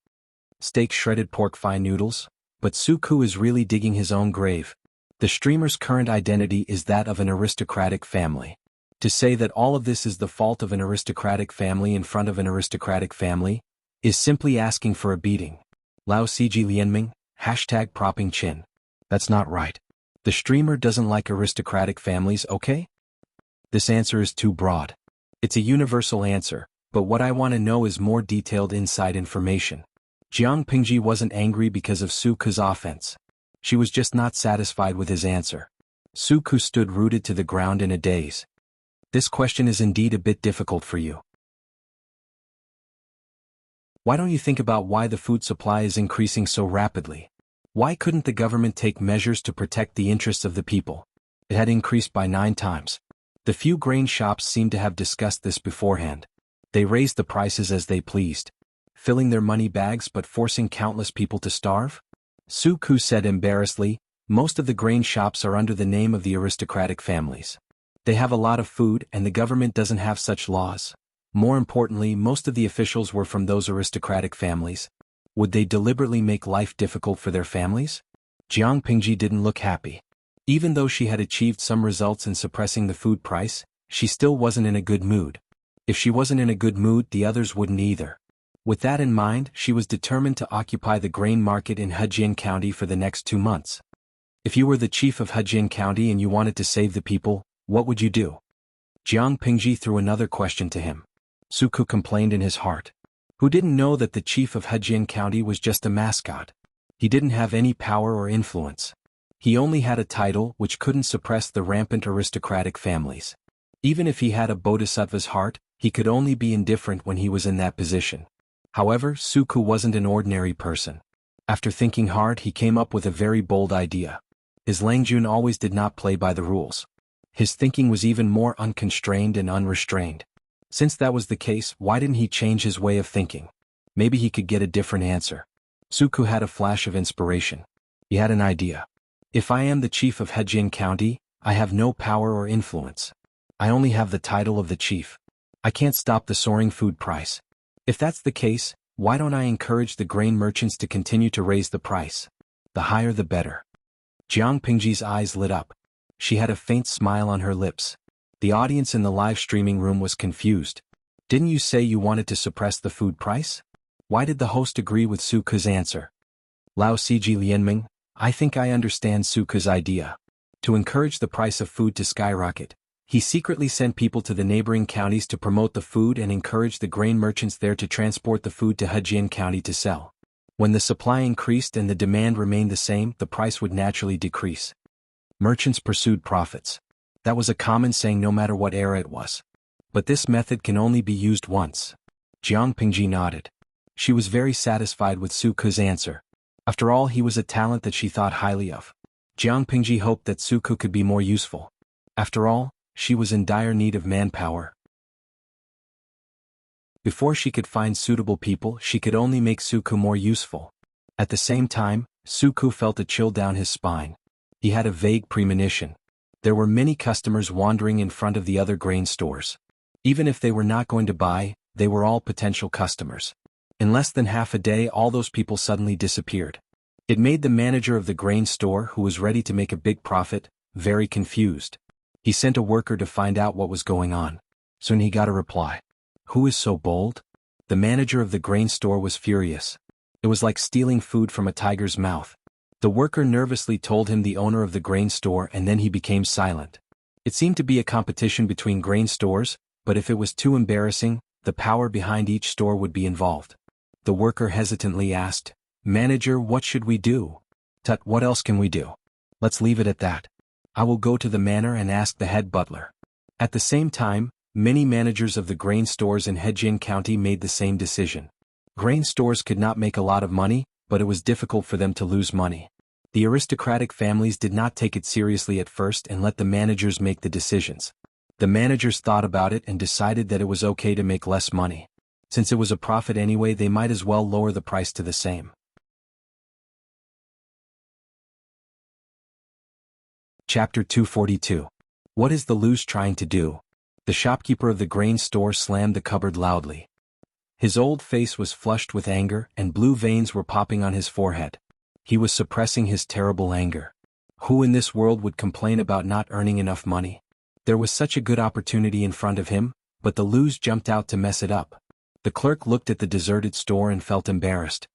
Steak, shredded pork, fine noodles. But Su Ku is really digging his own grave. The streamer's current identity is that of an aristocratic family. To say that all of this is the fault of an aristocratic family in front of an aristocratic family is simply asking for a beating. Lao Cg Lianming, hashtag propping chin. That's not right. The streamer doesn't like aristocratic families, okay? This answer is too broad. It's a universal answer, but what I want to know is more detailed inside information. Jiang Pingji wasn't angry because of Su Ku's offense. She was just not satisfied with his answer. Su Ku stood rooted to the ground in a daze. This question is indeed a bit difficult for you. Why don't you think about why the food supply is increasing so rapidly? Why couldn't the government take measures to protect the interests of the people? It had increased by 9 times. The few grain shops seemed to have discussed this beforehand. They raised the prices as they pleased, filling their money bags but forcing countless people to starve? Su-ku said embarrassedly, most of the grain shops are under the name of the aristocratic families. They have a lot of food and the government doesn't have such laws. More importantly, most of the officials were from those aristocratic families. Would they deliberately make life difficult for their families? Jiang Pingji didn't look happy. Even though she had achieved some results in suppressing the food price, she still wasn't in a good mood. If she wasn't in a good mood, the others wouldn't either. With that in mind, she was determined to occupy the grain market in Hejian County for the next 2 months. If you were the chief of Hejian County and you wanted to save the people, what would you do? Jiang Pingji threw another question to him. Su-ku complained in his heart. Who didn't know that the chief of Hejian County was just a mascot? He didn't have any power or influence. He only had a title which couldn't suppress the rampant aristocratic families. Even if he had a bodhisattva's heart, he could only be indifferent when he was in that position. However, Su-ku wasn't an ordinary person. After thinking hard, he came up with a very bold idea. His Langjun always did not play by the rules. His thinking was even more unconstrained and unrestrained. Since that was the case, why didn't he change his way of thinking? Maybe he could get a different answer. Su-ku had a flash of inspiration. He had an idea. If I am the chief of Hejian County, I have no power or influence. I only have the title of the chief. I can't stop the soaring food price. If that's the case, why don't I encourage the grain merchants to continue to raise the price? The higher the better. Jiang Pingji's eyes lit up. She had a faint smile on her lips. The audience in the live streaming room was confused. Didn't you say you wanted to suppress the food price? Why did the host agree with Su-ku's answer? Lao Siji Lianming, I think I understand Su-ku's idea. To encourage the price of food to skyrocket, he secretly sent people to the neighboring counties to promote the food and encourage the grain merchants there to transport the food to Hejian County to sell. When the supply increased and the demand remained the same, the price would naturally decrease. Merchants pursued profits. That was a common saying no matter what era it was. But this method can only be used once. Jiang Pingji nodded. She was very satisfied with Su-ku's answer. After all, he was a talent that she thought highly of. Jiang Pingji hoped that Su-ku could be more useful. After all, she was in dire need of manpower. Before she could find suitable people, she could only make Su-ku more useful. At the same time, Su-ku felt a chill down his spine. He had a vague premonition. There were many customers wandering in front of the other grain stores. Even if they were not going to buy, they were all potential customers. In less than half a day, all those people suddenly disappeared. It made the manager of the grain store, who was ready to make a big profit, very confused. He sent a worker to find out what was going on. Soon he got a reply. Who is so bold? The manager of the grain store was furious. It was like stealing food from a tiger's mouth. The worker nervously told him the owner of the grain store, and then he became silent. It seemed to be a competition between grain stores, but if it was too embarrassing, the power behind each store would be involved. The worker hesitantly asked, Manager, what should we do? Tut, what else can we do? Let's leave it at that. I will go to the manor and ask the head butler. At the same time, many managers of the grain stores in Hejian County made the same decision. Grain stores could not make a lot of money, but it was difficult for them to lose money. The aristocratic families did not take it seriously at first and let the managers make the decisions. The managers thought about it and decided that it was okay to make less money. Since it was a profit anyway, they might as well lower the price to the same. Chapter 242. What is the loose trying to do? The shopkeeper of the grain store slammed the cupboard loudly. His old face was flushed with anger, and blue veins were popping on his forehead. He was suppressing his terrible anger. Who in this world would complain about not earning enough money? There was such a good opportunity in front of him, but the loose jumped out to mess it up. The clerk looked at the deserted store and felt embarrassed.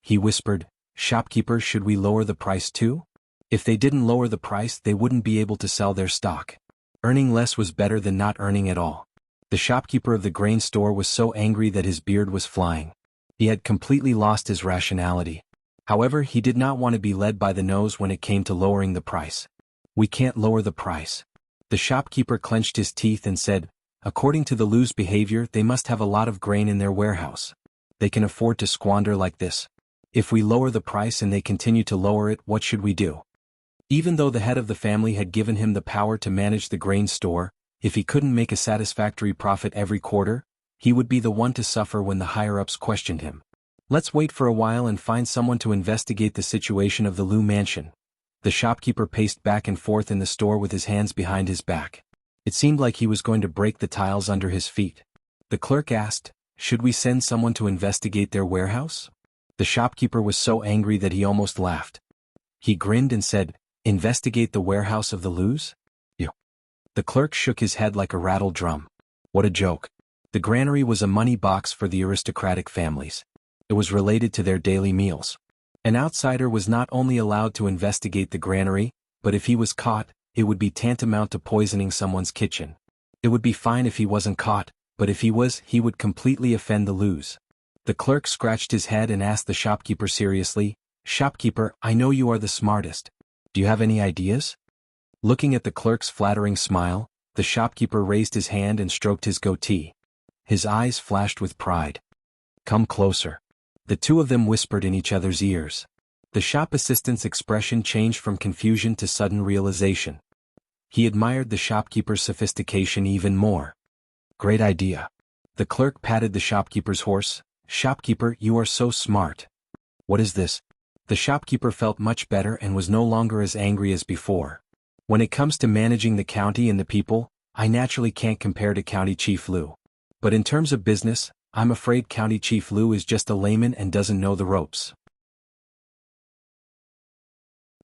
He whispered, Shopkeeper, should we lower the price too? If they didn't lower the price, they wouldn't be able to sell their stock. Earning less was better than not earning at all. The shopkeeper of the grain store was so angry that his beard was flying. He had completely lost his rationality. However, he did not want to be led by the nose when it came to lowering the price. We can't lower the price. The shopkeeper clenched his teeth and said, "According to the Lu's behavior, they must have a lot of grain in their warehouse. They can afford to squander like this. If we lower the price and they continue to lower it, what should we do?" Even though the head of the family had given him the power to manage the grain store, if he couldn't make a satisfactory profit every quarter, he would be the one to suffer when the higher-ups questioned him. "Let's wait for a while and find someone to investigate the situation of the Lu mansion." The shopkeeper paced back and forth in the store with his hands behind his back. It seemed like he was going to break the tiles under his feet. The clerk asked, "Should we send someone to investigate their warehouse?" The shopkeeper was so angry that he almost laughed. He grinned and said, "Investigate the warehouse of the Lus? You." The clerk shook his head like a rattled drum. What a joke. The granary was a money box for the aristocratic families. It was related to their daily meals. An outsider was not only allowed to investigate the granary, but if he was caught, it would be tantamount to poisoning someone's kitchen. It would be fine if he wasn't caught, but if he was, he would completely offend the Lus. The clerk scratched his head and asked the shopkeeper seriously, "Shopkeeper, I know you are the smartest. Do you have any ideas?" Looking at the clerk's flattering smile, the shopkeeper raised his hand and stroked his goatee. His eyes flashed with pride. "Come closer." The two of them whispered in each other's ears. The shop assistant's expression changed from confusion to sudden realization. He admired the shopkeeper's sophistication even more. "Great idea." The clerk patted the shopkeeper's horse. "Shopkeeper, you are so smart." "What is this?" The shopkeeper felt much better and was no longer as angry as before. "When it comes to managing the county and the people, I naturally can't compare to County Chief Lu. But in terms of business, I'm afraid County Chief Lu is just a layman and doesn't know the ropes."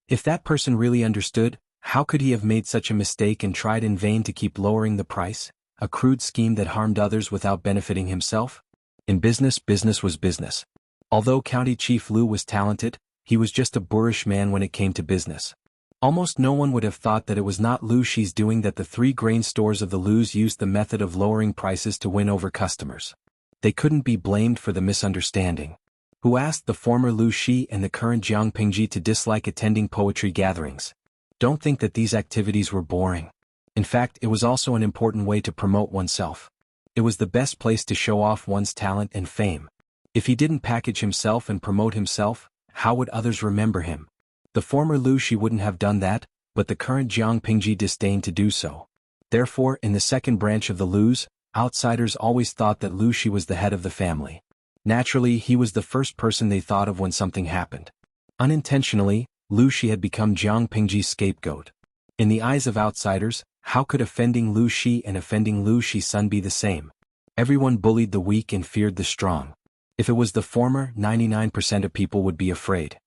If that person really understood, how could he have made such a mistake and tried in vain to keep lowering the price, a crude scheme that harmed others without benefiting himself? In business, business was business. Although County Chief Lu was talented, he was just a boorish man when it came to business. Almost no one would have thought that it was not Lu Shi's doing that the 3 grain stores of the Lus used the method of lowering prices to win over customers. They couldn't be blamed for the misunderstanding. Who asked the former Lu Shi and the current Jiang Pingji to dislike attending poetry gatherings? Don't think that these activities were boring. In fact, it was also an important way to promote oneself. It was the best place to show off one's talent and fame. If he didn't package himself and promote himself, how would others remember him? The former Lu Shi wouldn't have done that, but the current Jiang Pingji disdained to do so. Therefore, in the second branch of the Lus, outsiders always thought that Lu Shi was the head of the family. Naturally, he was the first person they thought of when something happened. Unintentionally, Lu Shi had become Jiang Pingji's scapegoat. In the eyes of outsiders, how could offending Lu Shi and offending Lu Shi's son be the same? Everyone bullied the weak and feared the strong. If it was the former, 99% of people would be afraid.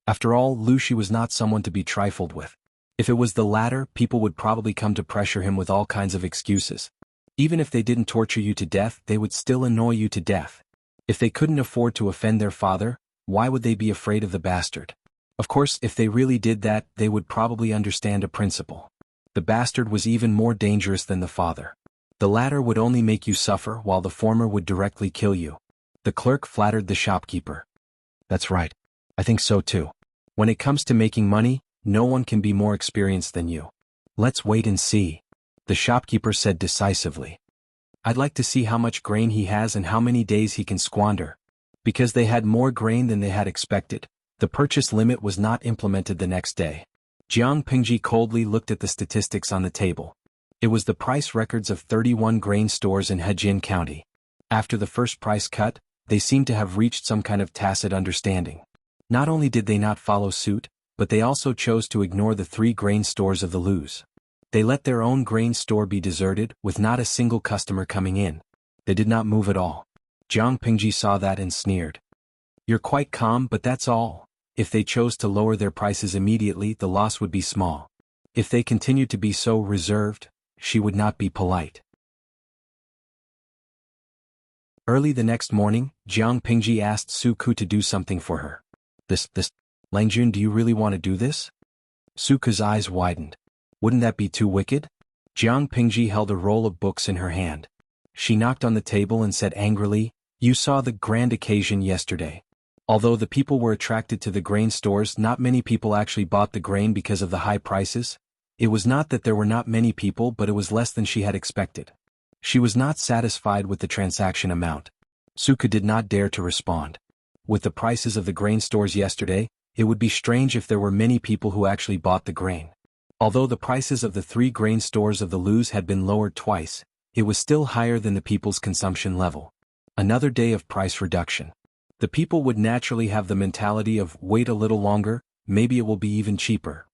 After all, Lu Shi was not someone to be trifled with. If it was the latter, people would probably come to pressure him with all kinds of excuses. Even if they didn't torture you to death, they would still annoy you to death. If they couldn't afford to offend their father, why would they be afraid of the bastard? Of course, if they really did that, they would probably understand a principle. The bastard was even more dangerous than the father. The latter would only make you suffer while the former would directly kill you. The clerk flattered the shopkeeper. "That's right. I think so too. When it comes to making money, no one can be more experienced than you. Let's wait and see," the shopkeeper said decisively. "I'd like to see how much grain he has and how many days he can squander." Because they had more grain than they had expected, the purchase limit was not implemented the next day. Jiang Pingji coldly looked at the statistics on the table. It was the price records of 31 grain stores in Hejin County. After the first price cut, they seemed to have reached some kind of tacit understanding. Not only did they not follow suit, but they also chose to ignore the 3 grain stores of the Lus. They let their own grain store be deserted, with not a single customer coming in. They did not move at all. Jiang Pingji saw that and sneered. "You're quite calm, but that's all. If they chose to lower their prices immediately, the loss would be small. If they continued to be so reserved, she would not be polite." Early the next morning, Jiang Pingji asked Su Ku to do something for her. This, Langjun, do you really want to do this?" Su Ku's eyes widened. "Wouldn't that be too wicked?" Jiang Pingji held a roll of books in her hand. She knocked on the table and said angrily, "You saw the grand occasion yesterday. Although the people were attracted to the grain stores, not many people actually bought the grain because of the high prices. It was not that there were not many people, but it was less than she had expected. She was not satisfied with the transaction amount. Suka did not dare to respond. With the prices of the grain stores yesterday, it would be strange if there were many people who actually bought the grain. Although the prices of the 3 grain stores of the Luz had been lowered twice, it was still higher than the people's consumption level. Another day of price reduction. The people would naturally have the mentality of, wait a little longer, maybe it will be even cheaper.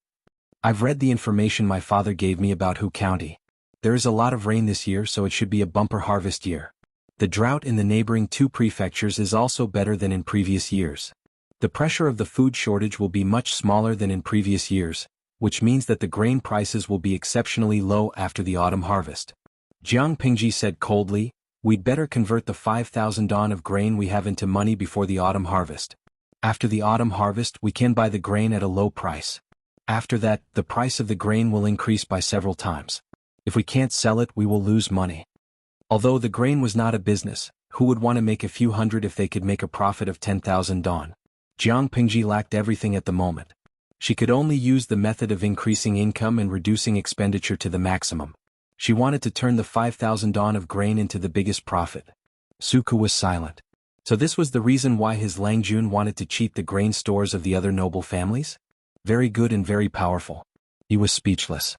I've read the information my father gave me about Hu County. There is a lot of rain this year, so it should be a bumper harvest year. The drought in the neighboring 2 prefectures is also better than in previous years. The pressure of the food shortage will be much smaller than in previous years, which means that the grain prices will be exceptionally low after the autumn harvest. Jiang Pingji said coldly, we'd better convert the 5,000 don of grain we have into money before the autumn harvest. After the autumn harvest we can buy the grain at a low price. After that, the price of the grain will increase by several times. If we can't sell it, we will lose money. Although the grain was not a business, who would want to make a few hundred if they could make a profit of 10,000 don? Jiang Pingji lacked everything at the moment. She could only use the method of increasing income and reducing expenditure to the maximum. She wanted to turn the 5,000 don of grain into the biggest profit. Suku was silent. So this was the reason why his Langjun wanted to cheat the grain stores of the other noble families? Very good and very powerful. He was speechless.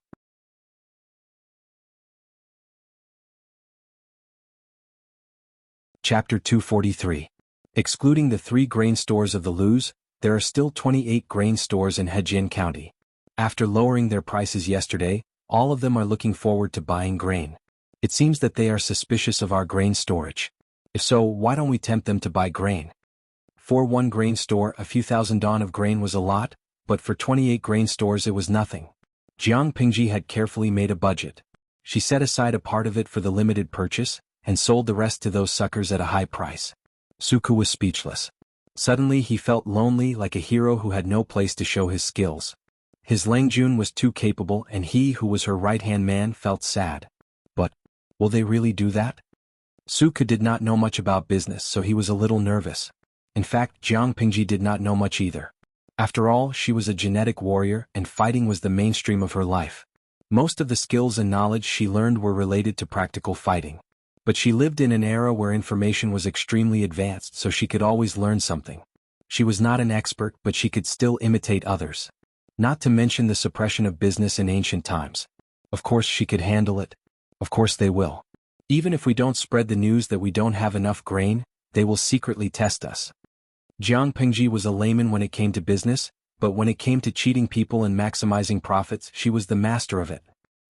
Chapter 243. Excluding the 3 grain stores of the Luz, there are still 28 grain stores in Hejin County. After lowering their prices yesterday, all of them are looking forward to buying grain. It seems that they are suspicious of our grain storage. If so, why don't we tempt them to buy grain? For 1 grain store, a few thousand don of grain was a lot, but for 28 grain stores it was nothing. Jiang Pingji had carefully made a budget. She set aside a part of it for the limited purchase, and sold the rest to those suckers at a high price. Suku was speechless. Suddenly he felt lonely, like a hero who had no place to show his skills. His Langjun was too capable, and he who was her right-hand man felt sad. But, will they really do that? Suku did not know much about business, so he was a little nervous. In fact, Jiang Pingji did not know much either. After all, she was a genetic warrior, and fighting was the mainstream of her life. Most of the skills and knowledge she learned were related to practical fighting. But she lived in an era where information was extremely advanced, so she could always learn something. She was not an expert, but she could still imitate others. Not to mention the suppression of business in ancient times. Of course she could handle it. Of course they will. Even if we don't spread the news that we don't have enough grain, they will secretly test us. Jiang Pingji was a layman when it came to business, but when it came to cheating people and maximizing profits, she was the master of it.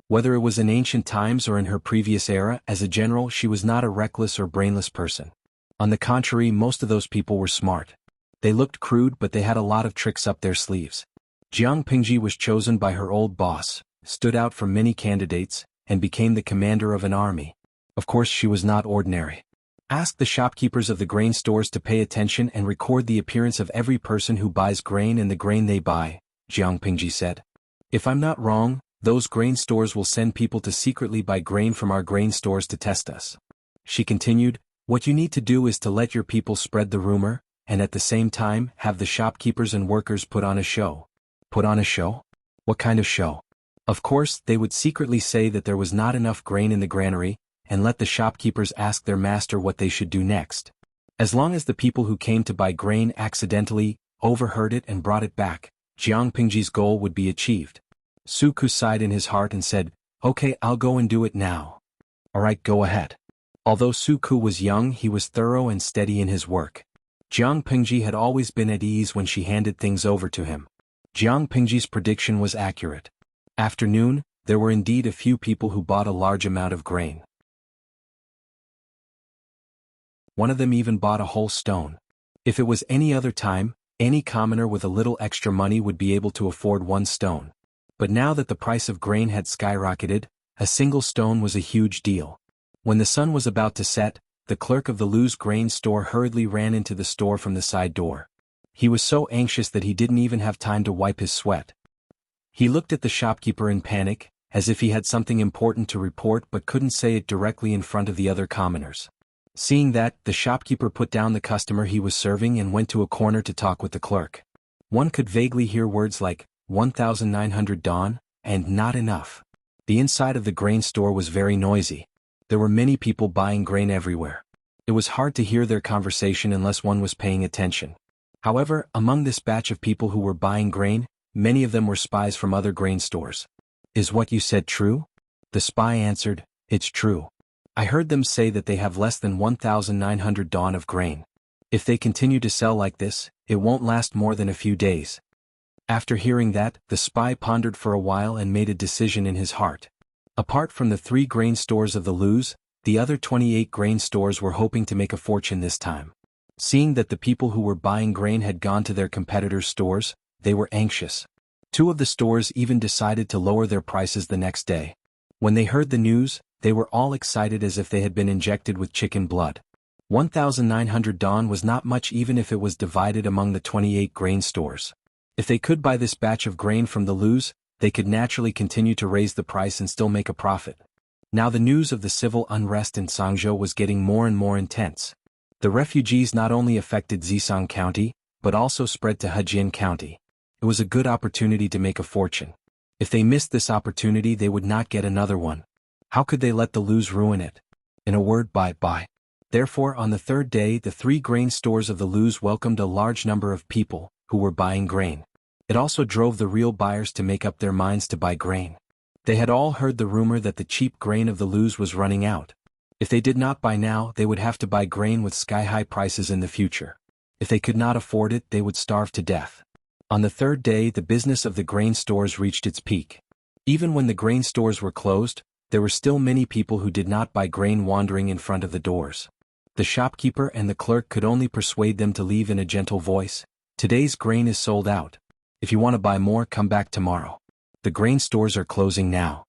Whether it was in ancient times or in her previous era, as a general she was not a reckless or brainless person. On the contrary, most of those people were smart. They looked crude, but they had a lot of tricks up their sleeves. Jiang Pingji was chosen by her old boss, stood out from many candidates, and became the commander of an army. Of course she was not ordinary. Ask the shopkeepers of the grain stores to pay attention and record the appearance of every person who buys grain and the grain they buy, Jiang Pingji said. If I'm not wrong, those grain stores will send people to secretly buy grain from our grain stores to test us. She continued, what you need to do is to let your people spread the rumor, and at the same time have the shopkeepers and workers put on a show. Put on a show? What kind of show? Of course, they would secretly say that there was not enough grain in the granary, and let the shopkeepers ask their master what they should do next. As long as the people who came to buy grain accidentally overheard it and brought it back, Jiang Pingji's goal would be achieved. Suku sighed in his heart and said, okay, I'll go and do it now. Alright, go ahead. Although Suku was young, he was thorough and steady in his work. Jiang Pingji had always been at ease when she handed things over to him. Jiang Pingji's prediction was accurate. After noon, there were indeed a few people who bought a large amount of grain. One of them even bought a whole stone. If it was any other time, any commoner with a little extra money would be able to afford 1 stone. But now that the price of grain had skyrocketed, a single stone was a huge deal. When the sun was about to set, the clerk of the Luz grain store hurriedly ran into the store from the side door. He was so anxious that he didn't even have time to wipe his sweat. He looked at the shopkeeper in panic, as if he had something important to report but couldn't say it directly in front of the other commoners. Seeing that, the shopkeeper put down the customer he was serving and went to a corner to talk with the clerk. One could vaguely hear words like, 1,900 don, and not enough. The inside of the grain store was very noisy. There were many people buying grain everywhere. It was hard to hear their conversation unless one was paying attention. However, among this batch of people who were buying grain, many of them were spies from other grain stores. "Is what you said true?" The spy answered, "It's true. I heard them say that they have less than 1,900 dawn of grain. If they continue to sell like this, it won't last more than a few days." After hearing that, the spy pondered for a while and made a decision in his heart. Apart from the 3 grain stores of the Luz, the other 28 grain stores were hoping to make a fortune this time. Seeing that the people who were buying grain had gone to their competitors' stores, they were anxious. 2 of the stores even decided to lower their prices the next day. When they heard the news, they were all excited as if they had been injected with chicken blood. 1,900 dawn was not much even if it was divided among the 28 grain stores. If they could buy this batch of grain from the Luz, they could naturally continue to raise the price and still make a profit. Now the news of the civil unrest in Sangzhou was getting more and more intense. The refugees not only affected Zisong County, but also spread to Hejian County. It was a good opportunity to make a fortune. If they missed this opportunity, they would not get another one. How could they let the Luz ruin it? In a word, bye-bye. Therefore, on the 3rd day, the 3 grain stores of the Luz welcomed a large number of people who were buying grain. It also drove the real buyers to make up their minds to buy grain. They had all heard the rumor that the cheap grain of the Luz was running out. If they did not buy now, they would have to buy grain with sky-high prices in the future. If they could not afford it, they would starve to death. On the 3rd day, the business of the grain stores reached its peak. Even when the grain stores were closed, there were still many people who did not buy grain wandering in front of the doors. The shopkeeper and the clerk could only persuade them to leave in a gentle voice. "Today's grain is sold out. If you want to buy more, come back tomorrow. The grain stores are closing now."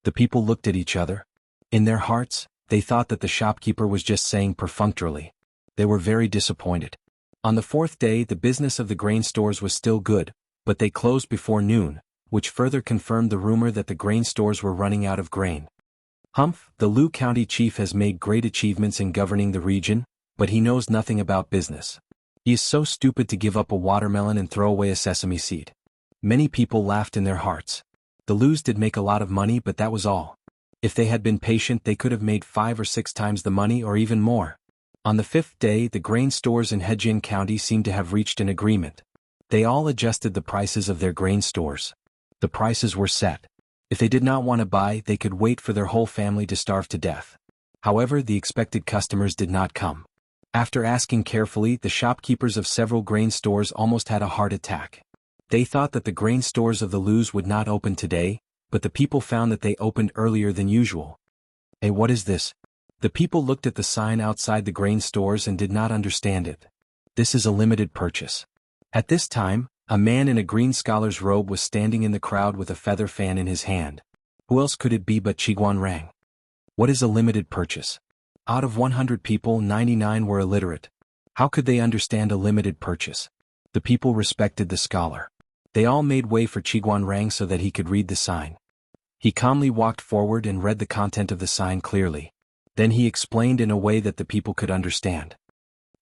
The people looked at each other. In their hearts, they thought that the shopkeeper was just saying perfunctorily. They were very disappointed. On the 4th day, the business of the grain stores was still good, but they closed before noon, which further confirmed the rumor that the grain stores were running out of grain. Humph, the Lu County chief has made great achievements in governing the region, but he knows nothing about business. He is so stupid to give up a watermelon and throw away a sesame seed. Many people laughed in their hearts. The Luz did make a lot of money, but that was all. If they had been patient, they could have made 5 or 6 times the money or even more. On the 5th day, the grain stores in Hejian County seemed to have reached an agreement. They all adjusted the prices of their grain stores. The prices were set. If they did not want to buy, they could wait for their whole family to starve to death. However, the expected customers did not come. After asking carefully, the shopkeepers of several grain stores almost had a heart attack. They thought that the grain stores of the Luz would not open today, but the people found that they opened earlier than usual. "Hey, what is this?" The people looked at the sign outside the grain stores and did not understand it. "This is a limited purchase." At this time, a man in a green scholar's robe was standing in the crowd with a feather fan in his hand. Who else could it be but Qiguan Rang? What is a limited purchase? Out of 100 people, 99 were illiterate. How could they understand a limited purchase? The people respected the scholar. They all made way for Qiguan Rang so that he could read the sign. He calmly walked forward and read the content of the sign clearly. Then he explained in a way that the people could understand.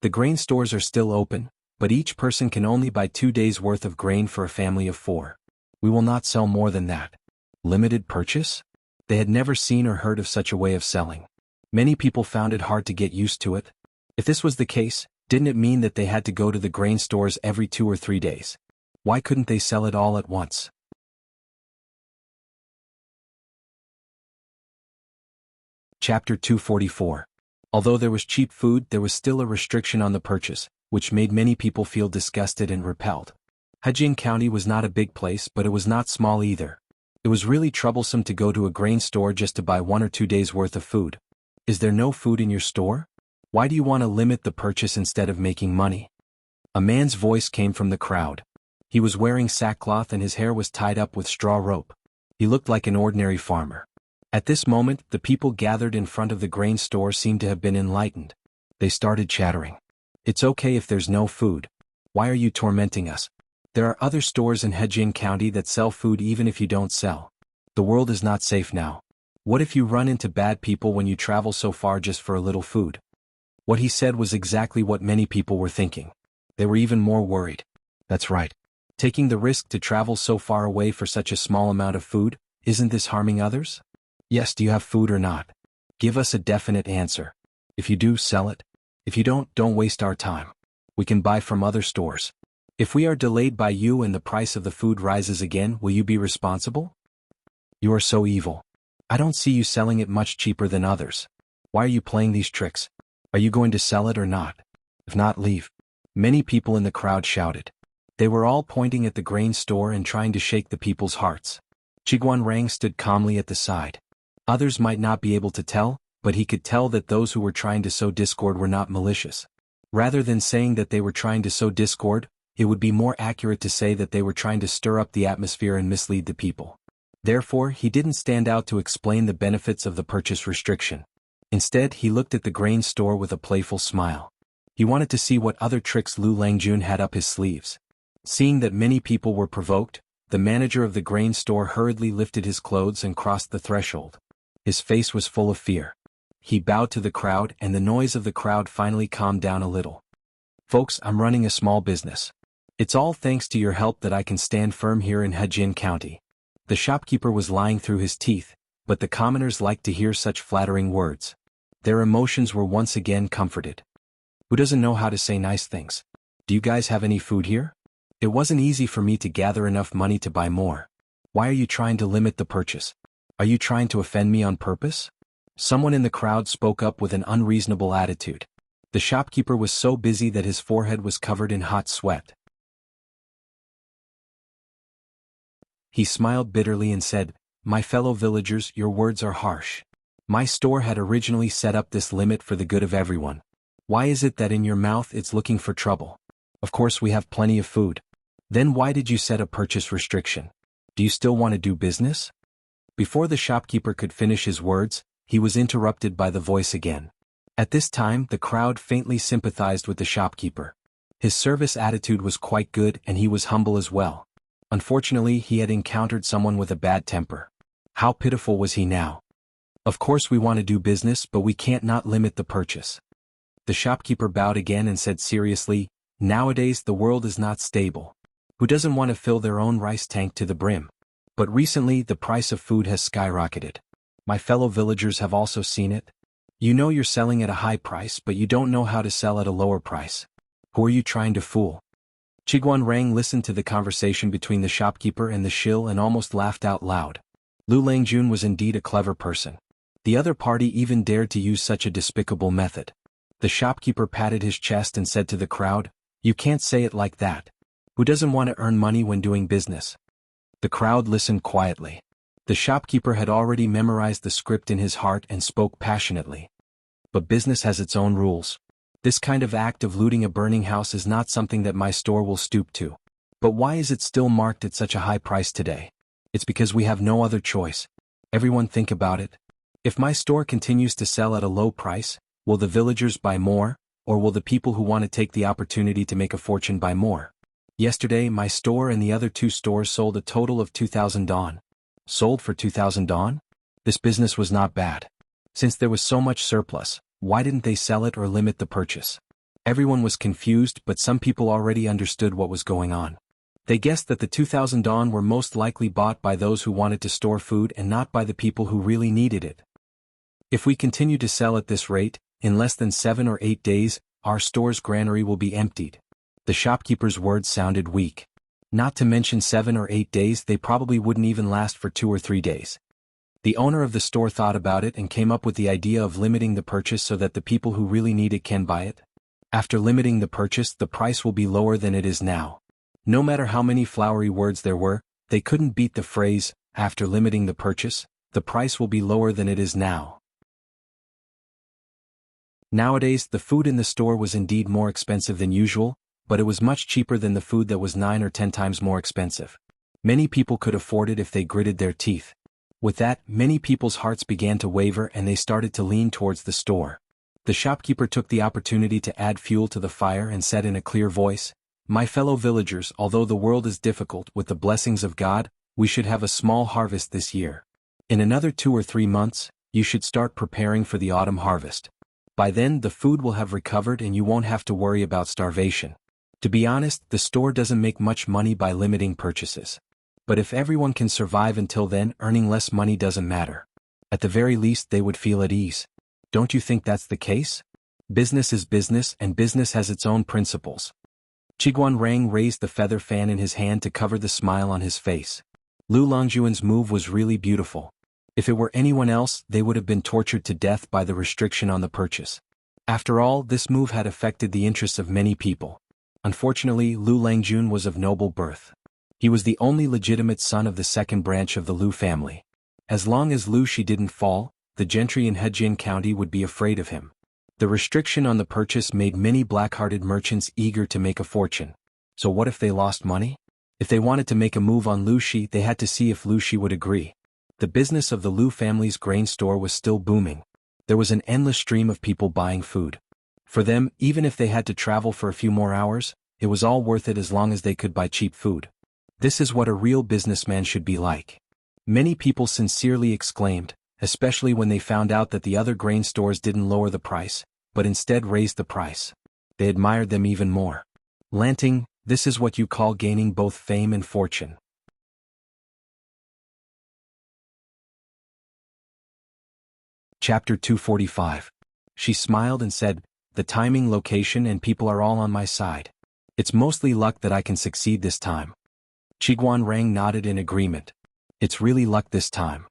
"The grain stores are still open, but each person can only buy 2 days' worth of grain for a family of 4. We will not sell more than that." Limited purchase? They had never seen or heard of such a way of selling. Many people found it hard to get used to it. If this was the case, didn't it mean that they had to go to the grain stores every 2 or 3 days? Why couldn't they sell it all at once? Chapter 244. Although there was cheap food, there was still a restriction on the purchase, which made many people feel disgusted and repelled. Hejian County was not a big place, but it was not small either. It was really troublesome to go to a grain store just to buy 1 or 2 days' worth of food. Is there no food in your store? Why do you want to limit the purchase instead of making money? A man's voice came from the crowd. He was wearing sackcloth and his hair was tied up with straw rope. He looked like an ordinary farmer. At this moment, the people gathered in front of the grain store seemed to have been enlightened. They started chattering. "It's okay if there's no food. Why are you tormenting us? There are other stores in Hejian County that sell food even if you don't sell. The world is not safe now. What if you run into bad people when you travel so far just for a little food?" What he said was exactly what many people were thinking. They were even more worried. That's right. Taking the risk to travel so far away for such a small amount of food, isn't this harming others? Yes, do you have food or not? Give us a definite answer. If you do, sell it. If you don't waste our time. We can buy from other stores. If we are delayed by you and the price of the food rises again, will you be responsible? You are so evil. I don't see you selling it much cheaper than others. Why are you playing these tricks? Are you going to sell it or not? If not, leave. Many people in the crowd shouted. They were all pointing at the grain store and trying to shake the people's hearts. Chiguanrang stood calmly at the side. Others might not be able to tell, but he could tell that those who were trying to sow discord were not malicious. Rather than saying that they were trying to sow discord, it would be more accurate to say that they were trying to stir up the atmosphere and mislead the people. Therefore, he didn't stand out to explain the benefits of the purchase restriction. Instead, he looked at the grain store with a playful smile. He wanted to see what other tricks Lu Langjun had up his sleeves. Seeing that many people were provoked, the manager of the grain store hurriedly lifted his clothes and crossed the threshold. His face was full of fear. He bowed to the crowd and the noise of the crowd finally calmed down a little. Folks, I'm running a small business. It's all thanks to your help that I can stand firm here in Hejin County. The shopkeeper was lying through his teeth, but the commoners liked to hear such flattering words. Their emotions were once again comforted. Who doesn't know how to say nice things? Do you guys have any food here? It wasn't easy for me to gather enough money to buy more. Why are you trying to limit the purchase? Are you trying to offend me on purpose? Someone in the crowd spoke up with an unreasonable attitude. The shopkeeper was so busy that his forehead was covered in hot sweat. He smiled bitterly and said, "My fellow villagers, your words are harsh. My store had originally set up this limit for the good of everyone. Why is it that in your mouth it's looking for trouble? Of course we have plenty of food. Then why did you set a purchase restriction? Do you still want to do business?" Before the shopkeeper could finish his words, he was interrupted by the voice again. At this time, the crowd faintly sympathized with the shopkeeper. His service attitude was quite good and he was humble as well. Unfortunately, he had encountered someone with a bad temper. How pitiful was he now? Of course we want to do business, but we can't not limit the purchase. The shopkeeper bowed again and said seriously, "Nowadays the world is not stable. Who doesn't want to fill their own rice tank to the brim? But recently the price of food has skyrocketed. My fellow villagers have also seen it. You know you're selling at a high price, but you don't know how to sell at a lower price. Who are you trying to fool?" Chiguanrang listened to the conversation between the shopkeeper and the shill and almost laughed out loud. Lu Langjun was indeed a clever person. The other party even dared to use such a despicable method. The shopkeeper patted his chest and said to the crowd, "You can't say it like that. Who doesn't want to earn money when doing business?" The crowd listened quietly. The shopkeeper had already memorized the script in his heart and spoke passionately. But business has its own rules. This kind of act of looting a burning house is not something that my store will stoop to. But why is it still marked at such a high price today? It's because we have no other choice. Everyone think about it. If my store continues to sell at a low price, will the villagers buy more, or will the people who want to take the opportunity to make a fortune buy more? Yesterday my store and the other two stores sold a total of 2,000 dong. Sold for 2,000 dong? This business was not bad. Since there was so much surplus, why didn't they sell it or limit the purchase? Everyone was confused, but some people already understood what was going on. They guessed that the 2,000 dong were most likely bought by those who wanted to store food and not by the people who really needed it. If we continue to sell at this rate, in less than 7 or 8 days, our store's granary will be emptied. The shopkeeper's words sounded weak. Not to mention 7 or 8 days, they probably wouldn't even last for 2 or 3 days. The owner of the store thought about it and came up with the idea of limiting the purchase so that the people who really need it can buy it. After limiting the purchase, the price will be lower than it is now. No matter how many flowery words there were, they couldn't beat the phrase, "After limiting the purchase, the price will be lower than it is now." Nowadays, the food in the store was indeed more expensive than usual, but it was much cheaper than the food that was 9 or 10 times more expensive. Many people could afford it if they gritted their teeth. With that, many people's hearts began to waver and they started to lean towards the store. The shopkeeper took the opportunity to add fuel to the fire and said in a clear voice, "My fellow villagers, although the world is difficult, with the blessings of God, we should have a small harvest this year. In another 2 or 3 months, you should start preparing for the autumn harvest. By then the food will have recovered and you won't have to worry about starvation. To be honest, the store doesn't make much money by limiting purchases. But if everyone can survive until then, earning less money doesn't matter. At the very least they would feel at ease. Don't you think that's the case? Business is business and business has its own principles. Qiguan Rang raised the feather fan in his hand to cover the smile on his face. Lu Longjuan's move was really beautiful. If it were anyone else, they would have been tortured to death by the restriction on the purchase. After all, this move had affected the interests of many people. Unfortunately, Lu Langjun was of noble birth. He was the only legitimate son of the second branch of the Lu family. As long as Lu Shi didn't fall, the gentry in Hejian County would be afraid of him. The restriction on the purchase made many black-hearted merchants eager to make a fortune. So what if they lost money? If they wanted to make a move on Lu Shi, they had to see if Lu Shi would agree. The business of the Lu family's grain store was still booming. There was an endless stream of people buying food. For them, even if they had to travel for a few more hours, it was all worth it as long as they could buy cheap food. This is what a real businessman should be like. Many people sincerely exclaimed, especially when they found out that the other grain stores didn't lower the price, but instead raised the price. They admired them even more. Lanting, this is what you call gaining both fame and fortune. Chapter 245. She smiled and said, "The timing, location and people are all on my side. It's mostly luck that I can succeed this time." Qiguan Rang nodded in agreement. It's really luck this time.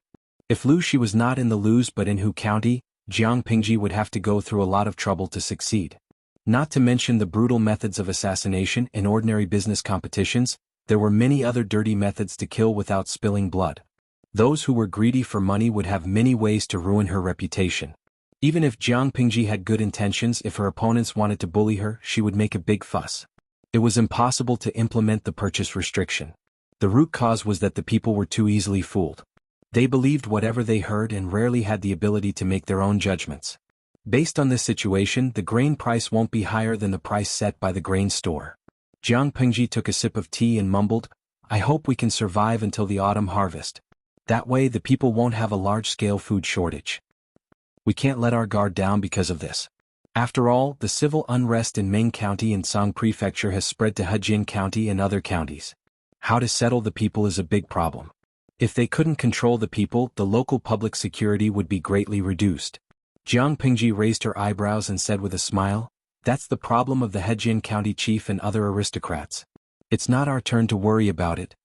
If Lu Shi was not in the Lus but in Hu County, Jiang Pingji would have to go through a lot of trouble to succeed. Not to mention the brutal methods of assassination in ordinary business competitions, there were many other dirty methods to kill without spilling blood. Those who were greedy for money would have many ways to ruin her reputation. Even if Jiang Pingji had good intentions, if her opponents wanted to bully her, she would make a big fuss. It was impossible to implement the purchase restriction. The root cause was that the people were too easily fooled. They believed whatever they heard and rarely had the ability to make their own judgments. Based on this situation, the grain price won't be higher than the price set by the grain store. Jiang Pingji took a sip of tea and mumbled, "I hope we can survive until the autumn harvest. That way the people won't have a large-scale food shortage. We can't let our guard down because of this. After all, the civil unrest in Meng County and Song Prefecture has spread to Hejian County and other counties. How to settle the people is a big problem. If they couldn't control the people, the local public security would be greatly reduced." Jiang Pingji raised her eyebrows and said with a smile, "That's the problem of the Hejian County chief and other aristocrats. It's not our turn to worry about it."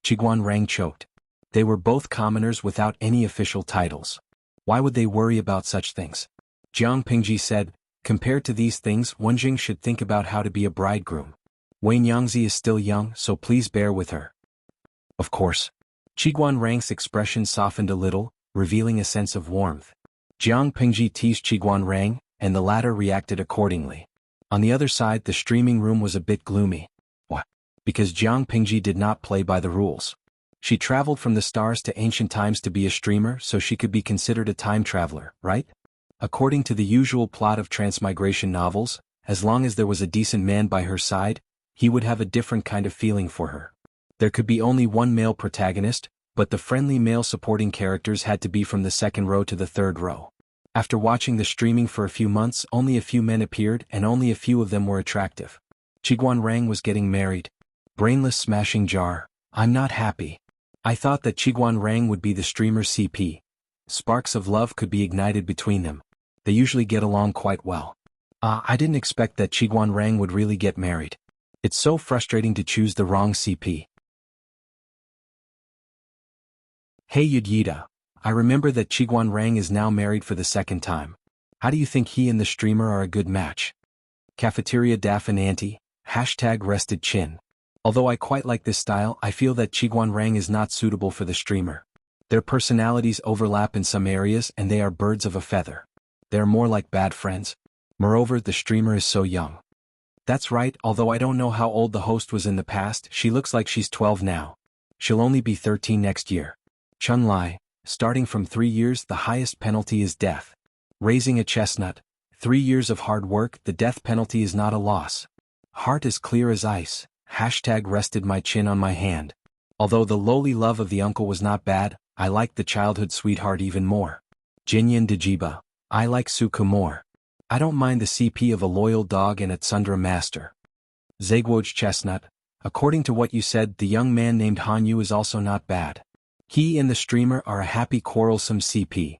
Qiguan Rang choked. They were both commoners without any official titles. Why would they worry about such things? Jiang Pingji said, "Compared to these things, Wenjing should think about how to be a bridegroom. Wei Nyangzi is still young, so please bear with her." "Of course." Qiguan Rang's expression softened a little, revealing a sense of warmth. Jiang Pingji teased Qiguan Rang, and the latter reacted accordingly. On the other side, the streaming room was a bit gloomy. What? Because Jiang Pingji did not play by the rules. She traveled from the stars to ancient times to be a streamer, so she could be considered a time traveler, right? According to the usual plot of transmigration novels, as long as there was a decent man by her side, he would have a different kind of feeling for her. There could be only one male protagonist, but the friendly male supporting characters had to be from the second row to the third row. After watching the streaming for a few months, only a few men appeared and only a few of them were attractive. Qiguan Rang was getting married. Brainless smashing jar. I'm not happy. I thought that Qiguan Rang would be the streamer's CP. Sparks of love could be ignited between them. They usually get along quite well. I didn't expect that Qiguan Rang would really get married. It's so frustrating to choose the wrong CP. Hey Yida, I remember that Qiguan Rang is now married for the second time. How do you think he and the streamer are a good match? Cafeteria Daff and Auntie, #rested chin. Although I quite like this style, I feel that Qiguan Rang is not suitable for the streamer. Their personalities overlap in some areas and they are birds of a feather. They are more like bad friends. Moreover, the streamer is so young. That's right, although I don't know how old the host was in the past, she looks like she's 12 now. She'll only be 13 next year. Chun Lai, starting from 3 years, the highest penalty is death. Raising a chestnut, 3 years of hard work, the death penalty is not a loss. Heart as clear as ice, #rested my chin on my hand. Although the lowly love of the uncle was not bad, I liked the childhood sweetheart even more. Jinyan Dajiba, I like Suku more. I don't mind the CP of a loyal dog and a Tsundra master. Zagwoj Chestnut, according to what you said, the young man named Hanyu is also not bad. He and the streamer are a happy quarrelsome CP.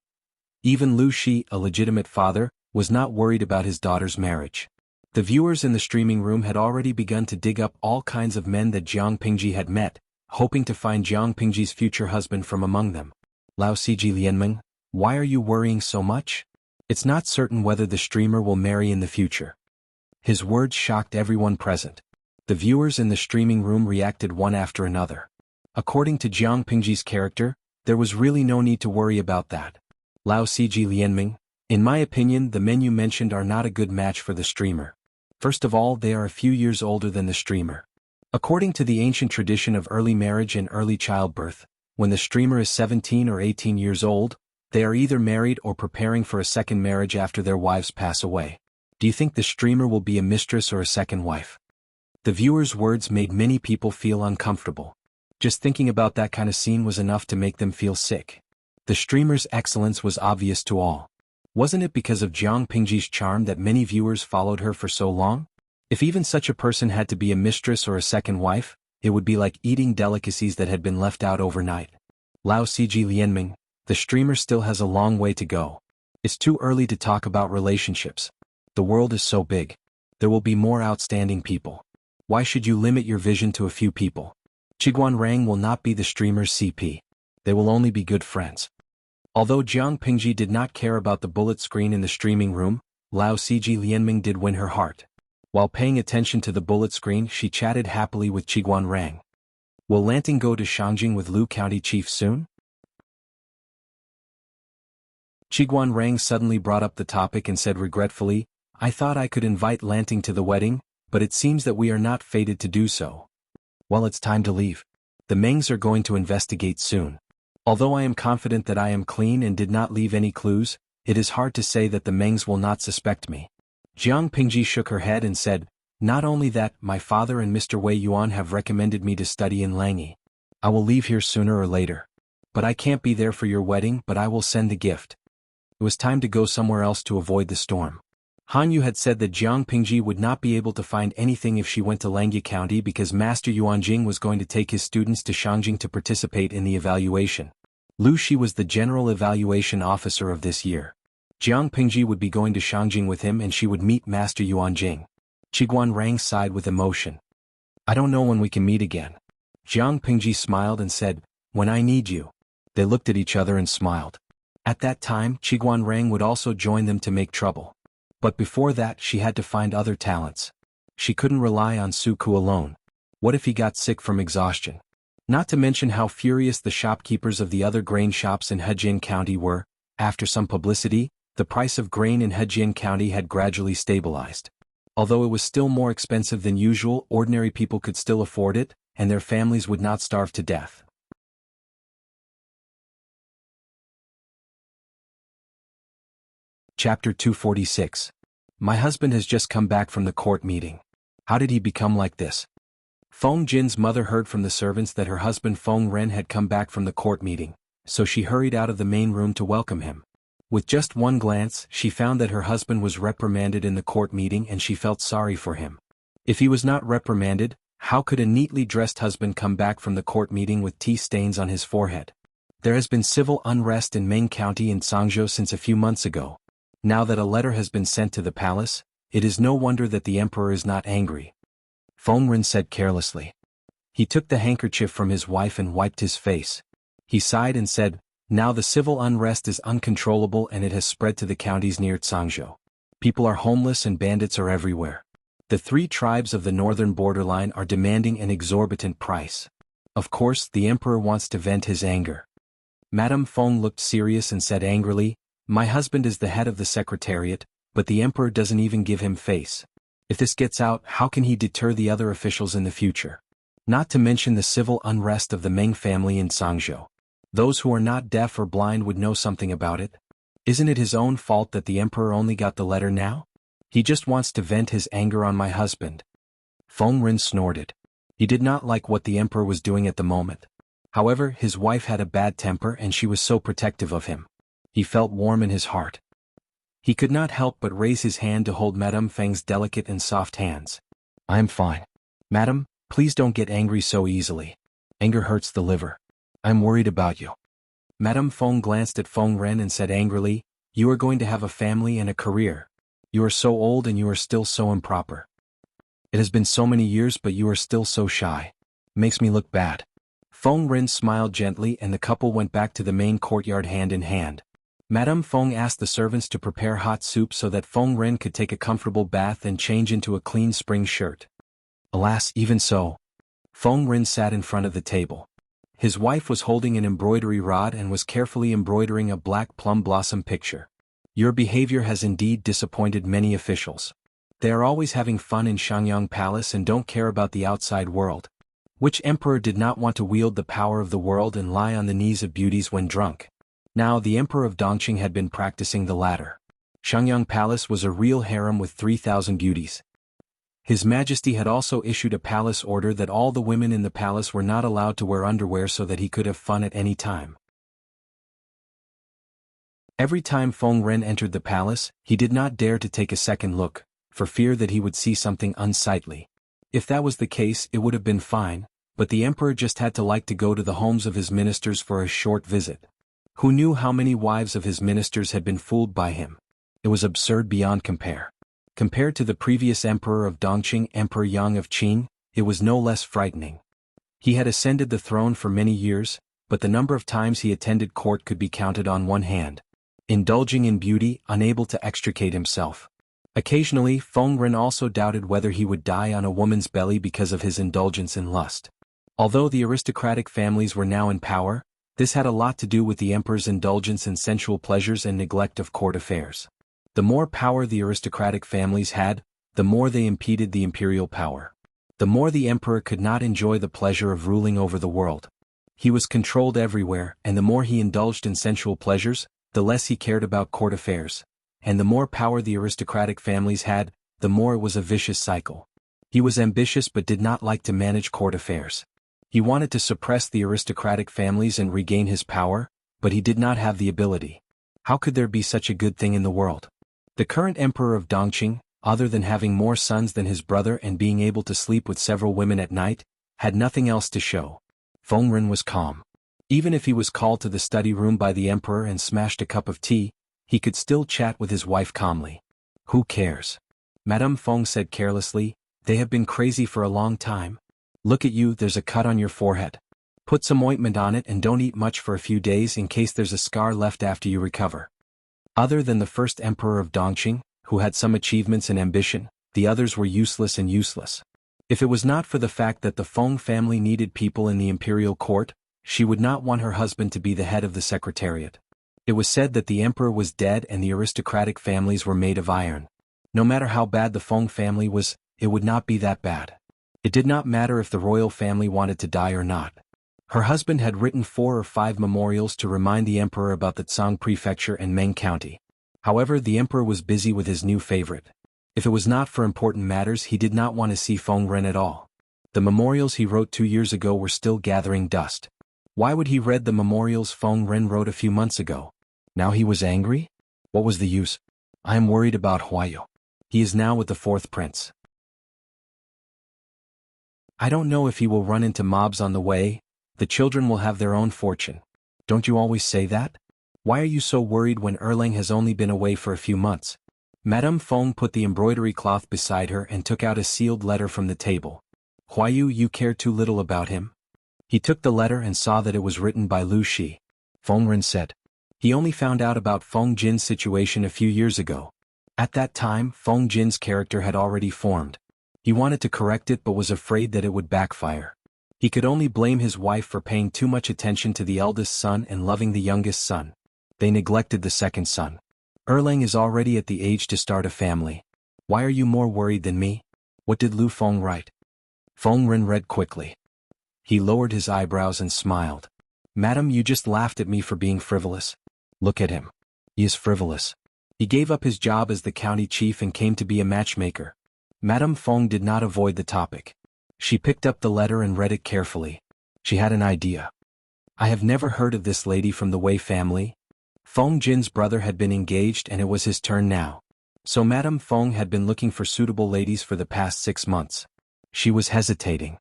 Even Lu Shi, a legitimate father, was not worried about his daughter's marriage. The viewers in the streaming room had already begun to dig up all kinds of men that Jiang Pingji had met, hoping to find Jiang Pingji's future husband from among them. Lao Siji Lianmeng, why are you worrying so much? It's not certain whether the streamer will marry in the future. His words shocked everyone present. The viewers in the streaming room reacted one after another. According to Jiang Pingji's character, there was really no need to worry about that. Lao Siji Lianmeng, in my opinion, the men you mentioned are not a good match for the streamer. First of all, they are a few years older than the streamer. According to the ancient tradition of early marriage and early childbirth, when the streamer is 17 or 18 years old, they are either married or preparing for a second marriage after their wives pass away. Do you think the streamer will be a mistress or a second wife? The viewer's words made many people feel uncomfortable. Just thinking about that kind of scene was enough to make them feel sick. The streamer's excellence was obvious to all. Wasn't it because of Jiang Pingji's charm that many viewers followed her for so long? If even such a person had to be a mistress or a second wife, it would be like eating delicacies that had been left out overnight. Lao Siji Lianmeng, the streamer still has a long way to go. It's too early to talk about relationships. The world is so big. There will be more outstanding people. Why should you limit your vision to a few people? Qiguan Rang will not be the streamer's CP. They will only be good friends. Although Jiang Pingji did not care about the bullet screen in the streaming room, Lao Siji Lianmeng did win her heart. While paying attention to the bullet screen, she chatted happily with Qiguan Rang. Will Lanting go to Shangjing with Lu County Chief soon? Qiguan Rang suddenly brought up the topic and said regretfully, I thought I could invite Lanting to the wedding, but it seems that we are not fated to do so. Well, it's time to leave. The Mengs are going to investigate soon. Although I am confident that I am clean and did not leave any clues, it is hard to say that the Mengs will not suspect me. Jiang Pingji shook her head and said, not only that, my father and Mr. Wei Yuan have recommended me to study in Langyi. I will leave here sooner or later. But I can't be there for your wedding, but I will send the gift. It was time to go somewhere else to avoid the storm. Han Yu had said that Jiang Pingji would not be able to find anything if she went to Langyi County because Master Yuanjing was going to take his students to Shangjing to participate in the evaluation. Lu Shi was the general evaluation officer of this year. Jiang Pingji would be going to Shangjing with him and she would meet Master Yuanjing. Qiguan Rang sighed with emotion. I don't know when we can meet again. Jiang Pingji smiled and said, when I need you. They looked at each other and smiled. At that time, Qiguan Rang would also join them to make trouble. But before that, she had to find other talents. She couldn't rely on Su Ku alone. What if he got sick from exhaustion? Not to mention how furious the shopkeepers of the other grain shops in Hejian County were. After some publicity, the price of grain in Hejian County had gradually stabilized. Although it was still more expensive than usual, ordinary people could still afford it, and their families would not starve to death. Chapter 246. My husband has just come back from the court meeting. How did he become like this? Feng Jin's mother heard from the servants that her husband Feng Ren had come back from the court meeting, so she hurried out of the main room to welcome him. With just one glance, she found that her husband was reprimanded in the court meeting and she felt sorry for him. If he was not reprimanded, how could a neatly dressed husband come back from the court meeting with tea stains on his forehead? There has been civil unrest in Meng County in Sangzhou since a few months ago. Now that a letter has been sent to the palace, it is no wonder that the emperor is not angry. Feng Ren said carelessly. He took the handkerchief from his wife and wiped his face. He sighed and said, now the civil unrest is uncontrollable and it has spread to the counties near Sangzhou. People are homeless and bandits are everywhere. The 3 tribes of the northern borderline are demanding an exorbitant price. Of course, the emperor wants to vent his anger. Madame Feng looked serious and said angrily, my husband is the head of the secretariat, but the emperor doesn't even give him face. If this gets out, how can he deter the other officials in the future? Not to mention the civil unrest of the Meng family in Sangzhou. Those who are not deaf or blind would know something about it. Isn't it his own fault that the emperor only got the letter now? He just wants to vent his anger on my husband. Feng Ren snorted. He did not like what the emperor was doing at the moment. However, his wife had a bad temper and she was so protective of him. He felt warm in his heart. He could not help but raise his hand to hold Madame Feng's delicate and soft hands. I'm fine. Madam, please don't get angry so easily. Anger hurts the liver. I'm worried about you. Madame Feng glanced at Feng Ren and said angrily, you are going to have a family and a career. You are so old and you are still so improper. It has been so many years but you are still so shy. Makes me look bad. Feng Ren smiled gently and the couple went back to the main courtyard hand in hand. Madame Feng asked the servants to prepare hot soup so that Feng Ren could take a comfortable bath and change into a clean spring shirt. Alas, even so. Feng Ren sat in front of the table. His wife was holding an embroidery rod and was carefully embroidering a black plum blossom picture. Your behavior has indeed disappointed many officials. They are always having fun in Shangyang Palace and don't care about the outside world. Which emperor did not want to wield the power of the world and lie on the knees of beauties when drunk? Now the emperor of Dongqing had been practicing the latter. Shangyang Palace was a real harem with 3,000 beauties. His Majesty had also issued a palace order that all the women in the palace were not allowed to wear underwear so that he could have fun at any time. Every time Feng Ren entered the palace, he did not dare to take a second look, for fear that he would see something unsightly. If that was the case, it would have been fine, but the emperor just had to like to go to the homes of his ministers for a short visit. Who knew how many wives of his ministers had been fooled by him? It was absurd beyond compare. Compared to the previous emperor of Dongqing, Emperor Yang of Qing, it was no less frightening. He had ascended the throne for many years, but the number of times he attended court could be counted on one hand. Indulging in beauty, unable to extricate himself. Occasionally, Feng Ren also doubted whether he would die on a woman's belly because of his indulgence in lust. Although the aristocratic families were now in power, this had a lot to do with the emperor's indulgence in sensual pleasures and neglect of court affairs. The more power the aristocratic families had, the more they impeded the imperial power. The more the emperor could not enjoy the pleasure of ruling over the world. He was controlled everywhere, and the more he indulged in sensual pleasures, the less he cared about court affairs. And the more power the aristocratic families had, the more it was a vicious cycle. He was ambitious but did not like to manage court affairs. He wanted to suppress the aristocratic families and regain his power, but he did not have the ability. How could there be such a good thing in the world? The current emperor of Dongqing, other than having more sons than his brother and being able to sleep with several women at night, had nothing else to show. Feng Ren was calm. Even if he was called to the study room by the emperor and smashed a cup of tea, he could still chat with his wife calmly. Who cares? Madame Feng said carelessly, they have been crazy for a long time. Look at you, there's a cut on your forehead. Put some ointment on it and don't eat much for a few days in case there's a scar left after you recover. Other than the first emperor of Dongqing, who had some achievements and ambition, the others were useless and useless. If it was not for the fact that the Feng family needed people in the imperial court, she would not want her husband to be the head of the secretariat. It was said that the emperor was dead and the aristocratic families were made of iron. No matter how bad the Feng family was, it would not be that bad. It did not matter if the royal family wanted to die or not. Her husband had written 4 or 5 memorials to remind the emperor about the Tsang prefecture and Meng county. However, the emperor was busy with his new favorite. If it was not for important matters, he did not want to see Feng Ren at all. The memorials he wrote 2 years ago were still gathering dust. Why would he read the memorials Feng Ren wrote a few months ago? Now he was angry? What was the use? I am worried about Huayu. He is now with the 4th prince. I don't know if he will run into mobs on the way. The children will have their own fortune. Don't you always say that? Why are you so worried when Erlang has only been away for a few months? Madame Feng put the embroidery cloth beside her and took out a sealed letter from the table. Huayu, you care too little about him? He took the letter and saw that it was written by Lu Shi. Feng Ren said. He only found out about Feng Jin's situation a few years ago. At that time, Feng Jin's character had already formed. He wanted to correct it but was afraid that it would backfire. He could only blame his wife for paying too much attention to the eldest son and loving the youngest son. They neglected the second son. Erlang is already at the age to start a family. Why are you more worried than me? What did Lu Feng write? Feng Ren read quickly. He lowered his eyebrows and smiled. Madam, you just laughed at me for being frivolous. Look at him. He is frivolous. He gave up his job as the county chief and came to be a matchmaker. Madame Feng did not avoid the topic. She picked up the letter and read it carefully. She had an idea. I have never heard of this lady from the Wei family. Feng Jin's brother had been engaged and it was his turn now. So Madame Feng had been looking for suitable ladies for the past 6 months. She was hesitating.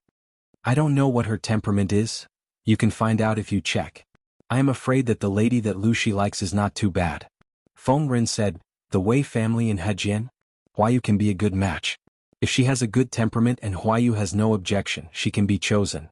I don't know what her temperament is. You can find out if you check. I am afraid that the lady that Lucy likes is not too bad. Feng Ren said, the Wei family in Hejian? Huayu can be a good match. If she has a good temperament and Huayu has no objection, she can be chosen.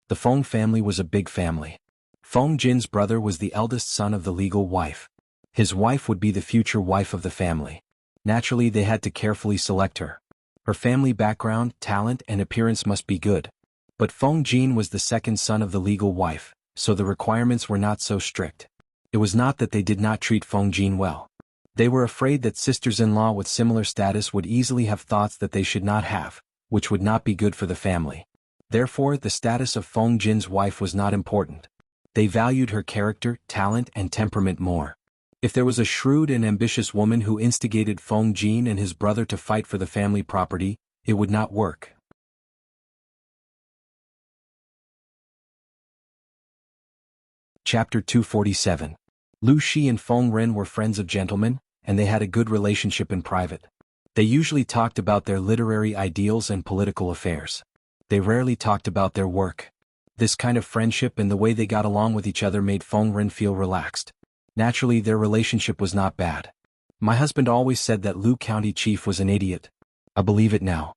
The Feng family was a big family. Feng Jin's brother was the eldest son of the legal wife. His wife would be the future wife of the family. Naturally, they had to carefully select her. Her family background, talent, and appearance must be good. But Feng Jin was the second son of the legal wife, so the requirements were not so strict. It was not that they did not treat Feng Jin well. They were afraid that sisters-in-law with similar status would easily have thoughts that they should not have, which would not be good for the family. Therefore, the status of Feng Jin's wife was not important. They valued her character, talent, and temperament more. If there was a shrewd and ambitious woman who instigated Feng Jin and his brother to fight for the family property, it would not work. Chapter 247. Lu Shi and Feng Ren were friends of gentlemen, and they had a good relationship in private. They usually talked about their literary ideals and political affairs. They rarely talked about their work. This kind of friendship and the way they got along with each other made Feng Ren feel relaxed. Naturally, their relationship was not bad. My husband always said that Lu County Chief was an idiot. I believe it now.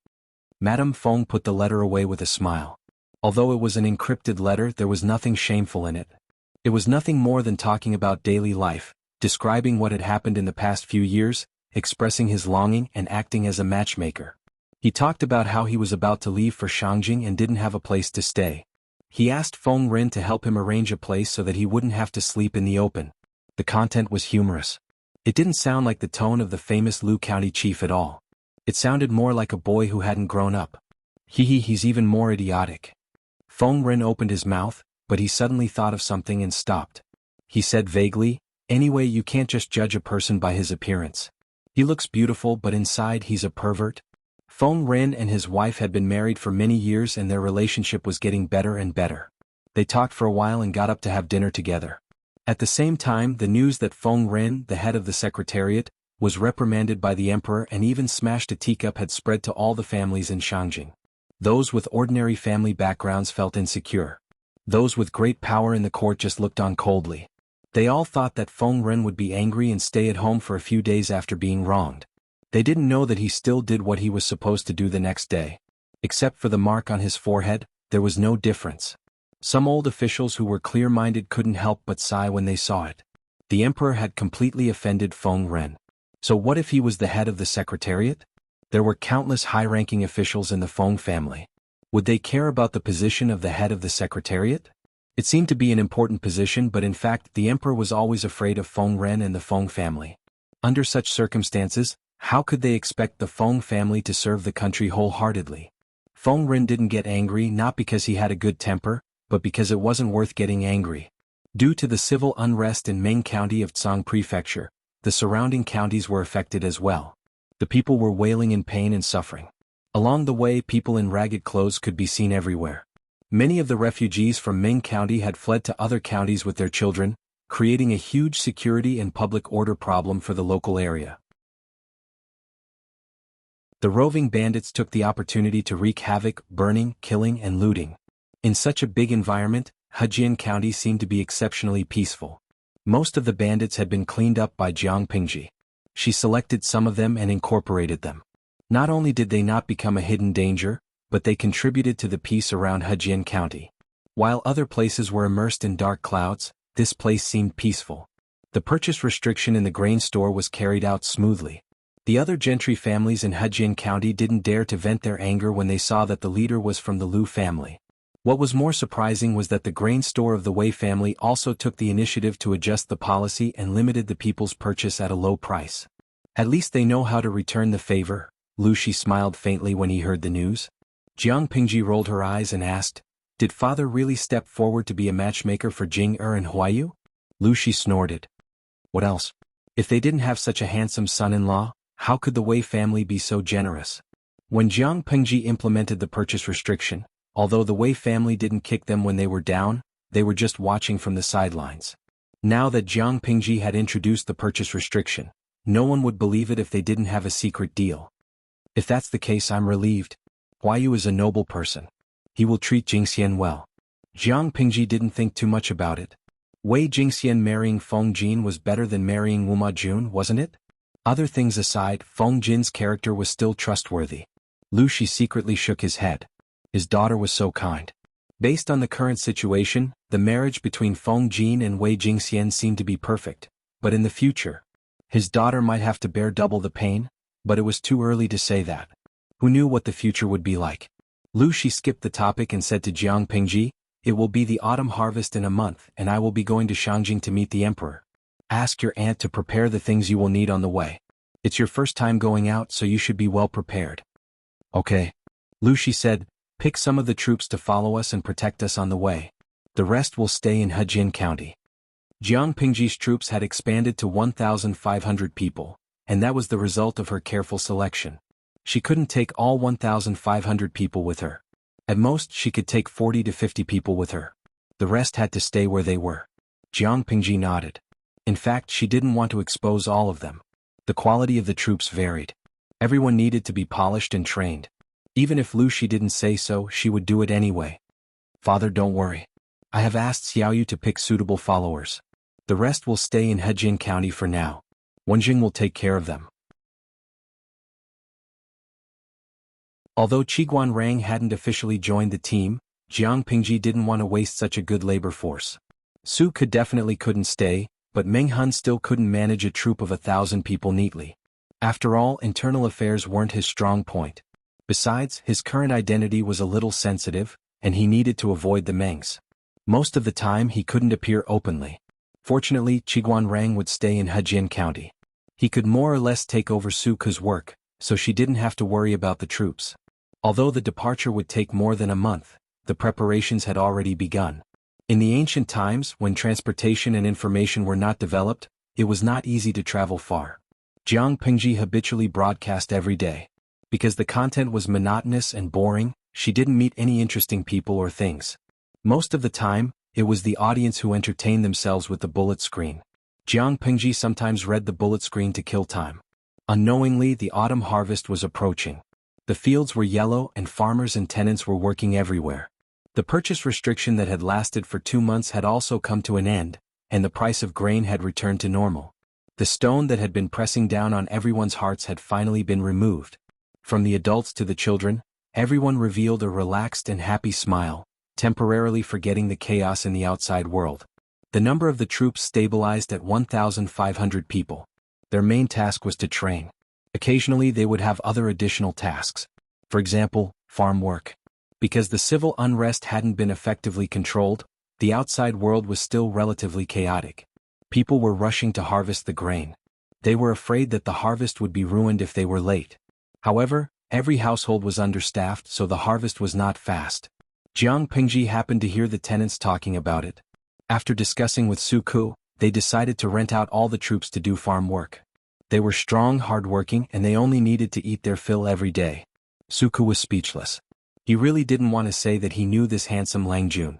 Madame Feng put the letter away with a smile. Although it was an encrypted letter, there was nothing shameful in it. It was nothing more than talking about daily life, describing what had happened in the past few years, expressing his longing and acting as a matchmaker. He talked about how he was about to leave for Shangjing and didn't have a place to stay. He asked Feng Ren to help him arrange a place so that he wouldn't have to sleep in the open. The content was humorous. It didn't sound like the tone of the famous Lu County Chief at all. It sounded more like a boy who hadn't grown up. He's even more idiotic. Feng Ren opened his mouth, but he suddenly thought of something and stopped. He said vaguely, anyway, you can't just judge a person by his appearance. He looks beautiful, but inside he's a pervert. Feng Ren and his wife had been married for many years and their relationship was getting better and better. They talked for a while and got up to have dinner together. At the same time, the news that Feng Ren, the head of the secretariat, was reprimanded by the emperor and even smashed a teacup had spread to all the families in Shangjing. Those with ordinary family backgrounds felt insecure. Those with great power in the court just looked on coldly. They all thought that Feng Ren would be angry and stay at home for a few days after being wronged. They didn't know that he still did what he was supposed to do the next day. Except for the mark on his forehead, there was no difference. Some old officials who were clear-minded couldn't help but sigh when they saw it. The emperor had completely offended Feng Ren. So what if he was the head of the secretariat? There were countless high-ranking officials in the Feng family. Would they care about the position of the head of the secretariat? It seemed to be an important position, but in fact the emperor was always afraid of Feng Ren and the Feng family. Under such circumstances, how could they expect the Feng family to serve the country wholeheartedly? Feng Ren didn't get angry not because he had a good temper, but because it wasn't worth getting angry. Due to the civil unrest in Meng County of Tsang Prefecture, the surrounding counties were affected as well. The people were wailing in pain and suffering. Along the way, people in ragged clothes could be seen everywhere. Many of the refugees from Meng County had fled to other counties with their children, creating a huge security and public order problem for the local area. The roving bandits took the opportunity to wreak havoc, burning, killing, and looting. In such a big environment, Hejian County seemed to be exceptionally peaceful. Most of the bandits had been cleaned up by Jiang Pingji. She selected some of them and incorporated them. Not only did they not become a hidden danger, but they contributed to the peace around Hejian County. While other places were immersed in dark clouds, this place seemed peaceful. The purchase restriction in the grain store was carried out smoothly. The other gentry families in Hejian County didn't dare to vent their anger when they saw that the leader was from the Lu family. What was more surprising was that the grain store of the Wei family also took the initiative to adjust the policy and limited the people's purchase at a low price. At least they know how to return the favor. Lu Shi smiled faintly when he heard the news. Jiang Pingji rolled her eyes and asked, did father really step forward to be a matchmaker for Jing and Huayu? Lu Shi snorted. What else? If they didn't have such a handsome son-in-law, how could the Wei family be so generous? When Jiang Pingji implemented the purchase restriction, although the Wei family didn't kick them when they were down, they were just watching from the sidelines. Now that Jiang Pingji had introduced the purchase restriction, no one would believe it if they didn't have a secret deal. If that's the case, I'm relieved. Huayu is a noble person. He will treat Jingxian well. Jiang Pingji didn't think too much about it. Wei Jingxian marrying Feng Jin was better than marrying Wu Ma Jun, wasn't it? Other things aside, Feng Jin's character was still trustworthy. Lu Shi secretly shook his head. His daughter was so kind. Based on the current situation, the marriage between Feng Jin and Wei Jingxian seemed to be perfect, but in the future, his daughter might have to bear double the pain, but it was too early to say that. Who knew what the future would be like? Lu Shi skipped the topic and said to Jiang Pingji, "It will be the autumn harvest in a month and I will be going to Shangjing to meet the emperor. Ask your aunt to prepare the things you will need on the way. It's your first time going out, so you should be well prepared." "Okay." Lu Shi said, "Pick some of the troops to follow us and protect us on the way. The rest will stay in Hejin County." Jiang Pingji's troops had expanded to 1,500 people, and that was the result of her careful selection. She couldn't take all 1,500 people with her. At most, she could take 40 to 50 people with her. The rest had to stay where they were. Jiang Pingji nodded. In fact, she didn't want to expose all of them. The quality of the troops varied. Everyone needed to be polished and trained. Even if Lu Shi didn't say so, she would do it anyway. "Father, don't worry. I have asked Xiaoyu to pick suitable followers. The rest will stay in Hejin County for now. Wenjing will take care of them." Although Qiguan Rang hadn't officially joined the team, Jiang Pingji didn't want to waste such a good labor force. Su couldn't stay, but Meng Hun still couldn't manage a troop of 1,000 people neatly. After all, internal affairs weren't his strong point. Besides, his current identity was a little sensitive, and he needed to avoid the Mengs. Most of the time he couldn't appear openly. Fortunately, Qiguan Rang would stay in Hejin County. He could more or less take over Suku's work, so she didn't have to worry about the troops. Although the departure would take more than a month, the preparations had already begun. In the ancient times, when transportation and information were not developed, it was not easy to travel far. Jiang Pingji habitually broadcast every day. Because the content was monotonous and boring, she didn't meet any interesting people or things. Most of the time, it was the audience who entertained themselves with the bullet screen. Jiang Pingji sometimes read the bullet screen to kill time. Unknowingly, the autumn harvest was approaching. The fields were yellow and farmers and tenants were working everywhere. The purchase restriction that had lasted for 2 months had also come to an end, and the price of grain had returned to normal. The stone that had been pressing down on everyone's hearts had finally been removed. From the adults to the children, everyone revealed a relaxed and happy smile, temporarily forgetting the chaos in the outside world. The number of the troops stabilized at 1,500 people. Their main task was to train. Occasionally they would have other additional tasks. For example, farm work. Because the civil unrest hadn't been effectively controlled, the outside world was still relatively chaotic. People were rushing to harvest the grain. They were afraid that the harvest would be ruined if they were late. However, every household was understaffed, so the harvest was not fast. Jiang Pingji happened to hear the tenants talking about it. After discussing with Suku, they decided to rent out all the troops to do farm work. They were strong, hardworking, and they only needed to eat their fill every day. Suku was speechless. He really didn't want to say that he knew this handsome Lang Jun.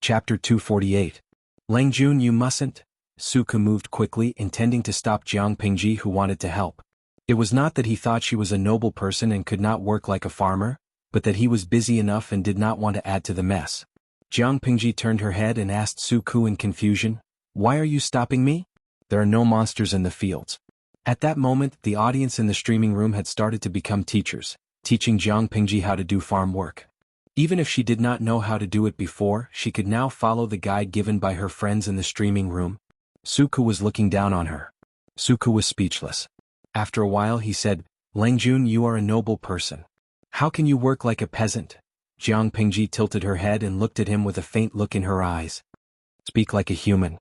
Chapter 248. Lang Jun, you mustn't. Suku moved quickly, intending to stop Jiang Pingji, who wanted to help. It was not that he thought she was a noble person and could not work like a farmer, but that he was busy enough and did not want to add to the mess. Jiang Pingji turned her head and asked Suku in confusion, "Why are you stopping me? There are no monsters in the fields." At that moment, the audience in the streaming room had started to become teachers, teaching Jiang Pingji how to do farm work. Even if she did not know how to do it before, she could now follow the guide given by her friends in the streaming room. Suku was looking down on her. Suku was speechless. After a while he said, "Lang Jun, you are a noble person. How can you work like a peasant?" Jiang Pingji tilted her head and looked at him with a faint look in her eyes. "Speak like a human."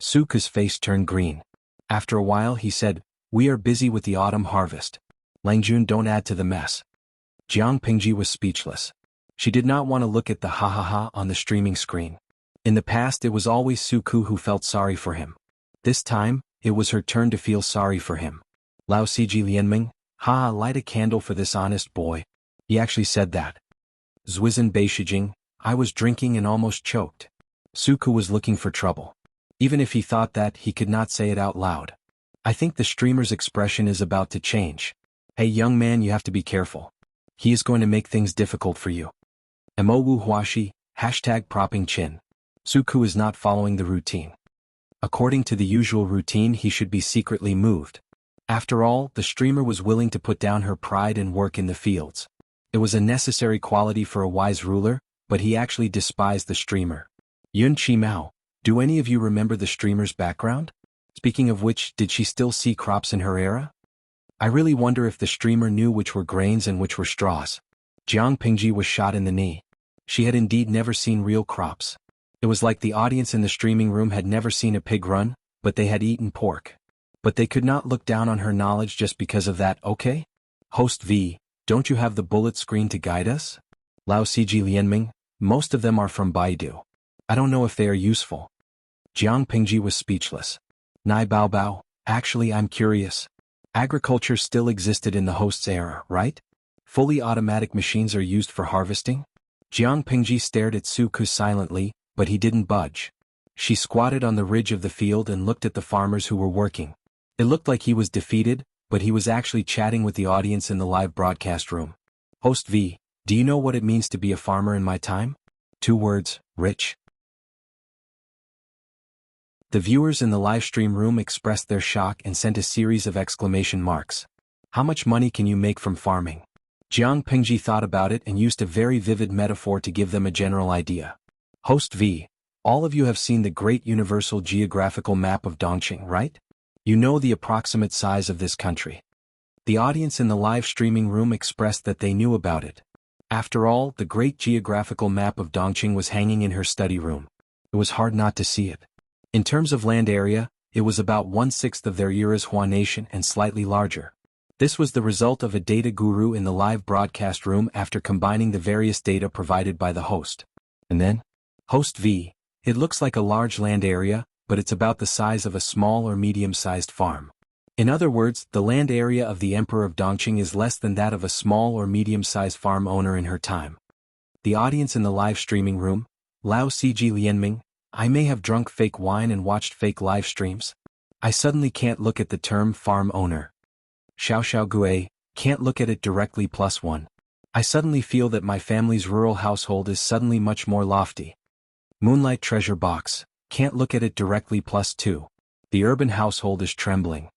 Suku's face turned green. After a while he said, "We are busy with the autumn harvest. Lang Jun, don't add to the mess." Jiang Pingji was speechless. She did not want to look at the ha-ha-ha on the streaming screen. In the past it was always Suku who felt sorry for him. This time, it was her turn to feel sorry for him. "Lao Siji Lianming, ha, light a candle for this honest boy." He actually said that. "Zuizhen Beishijing, I was drinking and almost choked." Suku was looking for trouble. Even if he thought that, he could not say it out loud. I think the streamer's expression is about to change. Hey young man, you have to be careful. He is going to make things difficult for you. Mo Huashi, hashtag propping chin. Suku is not following the routine. According to the usual routine, he should be secretly moved. After all, the streamer was willing to put down her pride and work in the fields. It was a necessary quality for a wise ruler, but he actually despised the streamer. Yun Chi Mao, do any of you remember the streamer's background? Speaking of which, did she still see crops in her era? I really wonder if the streamer knew which were grains and which were straws. Jiang Pingji was shot in the knee. She had indeed never seen real crops. It was like the audience in the streaming room had never seen a pig run, but they had eaten pork. But they could not look down on her knowledge just because of that, okay? Host V, don't you have the bullet screen to guide us? Lao Ciji Lianming, most of them are from Baidu. I don't know if they are useful. Jiang Pingji was speechless. Nai Bao Bao, actually I'm curious. Agriculture still existed in the host's era, right? Fully automatic machines are used for harvesting? Jiang Pingji stared at Suku silently, but he didn't budge. She squatted on the ridge of the field and looked at the farmers who were working. It looked like he was defeated, but he was actually chatting with the audience in the live broadcast room. Host V, do you know what it means to be a farmer in my time? 2 words, rich. The viewers in the live stream room expressed their shock and sent a series of exclamation marks. How much money can you make from farming? Jiang Pingji thought about it and used a very vivid metaphor to give them a general idea. Host V, all of you have seen the Great Universal Geographical Map of Dongqing, right? You know the approximate size of this country. The audience in the live streaming room expressed that they knew about it. After all, the Great Geographical Map of Dongqing was hanging in her study room. It was hard not to see it. In terms of land area, it was about 1/6 of their era's Hua Nation and slightly larger. This was the result of a data guru in the live broadcast room after combining the various data provided by the host. And then? Host V, it looks like a large land area, but it's about the size of a small or medium-sized farm. In other words, the land area of the Emperor of Dongqing is less than that of a small or medium-sized farm owner in her time. The audience in the live streaming room, Lao Ciji Lianming, I may have drunk fake wine and watched fake live streams. I suddenly can't look at the term farm owner. Xiao Gue, can't look at it directly +1. I suddenly feel that my family's rural household is suddenly much more lofty. Moonlight Treasure Box, can't look at it directly +2. The urban household is trembling.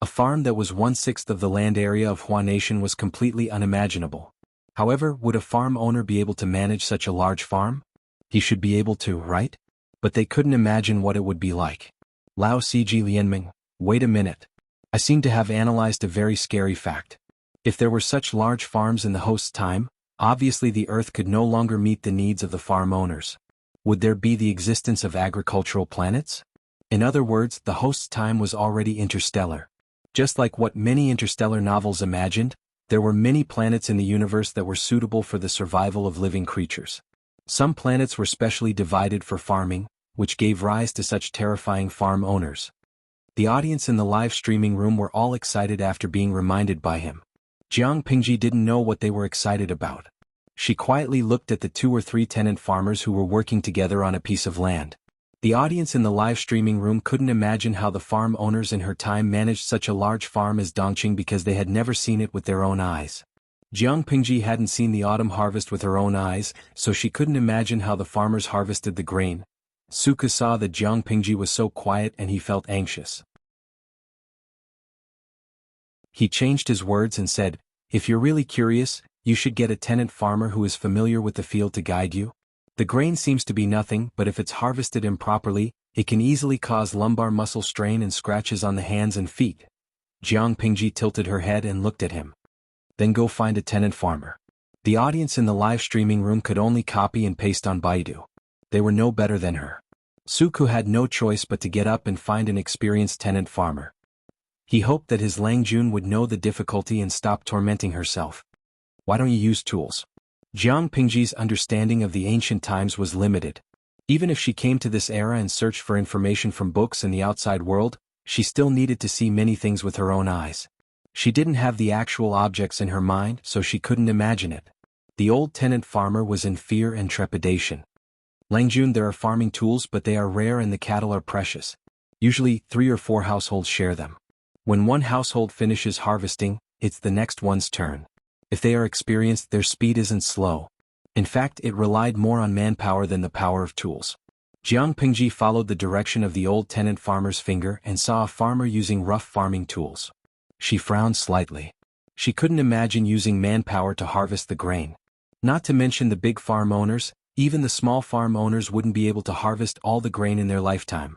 A farm that was 1/6 of the land area of Hua Nation was completely unimaginable. However, would a farm owner be able to manage such a large farm? He should be able to, right? But they couldn't imagine what it would be like. Lao Ciji Lianming, wait a minute. I seem to have analyzed a very scary fact. If there were such large farms in the host's time, obviously the earth could no longer meet the needs of the farm owners. Would there be the existence of agricultural planets? In other words, the host's time was already interstellar. Just like what many interstellar novels imagined, there were many planets in the universe that were suitable for the survival of living creatures. Some planets were specially divided for farming, which gave rise to such terrifying farm owners. The audience in the live streaming room were all excited after being reminded by him. Jiang Pingji didn't know what they were excited about. She quietly looked at the 2 or 3 tenant farmers who were working together on a piece of land. The audience in the live streaming room couldn't imagine how the farm owners in her time managed such a large farm as Dongqing because they had never seen it with their own eyes. Jiang Pingji hadn't seen the autumn harvest with her own eyes, so she couldn't imagine how the farmers harvested the grain. Suku saw that Jiang Pingji was so quiet and he felt anxious. He changed his words and said, if you're really curious, you should get a tenant farmer who is familiar with the field to guide you. The grain seems to be nothing, but if it's harvested improperly, it can easily cause lumbar muscle strain and scratches on the hands and feet. Jiang Pingji tilted her head and looked at him. Then go find a tenant farmer. The audience in the live streaming room could only copy and paste on Baidu. They were no better than her. Suku had no choice but to get up and find an experienced tenant farmer. He hoped that his Langjun would know the difficulty and stop tormenting herself. Why don't you use tools? Jiang Pingji's understanding of the ancient times was limited. Even if she came to this era and searched for information from books in the outside world, she still needed to see many things with her own eyes. She didn't have the actual objects in her mind, so she couldn't imagine it. The old tenant farmer was in fear and trepidation. Langjun, there are farming tools, but they are rare and the cattle are precious. Usually, 3 or 4 households share them. When one household finishes harvesting, it's the next one's turn. If they are experienced, their speed isn't slow. In fact, it relied more on manpower than the power of tools. Jiang Pingji followed the direction of the old tenant farmer's finger and saw a farmer using rough farming tools. She frowned slightly. She couldn't imagine using manpower to harvest the grain. Not to mention the big farm owners, even the small farm owners wouldn't be able to harvest all the grain in their lifetime.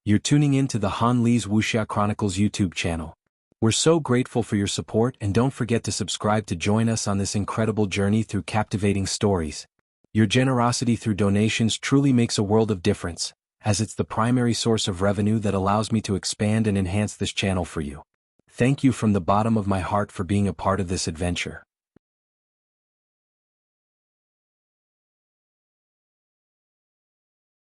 You're tuning in to the Han Li's Wuxia Chronicles YouTube channel. We're so grateful for your support, and don't forget to subscribe to join us on this incredible journey through captivating stories. Your generosity through donations truly makes a world of difference, as it's the primary source of revenue that allows me to expand and enhance this channel for you. Thank you from the bottom of my heart for being a part of this adventure.